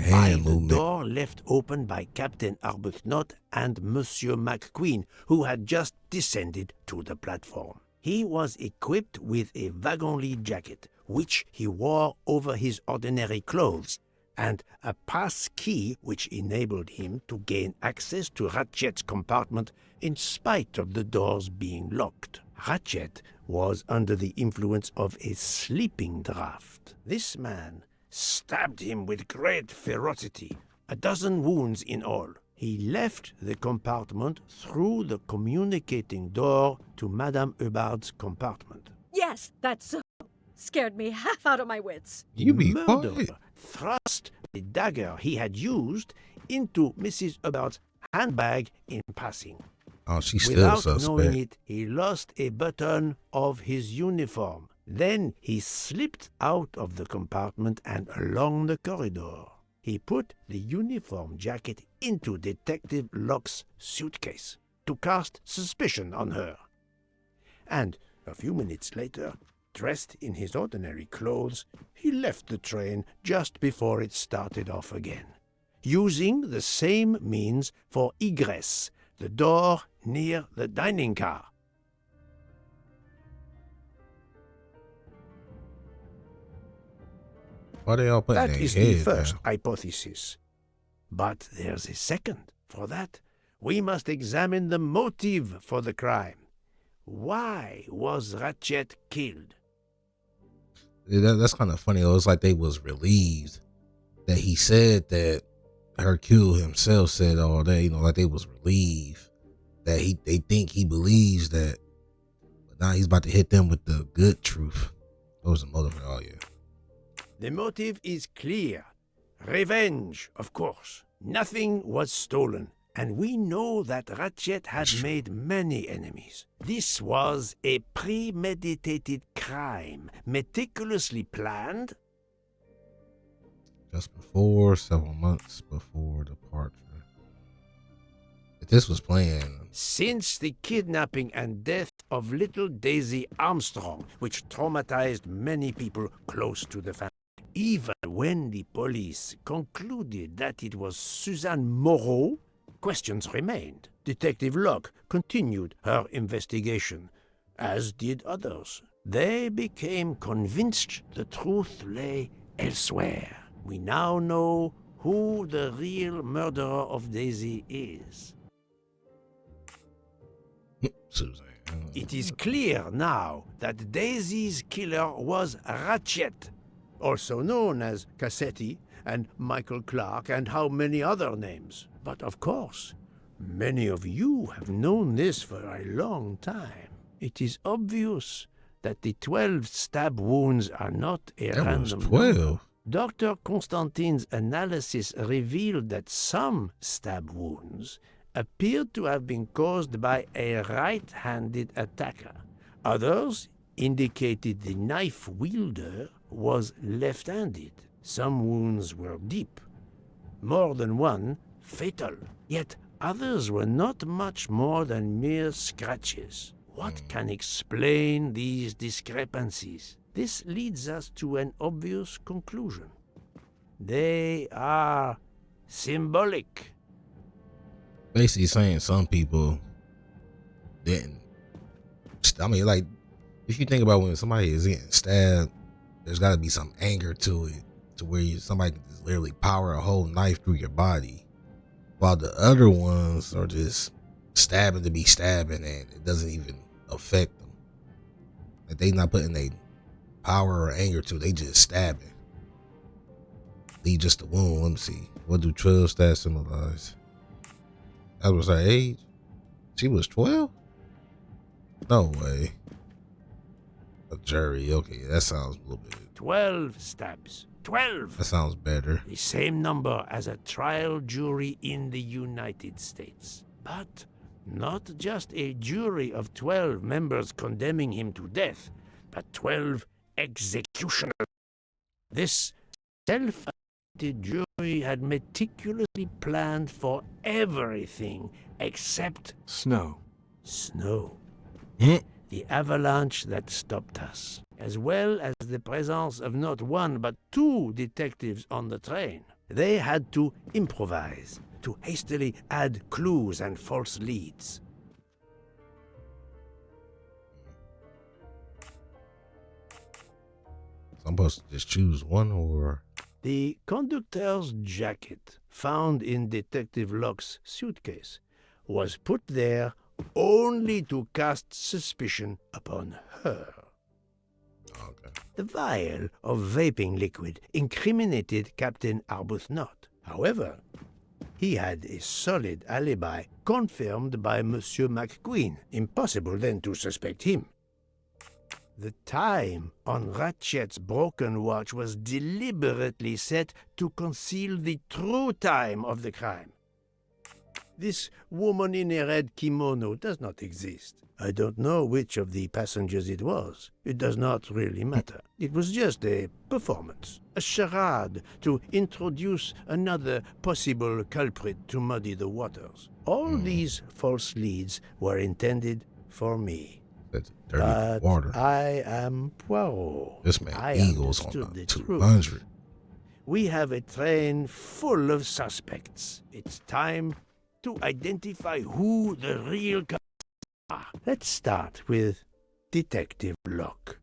Speaker 4: by the door left open by Captain Arbuthnot and Monsieur McQueen, who had just descended to the platform. He was equipped with a wagon-lit jacket, which he wore over his ordinary clothes, and a pass key which enabled him to gain access to Ratchet's compartment in spite of the doors being locked. Ratchet was under the influence of a sleeping draught. This man stabbed him with great ferocity, 12 wounds in all. He left the compartment through the communicating door to Madame Hubbard's compartment.
Speaker 12: Yes, that's so. Scared me half out of my wits.
Speaker 1: You be
Speaker 4: Murderer
Speaker 1: quiet.
Speaker 4: thrust the dagger he had used into Mrs. Hubbard's handbag in passing.
Speaker 1: Oh, she's still
Speaker 4: Without
Speaker 1: suspect.
Speaker 4: knowing it, he lost a button of his uniform. Then he slipped out of the compartment and along the corridor. He put the uniform jacket into Detective Locke's suitcase to cast suspicion on her. And a few minutes later, dressed in his ordinary clothes, he left the train just before it started off again, using the same means for egress, the door near the dining car.
Speaker 1: Why they all putting
Speaker 4: That
Speaker 1: their
Speaker 4: is the
Speaker 1: head
Speaker 4: first
Speaker 1: down?
Speaker 4: hypothesis. But there's a second. For that, we must examine the motive for the crime. Why was Ratchet killed?
Speaker 1: That's kind of funny. It was like they was relieved that he said that Hercule himself said all that. You know, like they was relieved that they think he believes that. But now he's about to hit them with the good truth. What was the motive at all? Yeah.
Speaker 4: The motive is clear. Revenge, of course. Nothing was stolen, and we know that Ratchet had made many enemies. This was a premeditated crime, meticulously planned.
Speaker 1: Just before, several months before departure. If this was planned.
Speaker 4: Since the kidnapping and death of little Daisy Armstrong, which traumatized many people close to the family. Even when the police concluded that it was Suzanne Moreau, questions remained. Detective Locke continued her investigation, as did others. They became convinced the truth lay elsewhere. We now know who the real murderer of Daisy is.
Speaker 1: Suzanne.
Speaker 4: It is clear now that Daisy's killer was Ratchet, also known as Cassetti and Michael Clark and how many other names. But of course,
Speaker 17: Many of you have known this for a long time. It is obvious that the 12 stab wounds are not a
Speaker 1: That was
Speaker 17: random
Speaker 1: 12.
Speaker 17: number. Dr. Constantine's analysis revealed that some stab wounds appeared to have been caused by a right-handed attacker. Others indicated the knife wielder was left-handed. Some wounds were deep, more than one fatal. Yet others were not much more than mere scratches. What can explain these discrepancies? This leads us to an obvious conclusion. They are symbolic.
Speaker 1: Basically saying some people didn't. I mean, like, if you think about when somebody is getting stabbed, there's got to be some anger to it, to where somebody can just literally power a whole knife through your body, while the other ones are just stabbing to be stabbing, and it doesn't even affect them. Like, they not putting a power or anger to it, they just stabbing. Leave just a wound. Let me see. What do 12 stats symbolize? That was her age. She was 12? No way. A jury. Okay, that sounds a little bit.
Speaker 17: 12 stabs. 12!
Speaker 1: That sounds better.
Speaker 17: The same number as a trial jury in the United States. But not just a jury of 12 members condemning him to death, but 12 executioners. This self-appointed jury had meticulously planned for everything except
Speaker 8: snow.
Speaker 17: Snow. The avalanche that stopped us, as well as the presence of not one but two detectives on the train. They had to improvise, to hastily add clues and false leads.
Speaker 1: So I'm supposed to just choose one, or?
Speaker 17: The conductor's jacket, found in Detective Locke's suitcase, was put there only to cast suspicion upon her.
Speaker 1: Okay.
Speaker 17: The vial of vaping liquid incriminated Captain Arbuthnot. However, he had a solid alibi confirmed by Monsieur McQueen. Impossible then to suspect him. The time on Ratchet's broken watch was deliberately set to conceal the true time of the crime. This woman in a red kimono does not exist. I don't know which of the passengers it was. It does not really matter. It was just a performance, a charade to introduce another possible culprit to muddy the waters. All these false leads were intended for me.
Speaker 1: That's dirty water.
Speaker 17: I am Poirot.
Speaker 1: This man
Speaker 17: I
Speaker 1: Eagles on
Speaker 17: understood
Speaker 1: the
Speaker 17: the
Speaker 1: 200.
Speaker 17: truth. We have a train full of suspects. It's time to identify who the real are. Let's start with Detective Locke.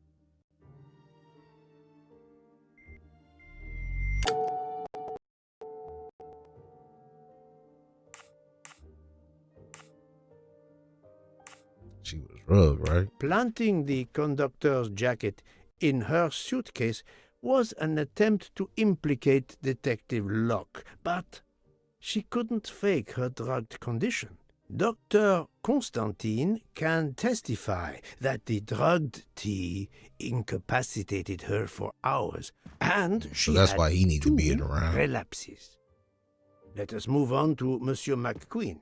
Speaker 1: She was rugged, right?
Speaker 17: Planting the conductor's jacket in her suitcase was an attempt to implicate Detective Locke, but she couldn't fake her drugged condition. Dr. Constantine can testify that the drugged tea incapacitated her for hours, and she
Speaker 1: So that's
Speaker 17: had
Speaker 1: why he needs to be
Speaker 17: two
Speaker 1: around.
Speaker 17: relapses. Let us move on to Monsieur McQueen.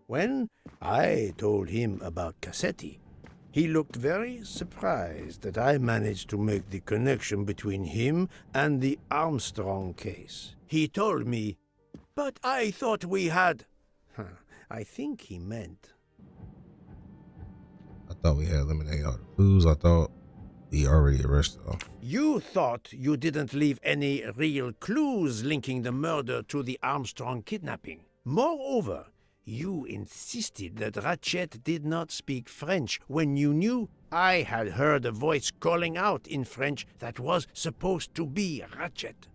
Speaker 17: When I told him about Cassetti, he looked very surprised that I managed to make the connection between him and the Armstrong case. He told me, "But I thought we had..." I think he meant...
Speaker 1: I thought we had eliminated all the clues. I thought we already arrested them.
Speaker 17: You thought you didn't leave any real clues linking the murder to the Armstrong kidnapping. Moreover, you insisted that Ratchet did not speak French when you knew I had heard a voice calling out in French that was supposed to be Ratchet.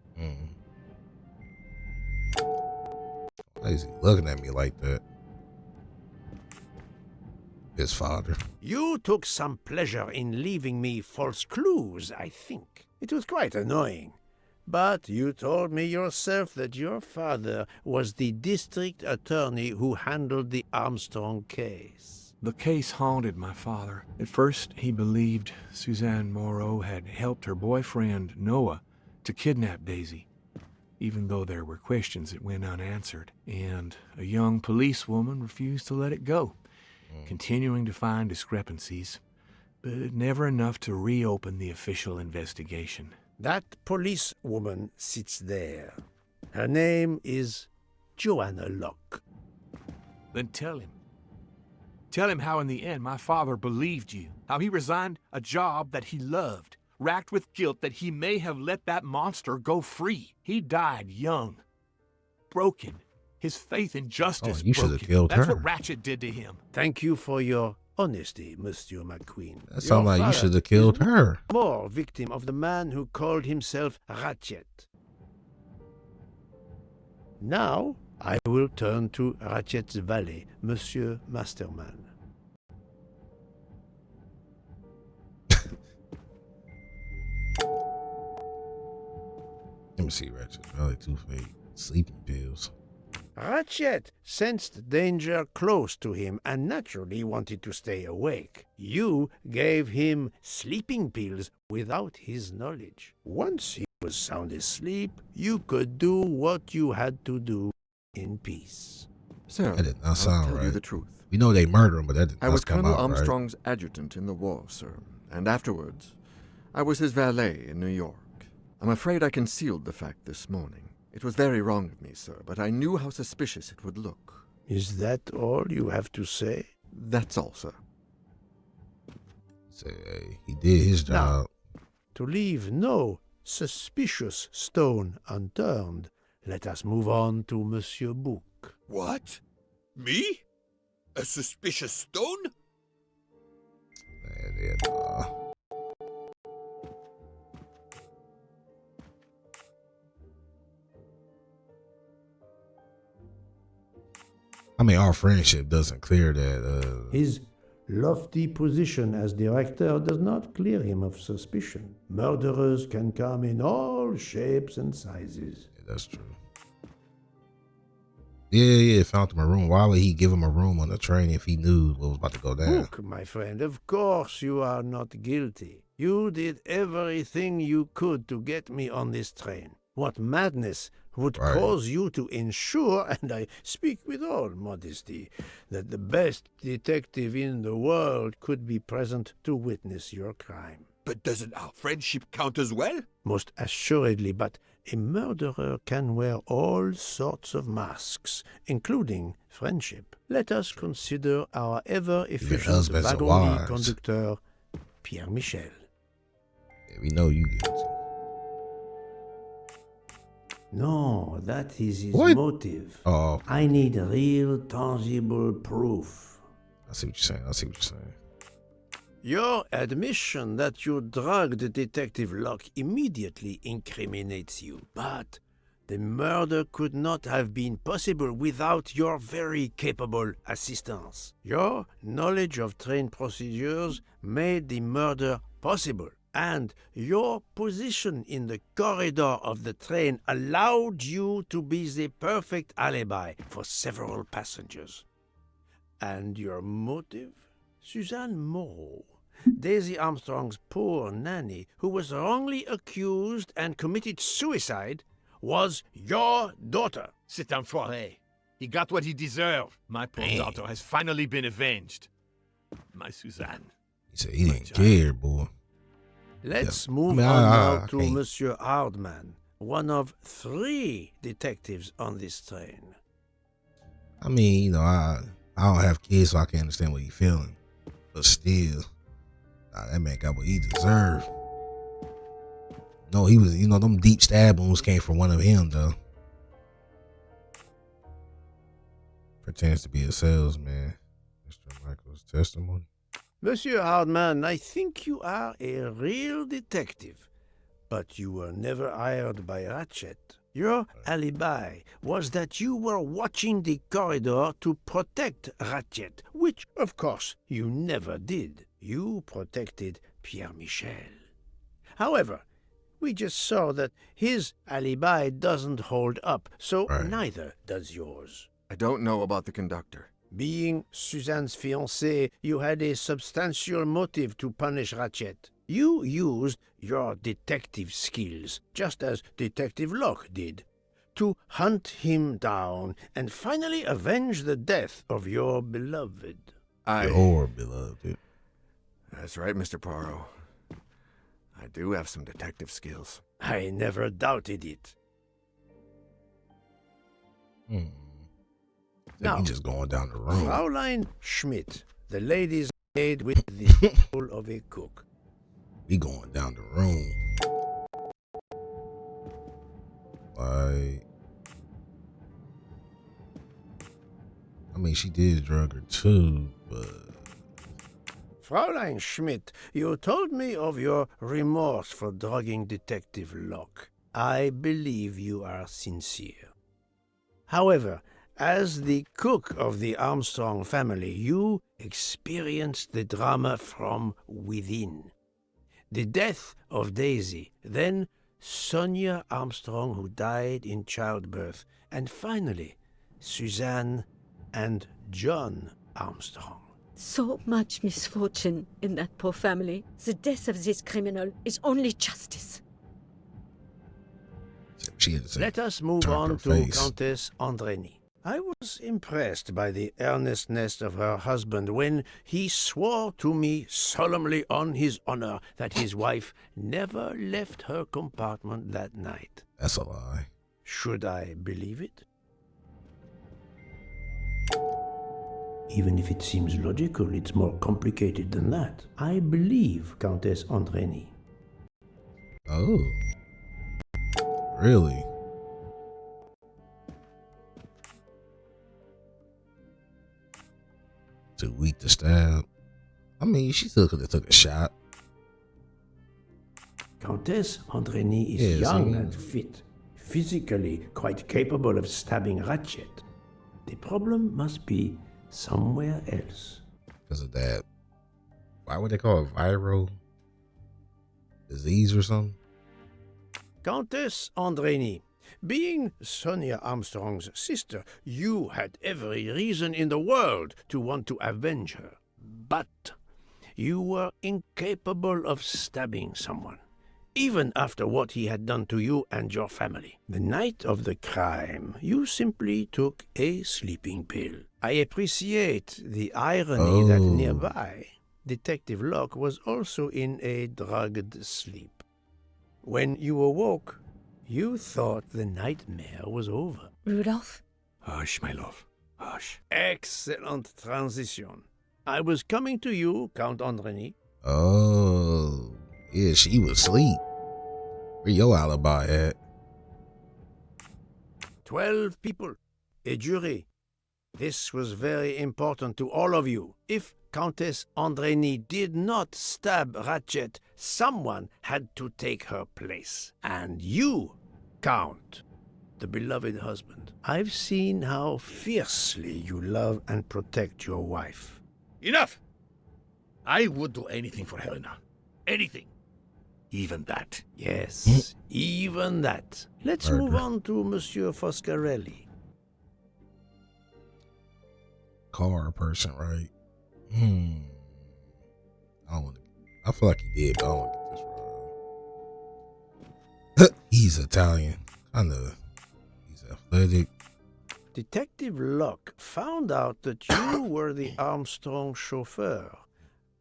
Speaker 1: Why is he looking at me like that? His father.
Speaker 17: You took some pleasure in leaving me false clues, I think. It was quite annoying.
Speaker 4: But you told me yourself that your father was the district attorney who handled the Armstrong case.
Speaker 8: The case haunted my father. At first, he believed Suzanne Moreau had helped her boyfriend, Noah, to kidnap Daisy, even though there were questions that went unanswered. And a young policewoman refused to let it go, continuing to find discrepancies, but never enough to reopen the official investigation.
Speaker 4: That policewoman sits there. Her name is Joanna Locke.
Speaker 8: Then tell him. Tell him how in the end my father believed you, how he resigned a job that he loved, racked with guilt that he may have let that monster go free. He died young, broken, his faith in justice
Speaker 1: you should have
Speaker 8: broken.
Speaker 1: killed
Speaker 8: That's
Speaker 1: her.
Speaker 8: what Ratchet did to him.
Speaker 4: Thank you for your honesty, Monsieur McQueen.
Speaker 1: That sounds like you
Speaker 4: Your
Speaker 1: should have
Speaker 4: father
Speaker 1: killed
Speaker 4: is
Speaker 1: her.
Speaker 4: more victim of the man who called himself Ratchet. Now, I will turn to Ratchet's valet, Monsieur Masterman.
Speaker 1: Let me see, Ratchet. Probably Two-Face. Sleeping pills.
Speaker 4: Ratchet sensed danger close to him and naturally wanted to stay awake. You gave him sleeping pills without his knowledge. Once he was sound asleep, you could do what you had to do in peace.
Speaker 6: Sir,
Speaker 1: That did not
Speaker 6: I'll
Speaker 1: sound
Speaker 6: tell
Speaker 1: right.
Speaker 6: you the truth.
Speaker 1: We know they murdered him, but that did
Speaker 6: I
Speaker 1: not
Speaker 6: was
Speaker 1: come
Speaker 6: Colonel
Speaker 1: out
Speaker 6: Armstrong's adjutant in the war, sir, and afterwards, I was his valet in New York. I'm afraid I concealed the fact this morning. It was very wrong of me, sir, but I knew how suspicious it would look.
Speaker 4: Is that all you have to say?
Speaker 6: That's all, sir.
Speaker 1: right. Say, hey, he did his job.
Speaker 4: To leave no suspicious stone unturned, let us move on to Monsieur Book.
Speaker 5: What? Me? A suspicious stone?
Speaker 1: I mean, our friendship doesn't clear that.
Speaker 17: His lofty position as director does not clear him of suspicion. Murderers can come in all shapes and sizes.
Speaker 1: Yeah, that's true. Yeah, found him a room. Why would he give him a room on the train if he knew what was about to go down?
Speaker 4: Book, my friend, of course you are not guilty. You did everything you could to get me on this train. What madness would cause you to ensure, and I speak with all modesty, that the best detective in the world could be present to witness your crime?
Speaker 5: But doesn't our friendship count as well?
Speaker 4: Most assuredly, but a murderer can wear all sorts of masks, including friendship. Let us consider our ever-efficient
Speaker 1: husbands and
Speaker 4: wagon
Speaker 1: wives.
Speaker 4: conductor, Pierre Michel.
Speaker 1: Yeah, we know you guilty.
Speaker 17: No, that is his
Speaker 1: What?
Speaker 17: motive.
Speaker 1: Oh,
Speaker 17: I need real, tangible proof.
Speaker 1: I see what you're saying. I see what you're saying.
Speaker 4: Your admission that you drugged Detective Locke immediately incriminates you, but the murder could not have been possible without your very capable assistance. Your knowledge of train procedures made the murder possible, and your position in the corridor of the train allowed you to be the perfect alibi for several passengers. And your motive? Suzanne Moreau, Daisy Armstrong's poor nanny, who was wrongly accused and committed suicide, was your daughter.
Speaker 8: C'est enfoiré. He got what he deserved. My poor daughter has finally been avenged. My Suzanne.
Speaker 1: He said he didn't care, boy.
Speaker 4: Let's
Speaker 1: Yeah.
Speaker 4: move
Speaker 1: I mean,
Speaker 4: on
Speaker 1: I
Speaker 4: now to
Speaker 1: can't-
Speaker 4: Monsieur Hardman, one of 3 detectives on this train.
Speaker 1: I mean, you know, I don't have kids, so I can't understand what he's feeling. But still, that man got what he deserved. No, he was, you know, them deep stab wounds came from one of him, though. Pretends to be a salesman. Mr. Michael's testimony.
Speaker 4: Monsieur Hardman, I think you are a real detective, but you were never hired by Ratchet. Your alibi was that you were watching the corridor to protect Ratchet, which, of course, you never did. You protected Pierre Michel. However, We just saw that his alibi doesn't hold up, so
Speaker 1: Right.
Speaker 4: neither does yours.
Speaker 6: I don't know about the conductor.
Speaker 4: Being Suzanne's fiancé, you had a substantial motive to punish Ratchet. You used your detective skills, just as Detective Locke did, to hunt him down and finally avenge the death of your beloved.
Speaker 1: Your beloved.
Speaker 6: That's right, Mr. Poirot. I do have some detective skills.
Speaker 4: I never doubted it.
Speaker 1: Now, you just going down the road.
Speaker 4: Fraulein Schmidt, the lady's maid with the soul of a cook.
Speaker 1: We going down the room. Like, I mean, she did drug her too, but
Speaker 4: Fraulein Schmidt, you told me of your remorse for drugging Detective Locke. I believe you are sincere. However, as the cook of the Armstrong family, you experienced the drama from within. The death of Daisy, then Sonia Armstrong, who died in childbirth, and finally, Suzanne and John Armstrong.
Speaker 12: So much misfortune in that poor family. The death of this criminal is only justice.
Speaker 4: Let us move on to Countess Andreni. I was impressed by the earnestness of her husband when he swore to me solemnly on his honor that his wife never left her compartment that night.
Speaker 1: That's a lie.
Speaker 4: Should I believe it?
Speaker 17: Even if it seems logical, it's more complicated than that. I believe Countess Andreni.
Speaker 1: Oh. Really? Too weak to stab. I mean, she still could have took a shot.
Speaker 17: Countess Andreni is young and fit, physically quite capable of stabbing Ratchet. The problem must be somewhere else.
Speaker 1: Because of that. Why would they call it viral disease or something?
Speaker 4: Countess Andreni, being Sonia Armstrong's sister, you had every reason in the world to want to avenge her. But you were incapable of stabbing someone, even after what he had done to you and your family. The night of the crime, you simply took a sleeping pill. I appreciate the irony that nearby, Detective Locke was also in a drugged sleep. When you awoke, you thought the nightmare was over.
Speaker 13: Rudolph?
Speaker 18: Hush, my love. Hush.
Speaker 4: Excellent transition. I was coming to you, Count Andreni.
Speaker 1: Oh, yeah, she was asleep. Where your alibi at?
Speaker 4: 12 people, a jury. This was very important to all of you. If Countess Andreni did not stab Ratchet, someone had to take her place. And you, Count, the beloved husband. I've seen how fiercely you love and protect your wife.
Speaker 7: Enough! I would do anything for Helena. Anything. Even that.
Speaker 4: Yes, even that. Let's move on to Monsieur Foscarelli.
Speaker 1: Car person, right? I don't want to. I feel like he did, but I don't want to get this wrong. He's Italian. He's athletic.
Speaker 4: Detective Locke found out that you were the Armstrong chauffeur,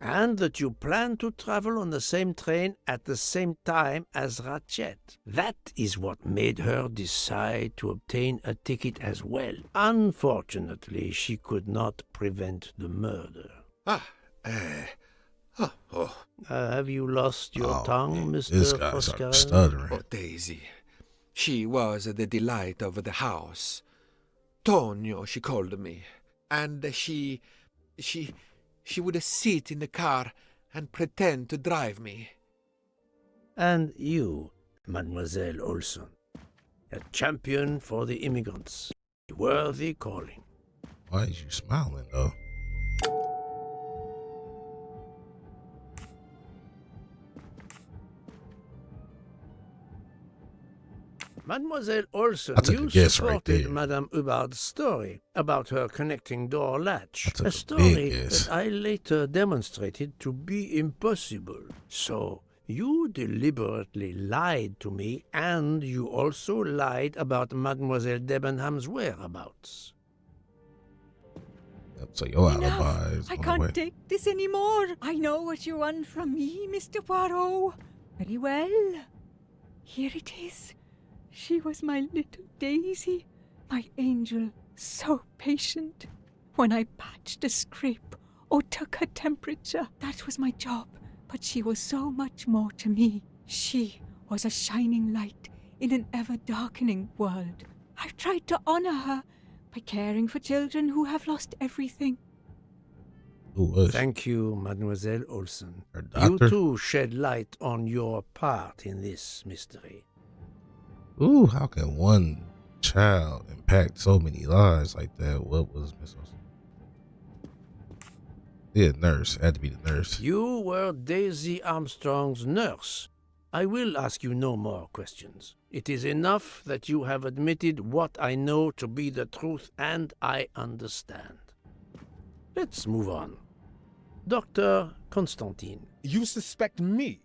Speaker 4: and that you planned to travel on the same train at the same time as Ratchet. That is what made her decide to obtain a ticket as well. Unfortunately, she could not prevent the murder. Have you lost your tongue, Mr.
Speaker 1: This guy's
Speaker 4: Foscarelli?
Speaker 1: stuttering.
Speaker 5: Oh, Daisy. She was the delight of the house. Tonio, she called me. And she would sit in the car and pretend to drive me.
Speaker 4: And you, Mademoiselle Olson, a champion for the immigrants. A worthy calling.
Speaker 1: Why is you smiling, though?
Speaker 4: Mademoiselle Olsen,
Speaker 1: I took a
Speaker 4: you
Speaker 1: guess right
Speaker 4: supported
Speaker 1: there.
Speaker 4: Madame Hubbard's story about her connecting door latch.
Speaker 1: I took a
Speaker 4: story
Speaker 1: big guess.
Speaker 4: that I later demonstrated to be impossible. So, you deliberately lied to me, and you also lied about Mademoiselle Debenham's whereabouts.
Speaker 1: So your
Speaker 19: Enough!
Speaker 1: alibi is
Speaker 19: I
Speaker 1: on the
Speaker 19: can't
Speaker 1: way.
Speaker 19: take this anymore. I know what you want from me, Mr. Poirot. Very well. Here it is. She was my little Daisy, my angel, so patient. When I patched a scrape or took her temperature, that was my job. But she was so much more to me. She was a shining light in an ever-darkening world. I've tried to honor her by caring for children who have lost everything.
Speaker 4: Thank you, Mademoiselle Olsen. You
Speaker 1: doctor?
Speaker 4: too shed light on your part in this mystery.
Speaker 1: Ooh, how can one child impact so many lives like that? What was Miss Olsen? Yeah, nurse. Had to be the nurse.
Speaker 4: You were Daisy Armstrong's nurse. I will ask you no more questions. It is enough that you have admitted what I know to be the truth, and I understand. Let's move on. Dr. Constantine.
Speaker 2: You suspect me?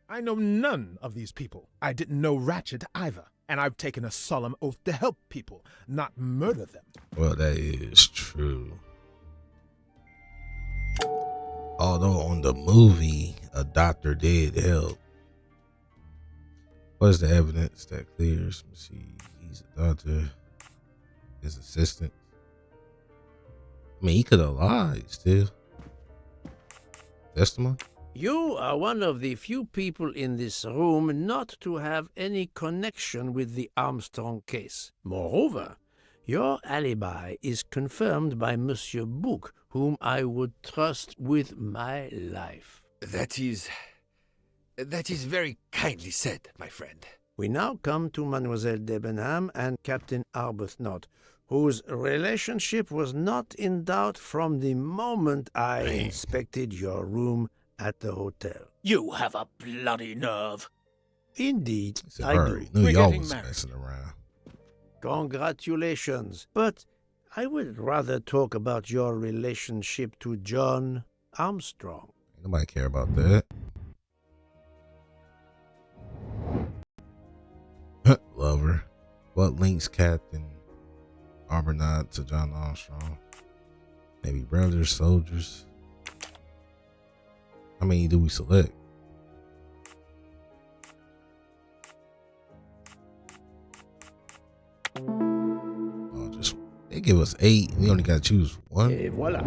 Speaker 2: I know none of these people. I didn't know Ratchet either. And I've taken a solemn oath to help people, not murder them.
Speaker 1: Well, that is true. Although on the movie, a doctor did help. What is the evidence that clears? Let's see, he's a doctor. His assistant. I mean, he could have lied still. Testimony?
Speaker 4: You are one of the few people in this room not to have any connection with the Armstrong case. Moreover, your alibi is confirmed by Monsieur Bouc, whom I would trust with my life.
Speaker 5: That is very kindly said, my friend.
Speaker 4: We now come to Mademoiselle Debenham and Captain Arbuthnot, whose relationship was not in doubt from the moment I inspected your room at the hotel.
Speaker 7: You have a bloody nerve.
Speaker 4: Indeed,
Speaker 1: I
Speaker 4: I
Speaker 1: already
Speaker 4: do.
Speaker 1: knew y'all was messing around.
Speaker 4: Congratulations. But I would rather talk about your relationship to John Armstrong.
Speaker 1: Nobody care about that. Lover. What links Captain Arbuthnot to John Armstrong? Maybe brothers, soldiers. How many do we select? Oh, just they give us 8. We only gotta choose one.
Speaker 4: Et voila.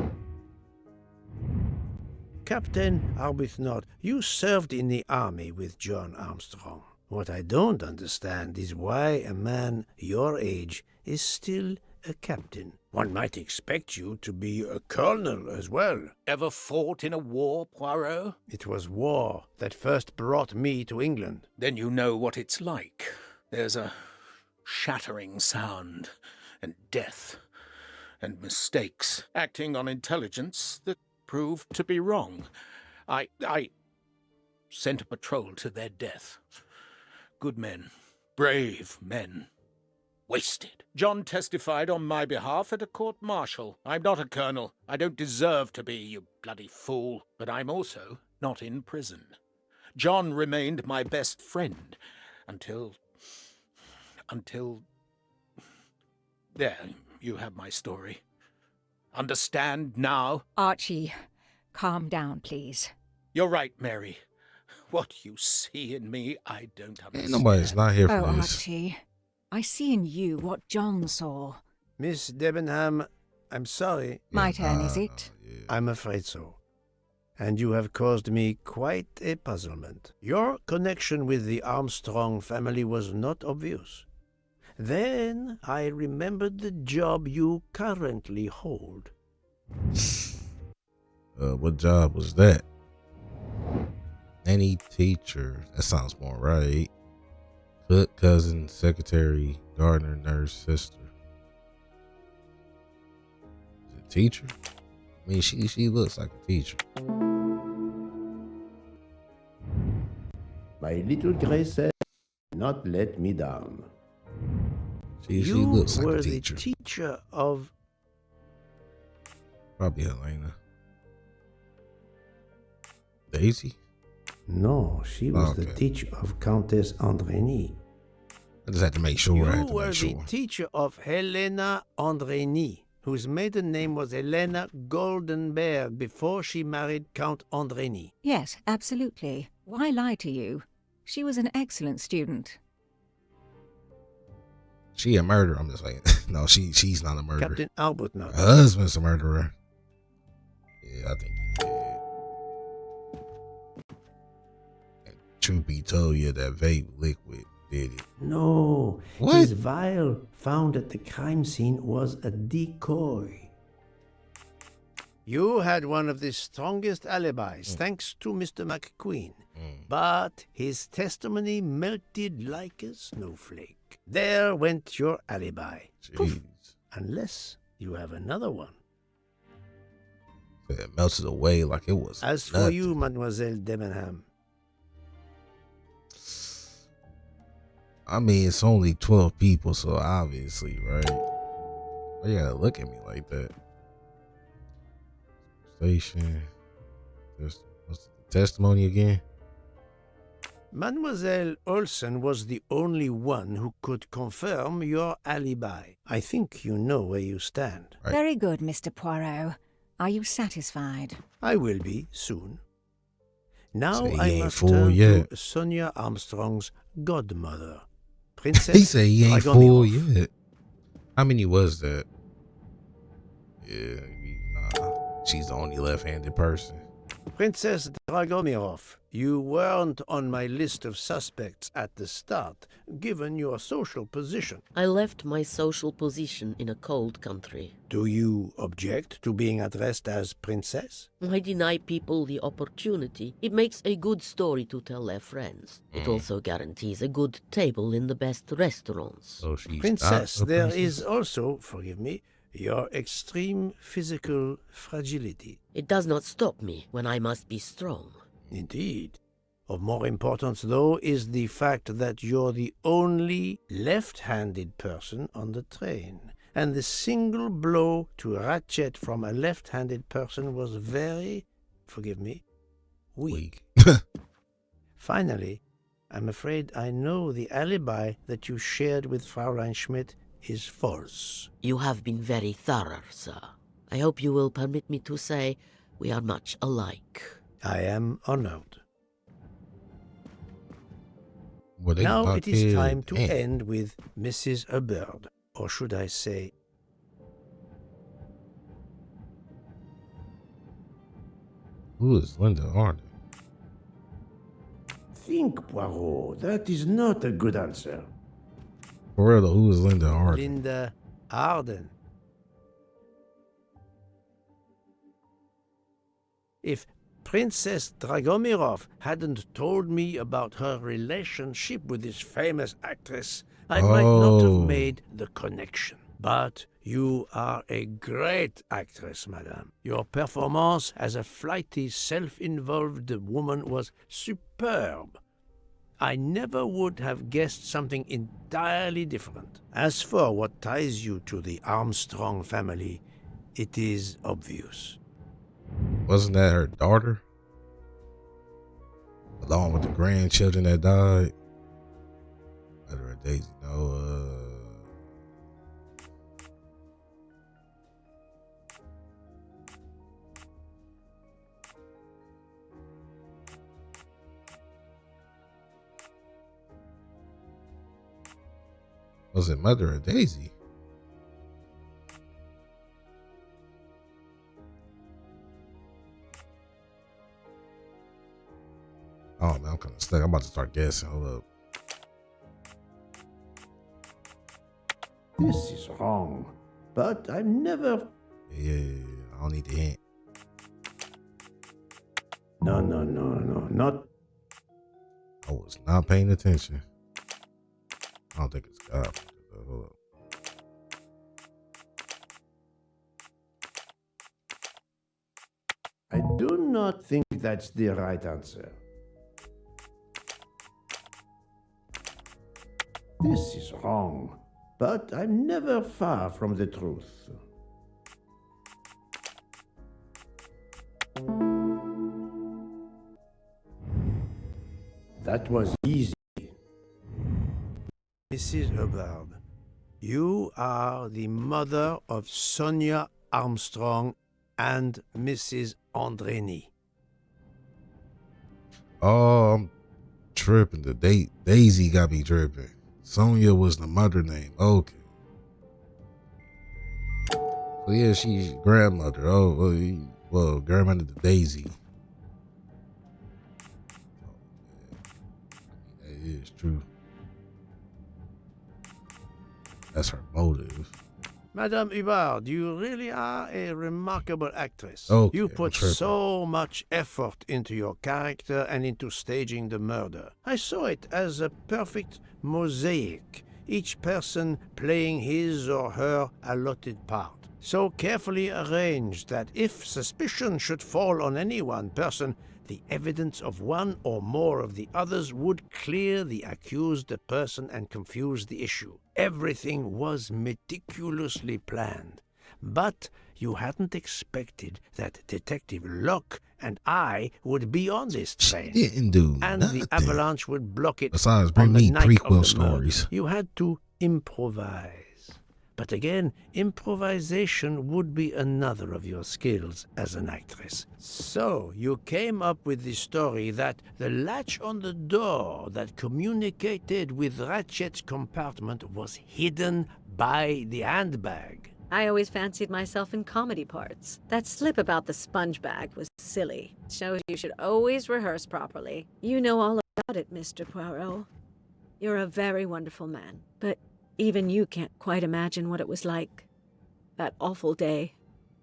Speaker 4: Captain Arbuthnot, you served in the army with John Armstrong. What I don't understand is why a man your age is still a captain. One might expect you to be a colonel as well.
Speaker 7: Ever fought in a war, Poirot?
Speaker 4: It was war that first brought me to England.
Speaker 7: Then you know what it's like. There's a shattering sound, and death, and mistakes, acting on intelligence that proved to be wrong. I sent a patrol to their death. Good men, brave men, wasted. John testified on my behalf at a court-martial. I'm not a colonel. I don't deserve to be, you bloody fool. But I'm also not in prison. John remained my best friend until... There, you have my story. Understand now?
Speaker 19: Archie, calm down, please.
Speaker 7: You're right, Mary. What you see in me, I don't understand.
Speaker 1: Nobody's not here for
Speaker 19: Oh,
Speaker 1: this.
Speaker 19: Archie, I see in you what John saw.
Speaker 4: Miss Debenham, I'm sorry.
Speaker 19: My turn, is it?
Speaker 4: I'm afraid so. And you have caused me quite a puzzlement. Your connection with the Armstrong family was not obvious. Then I remembered the job you currently hold.
Speaker 1: What job was that? Any teacher. That sounds more right. Cook, cousin, secretary, gardener, nurse, sister. Is it teacher? I mean, she looks like a teacher.
Speaker 17: My little Grace said, not let me down.
Speaker 1: She
Speaker 4: You
Speaker 1: looks like
Speaker 4: were
Speaker 1: a
Speaker 4: the
Speaker 1: teacher.
Speaker 4: teacher of...
Speaker 1: Probably Helena. Daisy?
Speaker 17: No, she was the
Speaker 1: Okay.
Speaker 17: teacher of Countess Andrény.
Speaker 1: I just had to make sure.
Speaker 4: You
Speaker 1: I had to
Speaker 4: were
Speaker 1: make
Speaker 4: the
Speaker 1: sure.
Speaker 4: teacher of Helena Andrény, whose maiden name was Helena Goldenberg before she married Count Andrény.
Speaker 19: Yes, absolutely. Why lie to you? She was an excellent student.
Speaker 1: She a murderer. I'm just saying. No, she's not a murderer.
Speaker 4: Captain Arbuthnot.
Speaker 1: Her husband's a murderer. Yeah, I think he did. And truth be told, yeah, that vape liquid did it.
Speaker 17: No,
Speaker 1: What?
Speaker 17: his vial found at the crime scene was a decoy.
Speaker 4: You had one of the strongest alibis, thanks to Mr. McQueen. But his testimony melted like a snowflake. There went your alibi. Poof. Unless you have another one.
Speaker 1: It melted away like it was.
Speaker 4: As for
Speaker 1: nothing.
Speaker 4: you, Mademoiselle Debenham,
Speaker 1: I mean, it's only 12 people, so obviously, right? Why you gotta look at me like that? Station. What's the testimony again?
Speaker 4: Mademoiselle Olsen was the only one who could confirm your alibi. I think you know where you stand.
Speaker 1: Right.
Speaker 19: Very good, Mr. Poirot. Are you satisfied?
Speaker 4: I will be soon. Now
Speaker 1: Say he
Speaker 4: I
Speaker 1: ain't
Speaker 4: must
Speaker 1: full
Speaker 4: turn
Speaker 1: yet.
Speaker 4: to Sonia Armstrong's godmother,
Speaker 1: He
Speaker 4: Princess
Speaker 1: said he ain't
Speaker 4: Dragomirov.
Speaker 1: full yet. How many was that? Yeah, nah. She's the only left-handed person.
Speaker 4: Princess Dragomirov, you weren't on my list of suspects at the start, given your social position.
Speaker 14: I left my social position in a cold country.
Speaker 4: Do you object to being addressed as Princess?
Speaker 14: I deny people the opportunity. It makes a good story to tell their friends. It also guarantees a good table in the best restaurants.
Speaker 1: So she's
Speaker 4: Princess,
Speaker 1: not a
Speaker 4: there
Speaker 1: princess?
Speaker 4: is also, forgive me, your extreme physical fragility.
Speaker 14: It does not stop me when I must be strong.
Speaker 4: Indeed. Of more importance, though, is the fact that you're the only left-handed person on the train. And the single blow to ratchet from a left-handed person was very, forgive me, weak. Finally, I'm afraid I know the alibi that you shared with Fraulein Schmidt is false.
Speaker 14: You have been very thorough, sir. I hope you will permit me to say we are much alike.
Speaker 4: I am honored.
Speaker 1: Well, they
Speaker 4: Now it is
Speaker 1: knockhead.
Speaker 4: time to
Speaker 1: Damn.
Speaker 4: end with Mrs. Hubbard, or should I say,
Speaker 1: Who is Linda Arden?
Speaker 17: Think, Poirot, that is not a good answer.
Speaker 1: For real though, who is Linda Arden?
Speaker 4: Linda Arden. If Princess Dragomirov hadn't told me about her relationship with this famous actress, I might not
Speaker 1: Oh.
Speaker 4: have made the connection. But you are a great actress, madame. Your performance as a flighty, self-involved woman was superb. I never would have guessed something entirely different. As for what ties you to the Armstrong family, it is obvious.
Speaker 1: Wasn't that her daughter? Along with the grandchildren that died? Mother of Daisy, no, was it Mother of Daisy? Oh man, I'm kind of stuck. I'm about to start guessing. Hold up.
Speaker 17: This is wrong. But I've never...
Speaker 1: Yeah, I don't need the hint.
Speaker 17: No, not...
Speaker 1: I was not paying attention. I don't think it's God. Hold up.
Speaker 17: I do not think that's the right answer. This is wrong. but I'm never far from the truth. That was easy.
Speaker 4: Mrs. Hubbard, you are the mother of Sonia Armstrong and Mrs. Andreni.
Speaker 1: Oh, I'm tripping. The Daisy got me tripping. Sonia was the mother name. Okay. So yeah, she's grandmother. Oh, well, grandmother to Daisy. That is true. That's her motive.
Speaker 4: Madame Hubbard, you really are a remarkable actress.
Speaker 1: Okay,
Speaker 4: You
Speaker 1: I'm
Speaker 4: put
Speaker 1: tripping.
Speaker 4: so much effort into your character and into staging the murder. I saw it as a perfect mosaic, each person playing his or her allotted part. So carefully arranged that if suspicion should fall on any one person, the evidence of one or more of the others would clear the accused person and confuse the issue. Everything was meticulously planned. But you hadn't expected that Detective Locke and I would be on this train.
Speaker 1: Didn't do
Speaker 4: And
Speaker 1: nothing.
Speaker 4: the avalanche would block it.
Speaker 1: Besides, bring
Speaker 4: on the
Speaker 1: me
Speaker 4: night of
Speaker 1: prequel
Speaker 4: the murder.
Speaker 1: stories.
Speaker 4: You had to improvise. But again, improvisation would be another of your skills as an actress. So you came up with the story that the latch on the door that communicated with Ratchet's compartment was hidden by the handbag.
Speaker 12: I always fancied myself in comedy parts. That slip about the sponge bag was silly. Shows you should always rehearse properly. You know all about it, Mr. Poirot. You're a very wonderful man, but even you can't quite imagine what it was like. That awful day.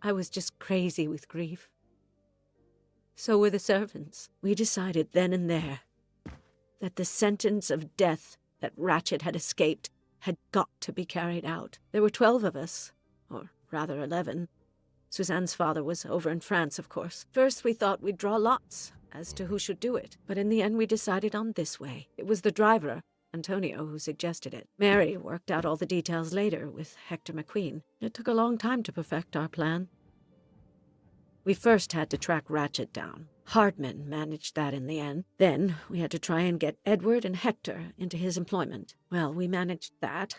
Speaker 12: I was just crazy with grief. So were the servants. We decided then and there that the sentence of death that Ratchet had escaped had got to be carried out. There were 12 of us, or rather 11. Suzanne's father was over in France, of course. First we thought we'd draw lots as to who should do it, but in the end we decided on this way. It was the driver, Antonio, who suggested it. Mary worked out all the details later with Hector McQueen. It took a long time to perfect our plan. We first had to track Ratchet down. Hardman managed that in the end. Then we had to try and get Edward and Hector into his employment. Well, we managed that.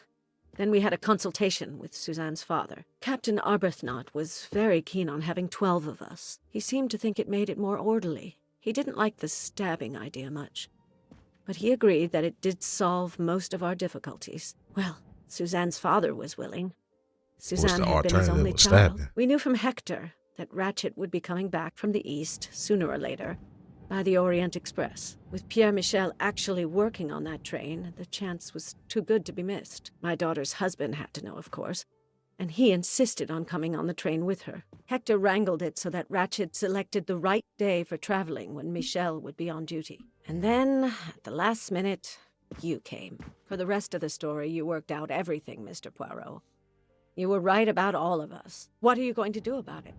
Speaker 12: Then we had a consultation with Suzanne's father. Captain Arbuthnot was very keen on having 12 of us. He seemed to think it made it more orderly. He didn't like the stabbing idea much. But he agreed that it did solve most of our difficulties. Well, Suzanne's father was willing. Suzanne had been his only child. We knew from Hector that Ratchet would be coming back from the east, sooner or later, by the Orient Express. With Pierre Michel actually working on that train, the chance was too good to be missed. My daughter's husband had to know, of course, and he insisted on coming on the train with her. Hector wrangled it so that Ratchet selected the right day for traveling when Michel would be on duty. And then, at the last minute, you came. For the rest of the story, you worked out everything, Mr. Poirot. You were right about all of us. What are you going to do about it?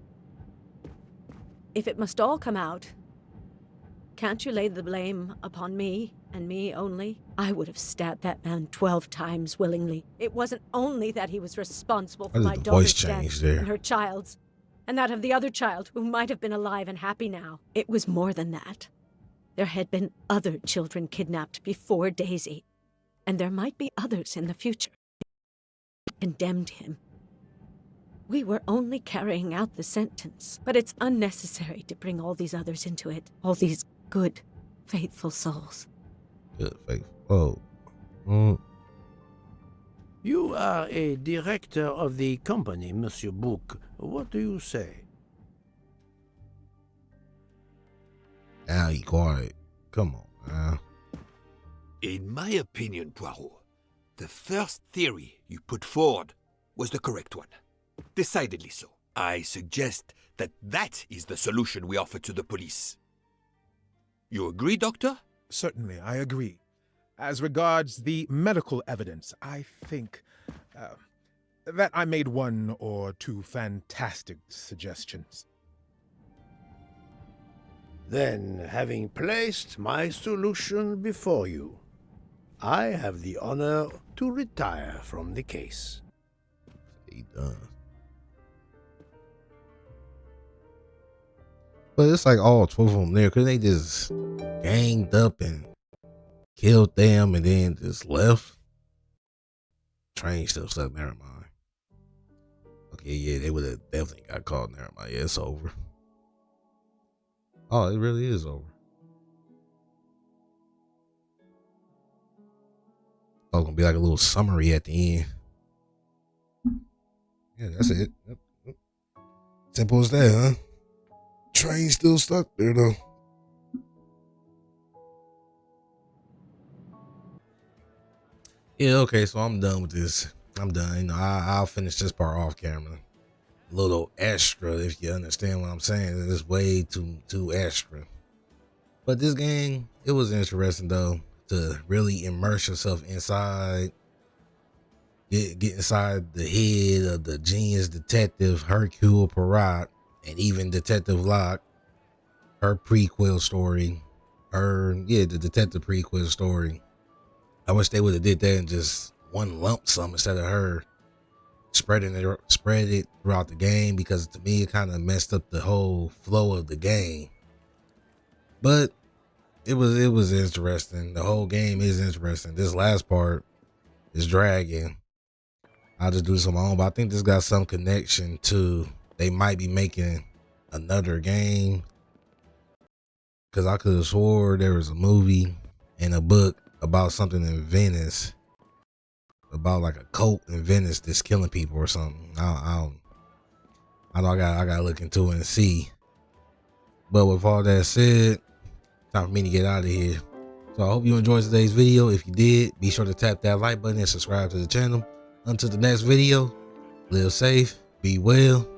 Speaker 12: If it must all come out, can't you lay the blame upon me, and me only? I would have stabbed that man 12 times willingly. It wasn't only that he was responsible for my daughter's death and her child's, and that of the other child who might have been alive and happy now. It was more than that. There had been other children kidnapped before Daisy, and there might be others in the future. I condemned him. We were only carrying out the sentence, but it's unnecessary to bring all these others into it. All these good, faithful souls.
Speaker 1: Good, faithful. Oh.
Speaker 4: You are a director of the company, Monsieur Bouc. What do you say?
Speaker 1: Now he quiet. Come on, man.
Speaker 5: In my opinion, Poirot, the first theory you put forward was the correct one. Decidedly so. I suggest that is the solution we offer to the police. You agree, Doctor?
Speaker 2: Certainly, I agree. As regards the medical evidence, I think that I made one or two fantastic suggestions.
Speaker 4: Then, having placed my solution before you, I have the honor to retire from the case.
Speaker 1: He done. But it's like all 12 of them there, because they just ganged up and killed them and then just left. Train still stuck. Never mind. Okay, yeah, they would have definitely got caught. Never mind. Yeah, it's over. Oh, it really is over. Oh, gonna be like a little summary at the end. Yeah, that's it. Yep. Simple as that, huh? Train still stuck there though. Yeah, okay, so I'm done with this. I'm done. You know, I'll finish this part off camera. A little extra, if you understand what I'm saying. It's way too extra. But this game, it was interesting though, to really immerse yourself inside. Get inside the head of the genius detective Hercule Poirot, and even Detective Locke, her prequel story, the detective prequel story. I wish they would have did that in just one lump sum instead of her spread it throughout the game, because to me it kind of messed up the whole flow of the game. But it was interesting. The whole game is interesting. This last part is dragging. I'll just do this on my own, but I think this got some connection to, they might be making another game, because I could have swore there was a movie and a book about something in Venice, about like a cult in Venice that's killing people or something. I know I gotta look into it and see. But with all that said, time for me to get out of here. So I hope you enjoyed today's video. If you did, be sure to tap that like button and subscribe to the channel. Until the next video, live safe, be well,